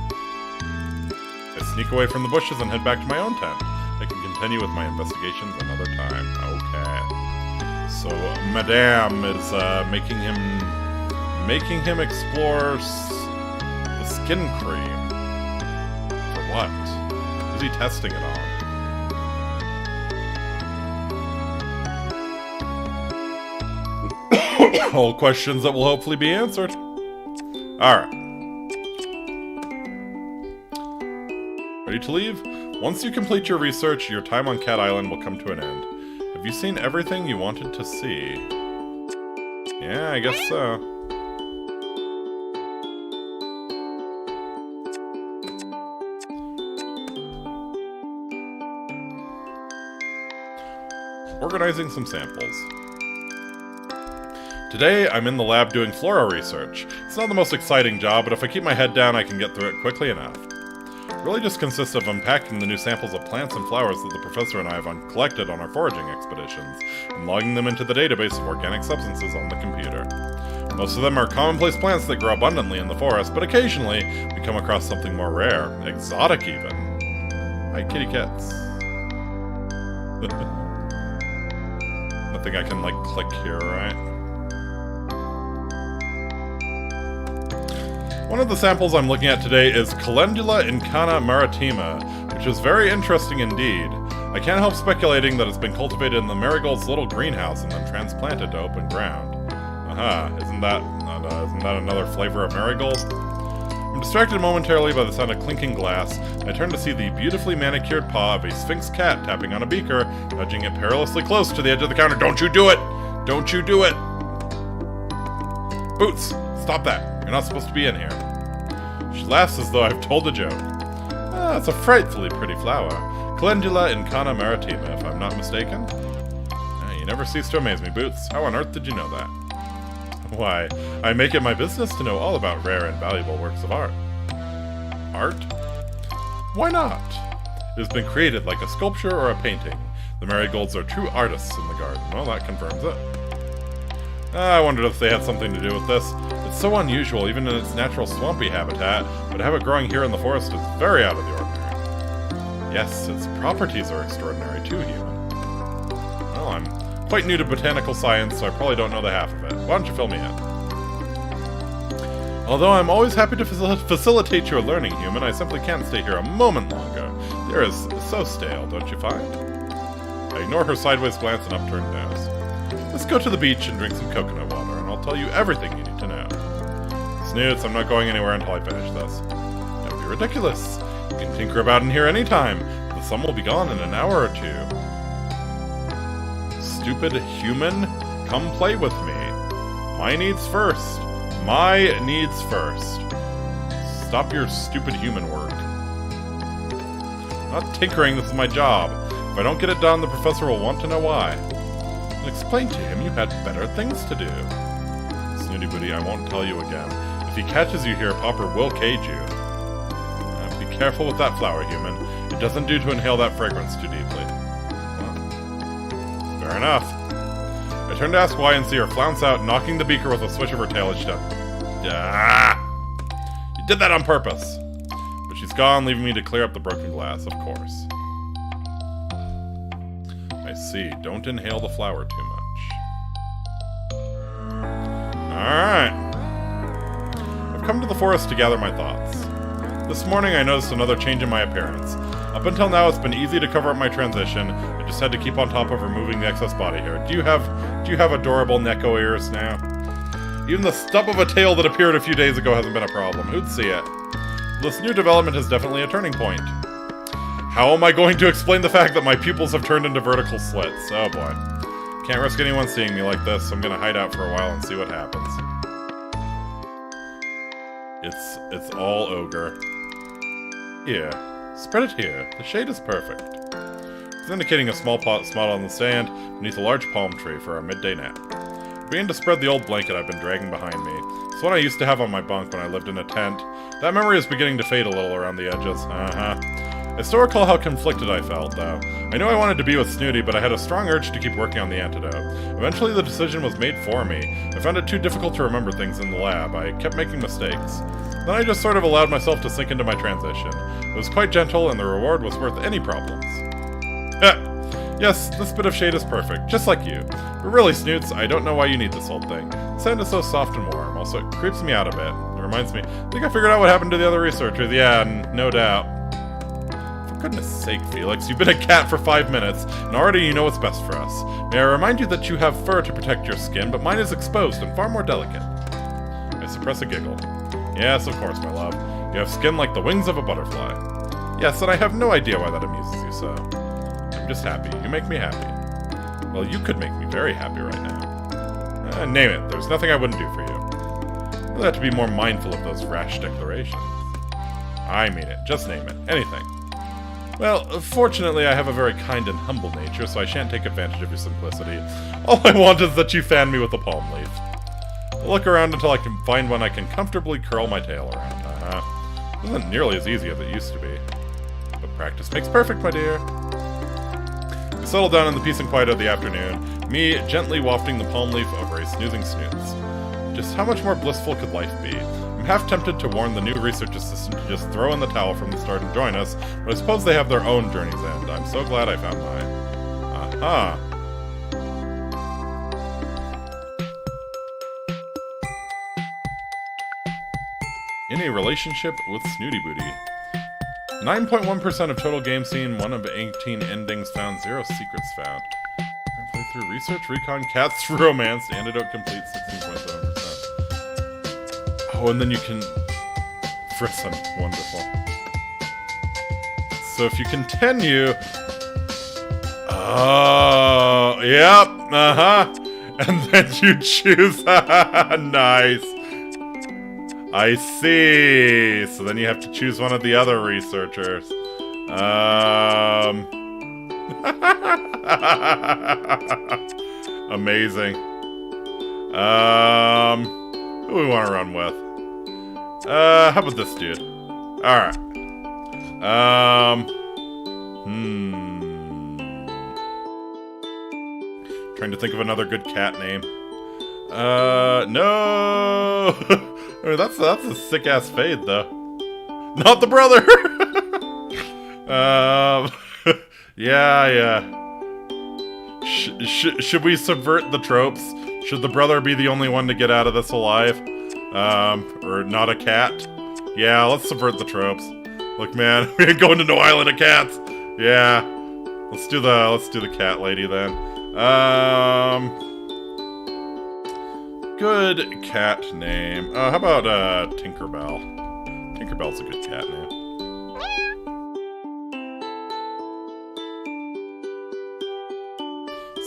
I sneak away from the bushes and head back to my own tent. I can continue with my investigations another time. Okay. So, Madame is making him explore the skin cream. For what? Is he testing it on? All questions that will hopefully be answered. Alright. Ready to leave? Once you complete your research, your time on Cat Island will come to an end. Have you seen everything you wanted to see? Yeah, I guess so. Organizing some samples. Today, I'm in the lab doing flora research. It's not the most exciting job, but if I keep my head down, I can get through it quickly enough. It really just consists of unpacking the new samples of plants and flowers that the professor and I have collected on our foraging expeditions, and logging them into the database of organic substances on the computer. Most of them are commonplace plants that grow abundantly in the forest, but occasionally we come across something more rare, exotic even. Hi, kitty cats. I think I can, like, click here, right? One of the samples I'm looking at today is Calendula incana maritima, which is very interesting indeed. I can't help speculating that it's been cultivated in the marigold's little greenhouse and then transplanted to open ground. Aha, isn't that another flavor of marigold? I'm distracted momentarily by the sound of clinking glass. I turn to see the beautifully manicured paw of a Sphinx cat tapping on a beaker, nudging it perilously close to the edge of the counter. Don't you do it! Don't you do it! Boots! Stop that! You're not supposed to be in here. She laughs as though I've told a joke. Ah, it's a frightfully pretty flower. Calendula incana maritima, if I'm not mistaken. You never cease to amaze me, Boots. How on earth did you know that? Why, I make it my business to know all about rare and valuable works of art. Art? Why not? It has been created like a sculpture or a painting. The marigolds are true artists in the garden. Well, that confirms it. I wondered if they had something to do with this. It's so unusual, even in its natural swampy habitat, but to have it growing here in the forest is very out of the ordinary. Yes, its properties are extraordinary too, human. Well, I'm quite new to botanical science, so I probably don't know the half of it. Why don't you fill me in? Although I'm always happy to facilitate your learning, human, I simply can't stay here a moment longer. The air is so stale, don't you find? I ignore her sideways glance and upturned nose. Let's go to the beach and drink some coconut water, and I'll tell you everything you need to know. Snoots, I'm not going anywhere until I finish this. That would be ridiculous. You can tinker about in here anytime. The sun will be gone in an hour or two. Stupid human, come play with me. My needs first. My needs first. Stop your stupid human work. I'm not tinkering, this is my job. If I don't get it done, the professor will want to know why. And explain to him you had better things to do. Snooty Booty, I won't tell you again. If he catches you here, Popper will cage you. Be careful with that flower, human. It doesn't do to inhale that fragrance too deeply. Well, fair enough. I turn to ask why and see her flounce out, knocking the beaker with a swish of her tail as she does. You did that on purpose. But she's gone, leaving me to clear up the broken glass, of course. I see. Don't inhale the flower too much. Alright. I've come to the forest to gather my thoughts. This morning I noticed another change in my appearance. Up until now it's been easy to cover up my transition. I just had to keep on top of removing the excess body hair. Do you have adorable Neko ears now? Even the stub of a tail that appeared a few days ago hasn't been a problem. Who'd see it? This new development is definitely a turning point. How am I going to explain the fact that my pupils have turned into vertical slits? Oh boy. Can't risk anyone seeing me like this, so I'm gonna hide out for a while and see what happens. It's all ogre. Here. Spread it here. The shade is perfect. He's indicating a small spot on the sand beneath a large palm tree for our midday nap. I began to spread the old blanket I've been dragging behind me. It's one I used to have on my bunk when I lived in a tent. That memory is beginning to fade a little around the edges. I still recall how conflicted I felt, though. I knew I wanted to be with Snooty, but I had a strong urge to keep working on the antidote. Eventually the decision was made for me. I found it too difficult to remember things in the lab. I kept making mistakes. Then I just sort of allowed myself to sink into my transition. It was quite gentle, and the reward was worth any problems. Yes, this bit of shade is perfect, just like you. But really, Snoots, I don't know why you need this whole thing. The sand is so soft and warm, also it creeps me out a bit. It reminds me, I think I figured out what happened to the other researchers. Yeah, no doubt. For goodness sake, Felix, you've been a cat for 5 minutes, and already you know what's best for us. May I remind you that you have fur to protect your skin, but mine is exposed and far more delicate. I suppress a giggle. Yes, of course, my love. You have skin like the wings of a butterfly. Yes, and I have no idea why that amuses you so. I'm just happy. You make me happy. Well, you could make me very happy right now. Name it. There's nothing I wouldn't do for you. You'll have to be more mindful of those rash declarations. I mean it. Just name it. Anything. Well, fortunately, I have a very kind and humble nature, so I shan't take advantage of your simplicity. All I want is that you fan me with a palm leaf. I'll look around until I can find one I can comfortably curl my tail around. It isn't nearly as easy as it used to be. But practice makes perfect, my dear. We settled down in the peace and quiet of the afternoon, me gently wafting the palm leaf over a snoozing Snoots. Just how much more blissful could life be? I'm half tempted to warn the new research assistant to just throw in the towel from the start and join us, but I suppose they have their own journey's end. I'm so glad I found mine. Aha! In a relationship with Snooty Booty. 9.1% of total game seen, 1 of 18 endings found, 0 secrets found. Playthrough research, recon, cats, romance, antidote complete, 16.7%. Oh, and then you can... Frisson. Wonderful. So if you continue... Oh, yep, and then you choose... Nice. I see. So then you have to choose one of the other researchers. Amazing. Who do we want to run with? How about this dude? Alright. Trying to think of another good cat name. No! I mean, that's a sick-ass fade, though. Not the brother! Yeah. Should we subvert the tropes? Should the brother be the only one to get out of this alive? Or not a cat? Yeah, let's subvert the tropes. Look, man, we ain't going to no island of cats. Yeah, let's do the cat lady then. Good cat name. How about Tinkerbell? Tinkerbell's a good cat name.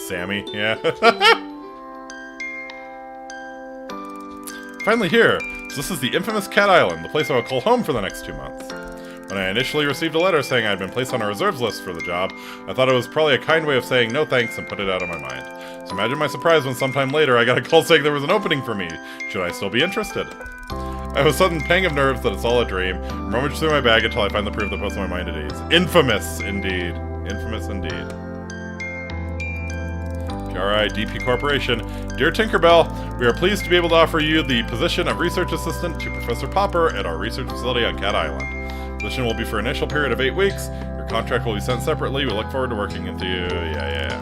Sammy, yeah. Finally here. So this is the infamous Cat Island, the place I will call home for the next 2 months. When I initially received a letter saying I had been placed on a reserves list for the job, I thought it was probably a kind way of saying no thanks and put it out of my mind. So imagine my surprise when sometime later I got a call saying there was an opening for me. Should I still be interested? I have a sudden pang of nerves that it's all a dream, and rummage through my bag until I find the proof that puts my mind at ease. Infamous, indeed. Infamous, indeed. PRI DP Corporation. Dear Tinkerbell, we are pleased to be able to offer you the position of Research Assistant to Professor Popper at our research facility on Cat Island. The position will be for an initial period of 8 weeks. Your contract will be sent separately. We look forward to working with you. Yeah.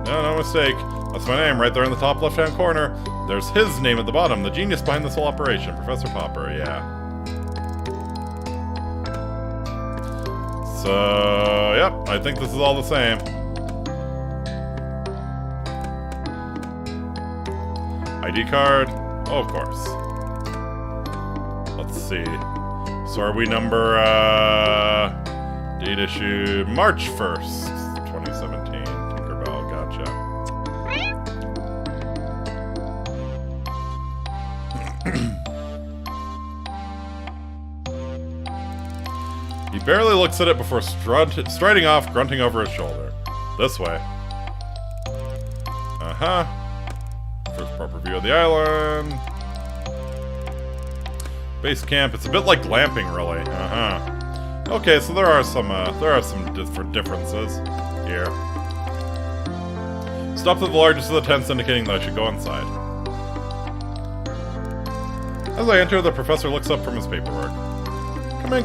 No mistake. That's my name right there in the top left-hand corner. There's his name at the bottom, the genius behind this whole operation, Professor Popper, yeah. So, yep, I think this is all the same. ID card? Oh, of course. Let's see. So are we number, date issue March 1st, 2017. Tinkerbell, gotcha. He barely looks at it before striding off, grunting over his shoulder. This way. Uh-huh. First proper view of the island. Base camp. It's a bit like glamping, really. Uh-huh. Okay, so there are some differences here. Stopped at the largest of the tents, indicating that I should go inside. As I enter, the professor looks up from his paperwork.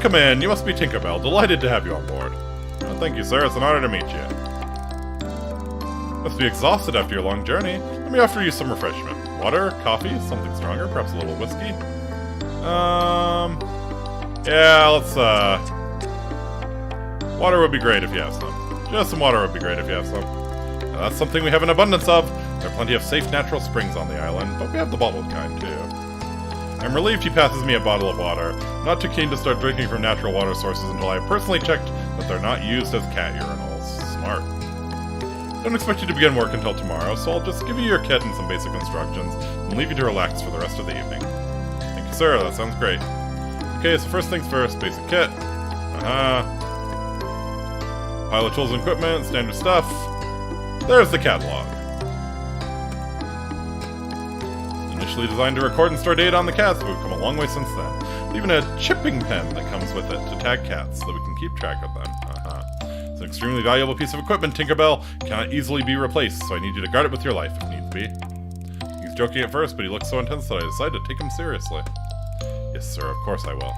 Come in. You must be Tinkerbell. Delighted to have you on board. Thank you, sir. It's an honor to meet you. Must be exhausted after your long journey. Let me offer you some refreshment. Water, coffee, something stronger, perhaps a little whiskey. Yeah, let's, water would be great if you have some. Just some water would be great if you have some. Now, that's something we have an abundance of. There are plenty of safe natural springs on the island, but we have the bottled kind, too. I'm relieved he passes me a bottle of water. I'm not too keen to start drinking from natural water sources until I have personally checked that they're not used as cat urinals. Smart. Don't expect you to begin work until tomorrow, so I'll just give you your kit and some basic instructions, and leave you to relax for the rest of the evening. Thank you, sir. That sounds great. Okay, so first things first, basic kit. Pile of tools and equipment, standard stuff. There's the catalog. Initially designed to record and store data on the cats, but we've come a long way since then. Even a chipping pen that comes with it to tag cats so that we can keep track of them. It's an extremely valuable piece of equipment, Tinkerbell. Cannot easily be replaced, so I need you to guard it with your life if needs be. He's joking at first, but he looks so intense that I decided to take him seriously. Yes, sir, of course I will.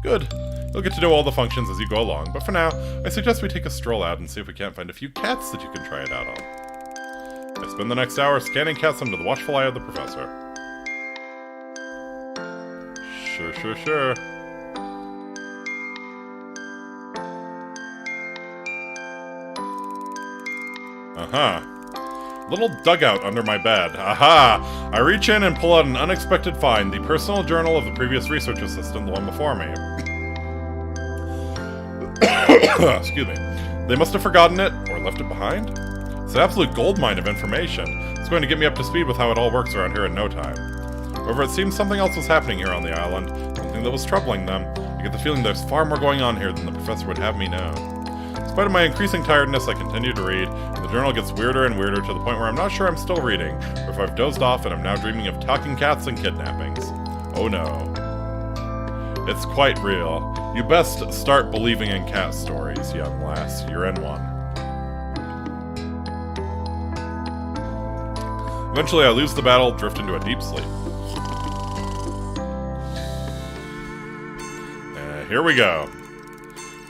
Good. You'll get to know all the functions as you go along, but for now, I suggest we take a stroll out and see if we can't find a few cats that you can try it out on. I spend the next hour scanning cats under the watchful eye of the professor. Sure. Little dugout under my bed. Aha! I reach in and pull out an unexpected find, the personal journal of the previous research assistant, the one before me. Excuse me. They must have forgotten it, or left it behind? It's an absolute goldmine of information. It's going to get me up to speed with how it all works around here in no time. However, it seems something else was happening here on the island, something that was troubling them. I get the feeling there's far more going on here than the professor would have me know. In spite of my increasing tiredness, I continue to read, and the journal gets weirder and weirder to the point where I'm not sure I'm still reading, or if I've dozed off and I'm now dreaming of talking cats and kidnappings. Oh no. It's quite real. You best start believing in cat stories, young lass. You're in one. Eventually I lose the battle, drift into a deep sleep. Here we go.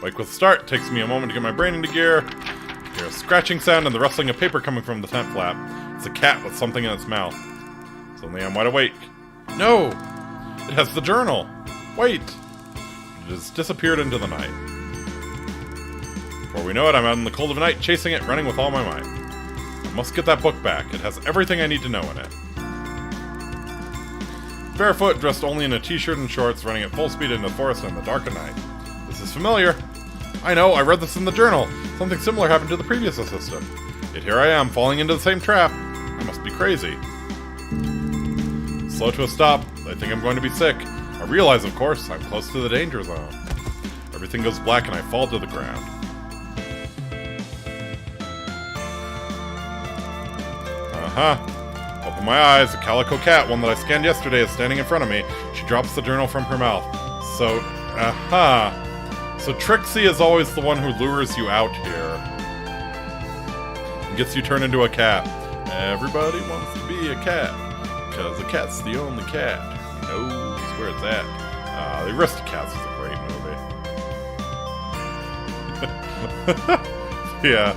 Wake with start, takes me a moment to get my brain into gear. Hear a scratching sound and the rustling of paper coming from the tent flap. It's a cat with something in its mouth. Suddenly I'm wide awake. No! It has the journal! Wait! It has disappeared into the night. Before we know it, I'm out in the cold of night, chasing it, running with all my might. I must get that book back. It has everything I need to know in it. Barefoot, dressed only in a t-shirt and shorts, running at full speed into the forest in the dark of night. This is familiar. I know, I read this in the journal. Something similar happened to the previous assistant. Yet here I am, falling into the same trap. I must be crazy. Slow to a stop. I think I'm going to be sick. I realize, of course, I'm close to the danger zone. Everything goes black and I fall to the ground. Open my eyes. A calico cat, one that I scanned yesterday, is standing in front of me. She drops the journal from her mouth. So, So Trixie is always the one who lures you out here. And gets you turned into a cat. Everybody wants to be a cat. Because a cat's the only cat who knows where it's at. The Aristocats is a great movie. Yeah.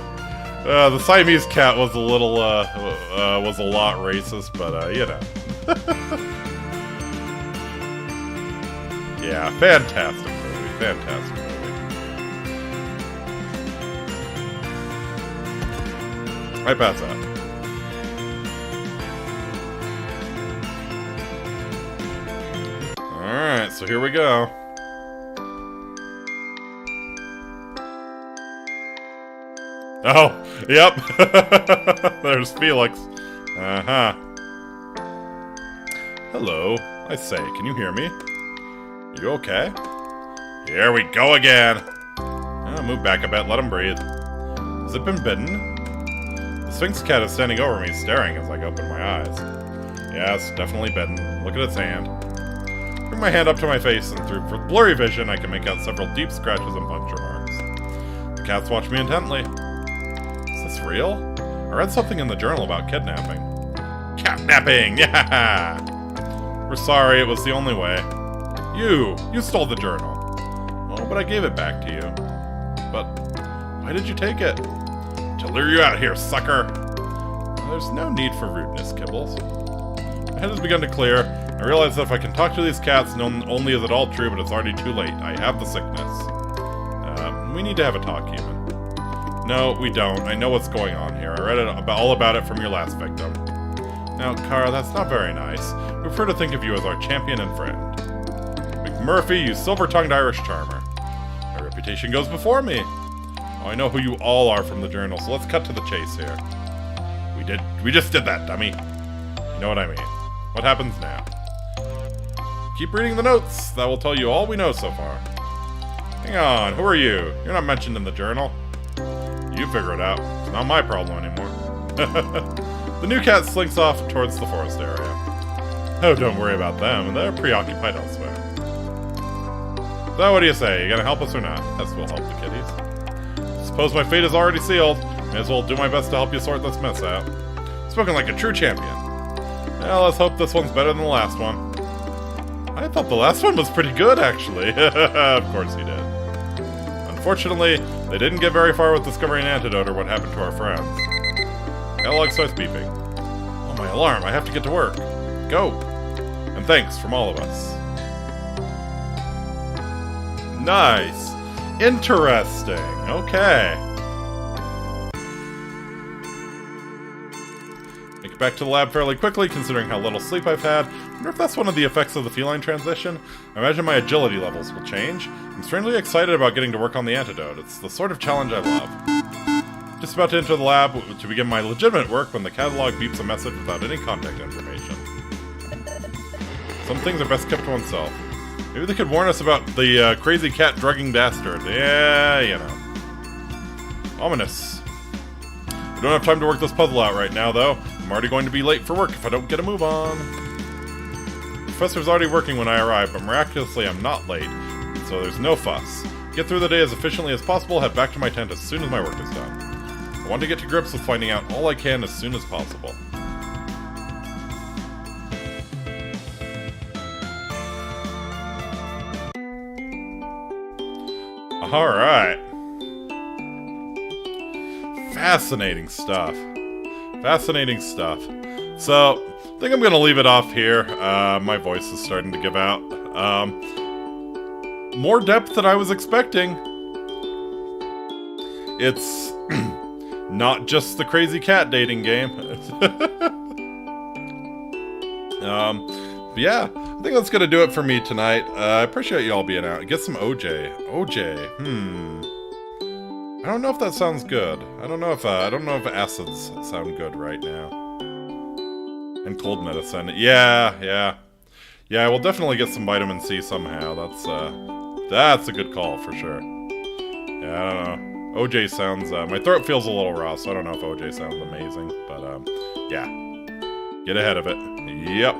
The Siamese cat was a little, was a lot racist, but, you know. Yeah, fantastic movie. Fantastic movie. Right past that. Alright, so here we go. Oh, yep. There's Felix. Hello. I say, can you hear me? You okay? Here we go again. Move back a bit, let him breathe. Has it been bitten? The Sphinx cat is standing over me, staring as I open my eyes. Yes, definitely bitten. Look at its hand. Bring my hand up to my face, and through blurry vision, I can make out several deep scratches and puncture marks. The cats watch me intently. Is this real? I read something in the journal about kidnapping. Catnapping! Yeah! We're sorry, it was the only way. You stole the journal. Oh, but I gave it back to you. But why did you take it? To lure you out here, sucker! There's no need for rudeness, Kibbles. My head has begun to clear. I realize that if I can talk to these cats, not only is it all true, but it's already too late. I have the sickness. We need to have a talk, human. No, we don't. I know what's going on here. I read all about it from your last victim. Now, Kara, that's not very nice. We prefer to think of you as our champion and friend. McMurphy, you silver-tongued Irish charmer. My reputation goes before me. Oh, I know who you all are from the journal, so let's cut to the chase here. We just did that, dummy. You know what I mean. What happens now? Keep reading the notes. That will tell you all we know so far. Hang on, who are you? You're not mentioned in the journal. You figure it out. It's not my problem anymore. The new cat slinks off towards the forest area. Oh, don't worry about them. They're preoccupied elsewhere. So what do you say? You gonna help us or not? This will help the kitties. Suppose my fate is already sealed. May as well do my best to help you sort this mess out. Spoken like a true champion. Well, let's hope this one's better than the last one. I thought the last one was pretty good, actually. Of course he did. Unfortunately, they didn't get very far with discovering an antidote or what happened to our friends. Catalog starts beeping. Oh, my alarm. I have to get to work. Go. And thanks from all of us. Nice. Interesting. Okay. Make it back to the lab fairly quickly, considering how little sleep I've had. I wonder if that's one of the effects of the feline transition. I imagine my agility levels will change. I'm strangely excited about getting to work on the antidote. It's the sort of challenge I love. Just about to enter the lab to begin my legitimate work when the catalog beeps a message without any contact information. Some things are best kept to oneself. Maybe they could warn us about the crazy cat drugging dastard. Yeah, you know. Ominous. I don't have time to work this puzzle out right now, though. I'm already going to be late for work if I don't get a move on. The professor's already working when I arrive, but miraculously I'm not late, so there's no fuss. Get through the day as efficiently as possible, head back to my tent as soon as my work is done. I want to get to grips with finding out all I can as soon as possible. Alright. Fascinating stuff. Fascinating stuff. So, I think I'm going to leave it off here. My voice is starting to give out. More depth than I was expecting. It's not just the crazy cat dating game. But yeah, I think that's gonna do it for me tonight. I appreciate you all being out. Get some OJ. OJ. I don't know if that sounds good. I don't know if acids sound good right now. And cold medicine. Yeah. We'll definitely get some vitamin C somehow. That's a good call for sure. Yeah, I don't know. OJ sounds, my throat feels a little raw, so I don't know if OJ sounds amazing, but, yeah. Get ahead of it. Yep.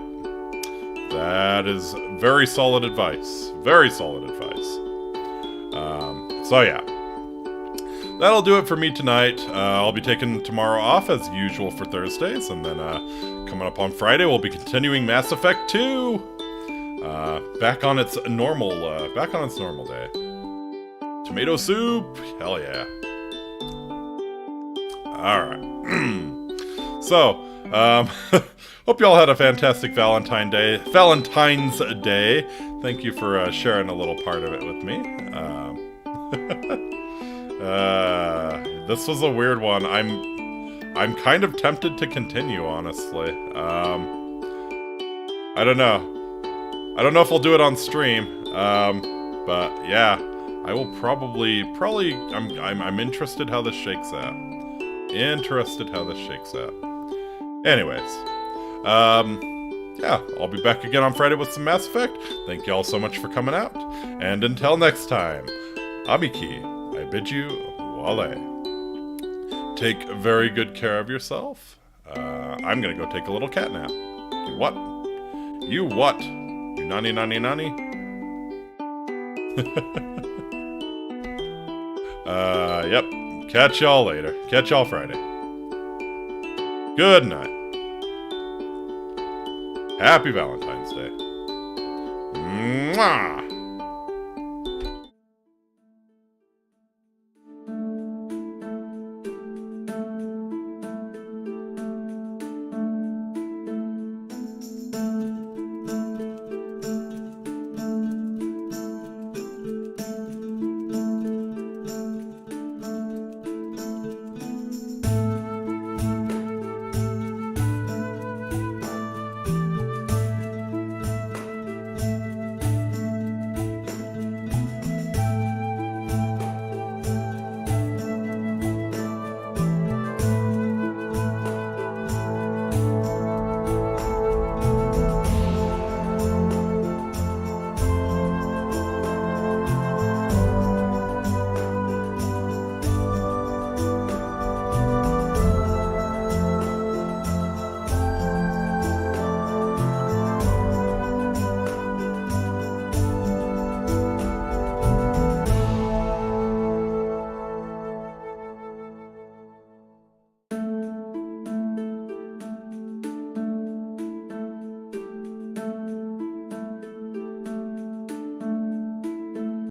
That is very solid advice. Very solid advice. So yeah. That'll do it for me tonight. I'll be taking tomorrow off as usual for Thursdays, and then, coming up on Friday, we'll be continuing Mass Effect 2! Back on its normal day. Tomato soup! Hell yeah. Alright. So, hope y'all had a fantastic Valentine's Day. Thank you for sharing a little part of it with me. This was a weird one. I'm kind of tempted to continue, honestly. I don't know. I don't know if I'll do it on stream. But yeah. I will probably, I'm interested how this shakes out. Anyways, yeah, I'll be back again on Friday with some Mass Effect. Thank you all so much for coming out, and until next time, Amiki, I bid you wale. Take very good care of yourself. I'm gonna go take a little cat nap. You what? You nani? Yep. Catch y'all later. Catch y'all Friday. Good night. Happy Valentine's Day. Mwah!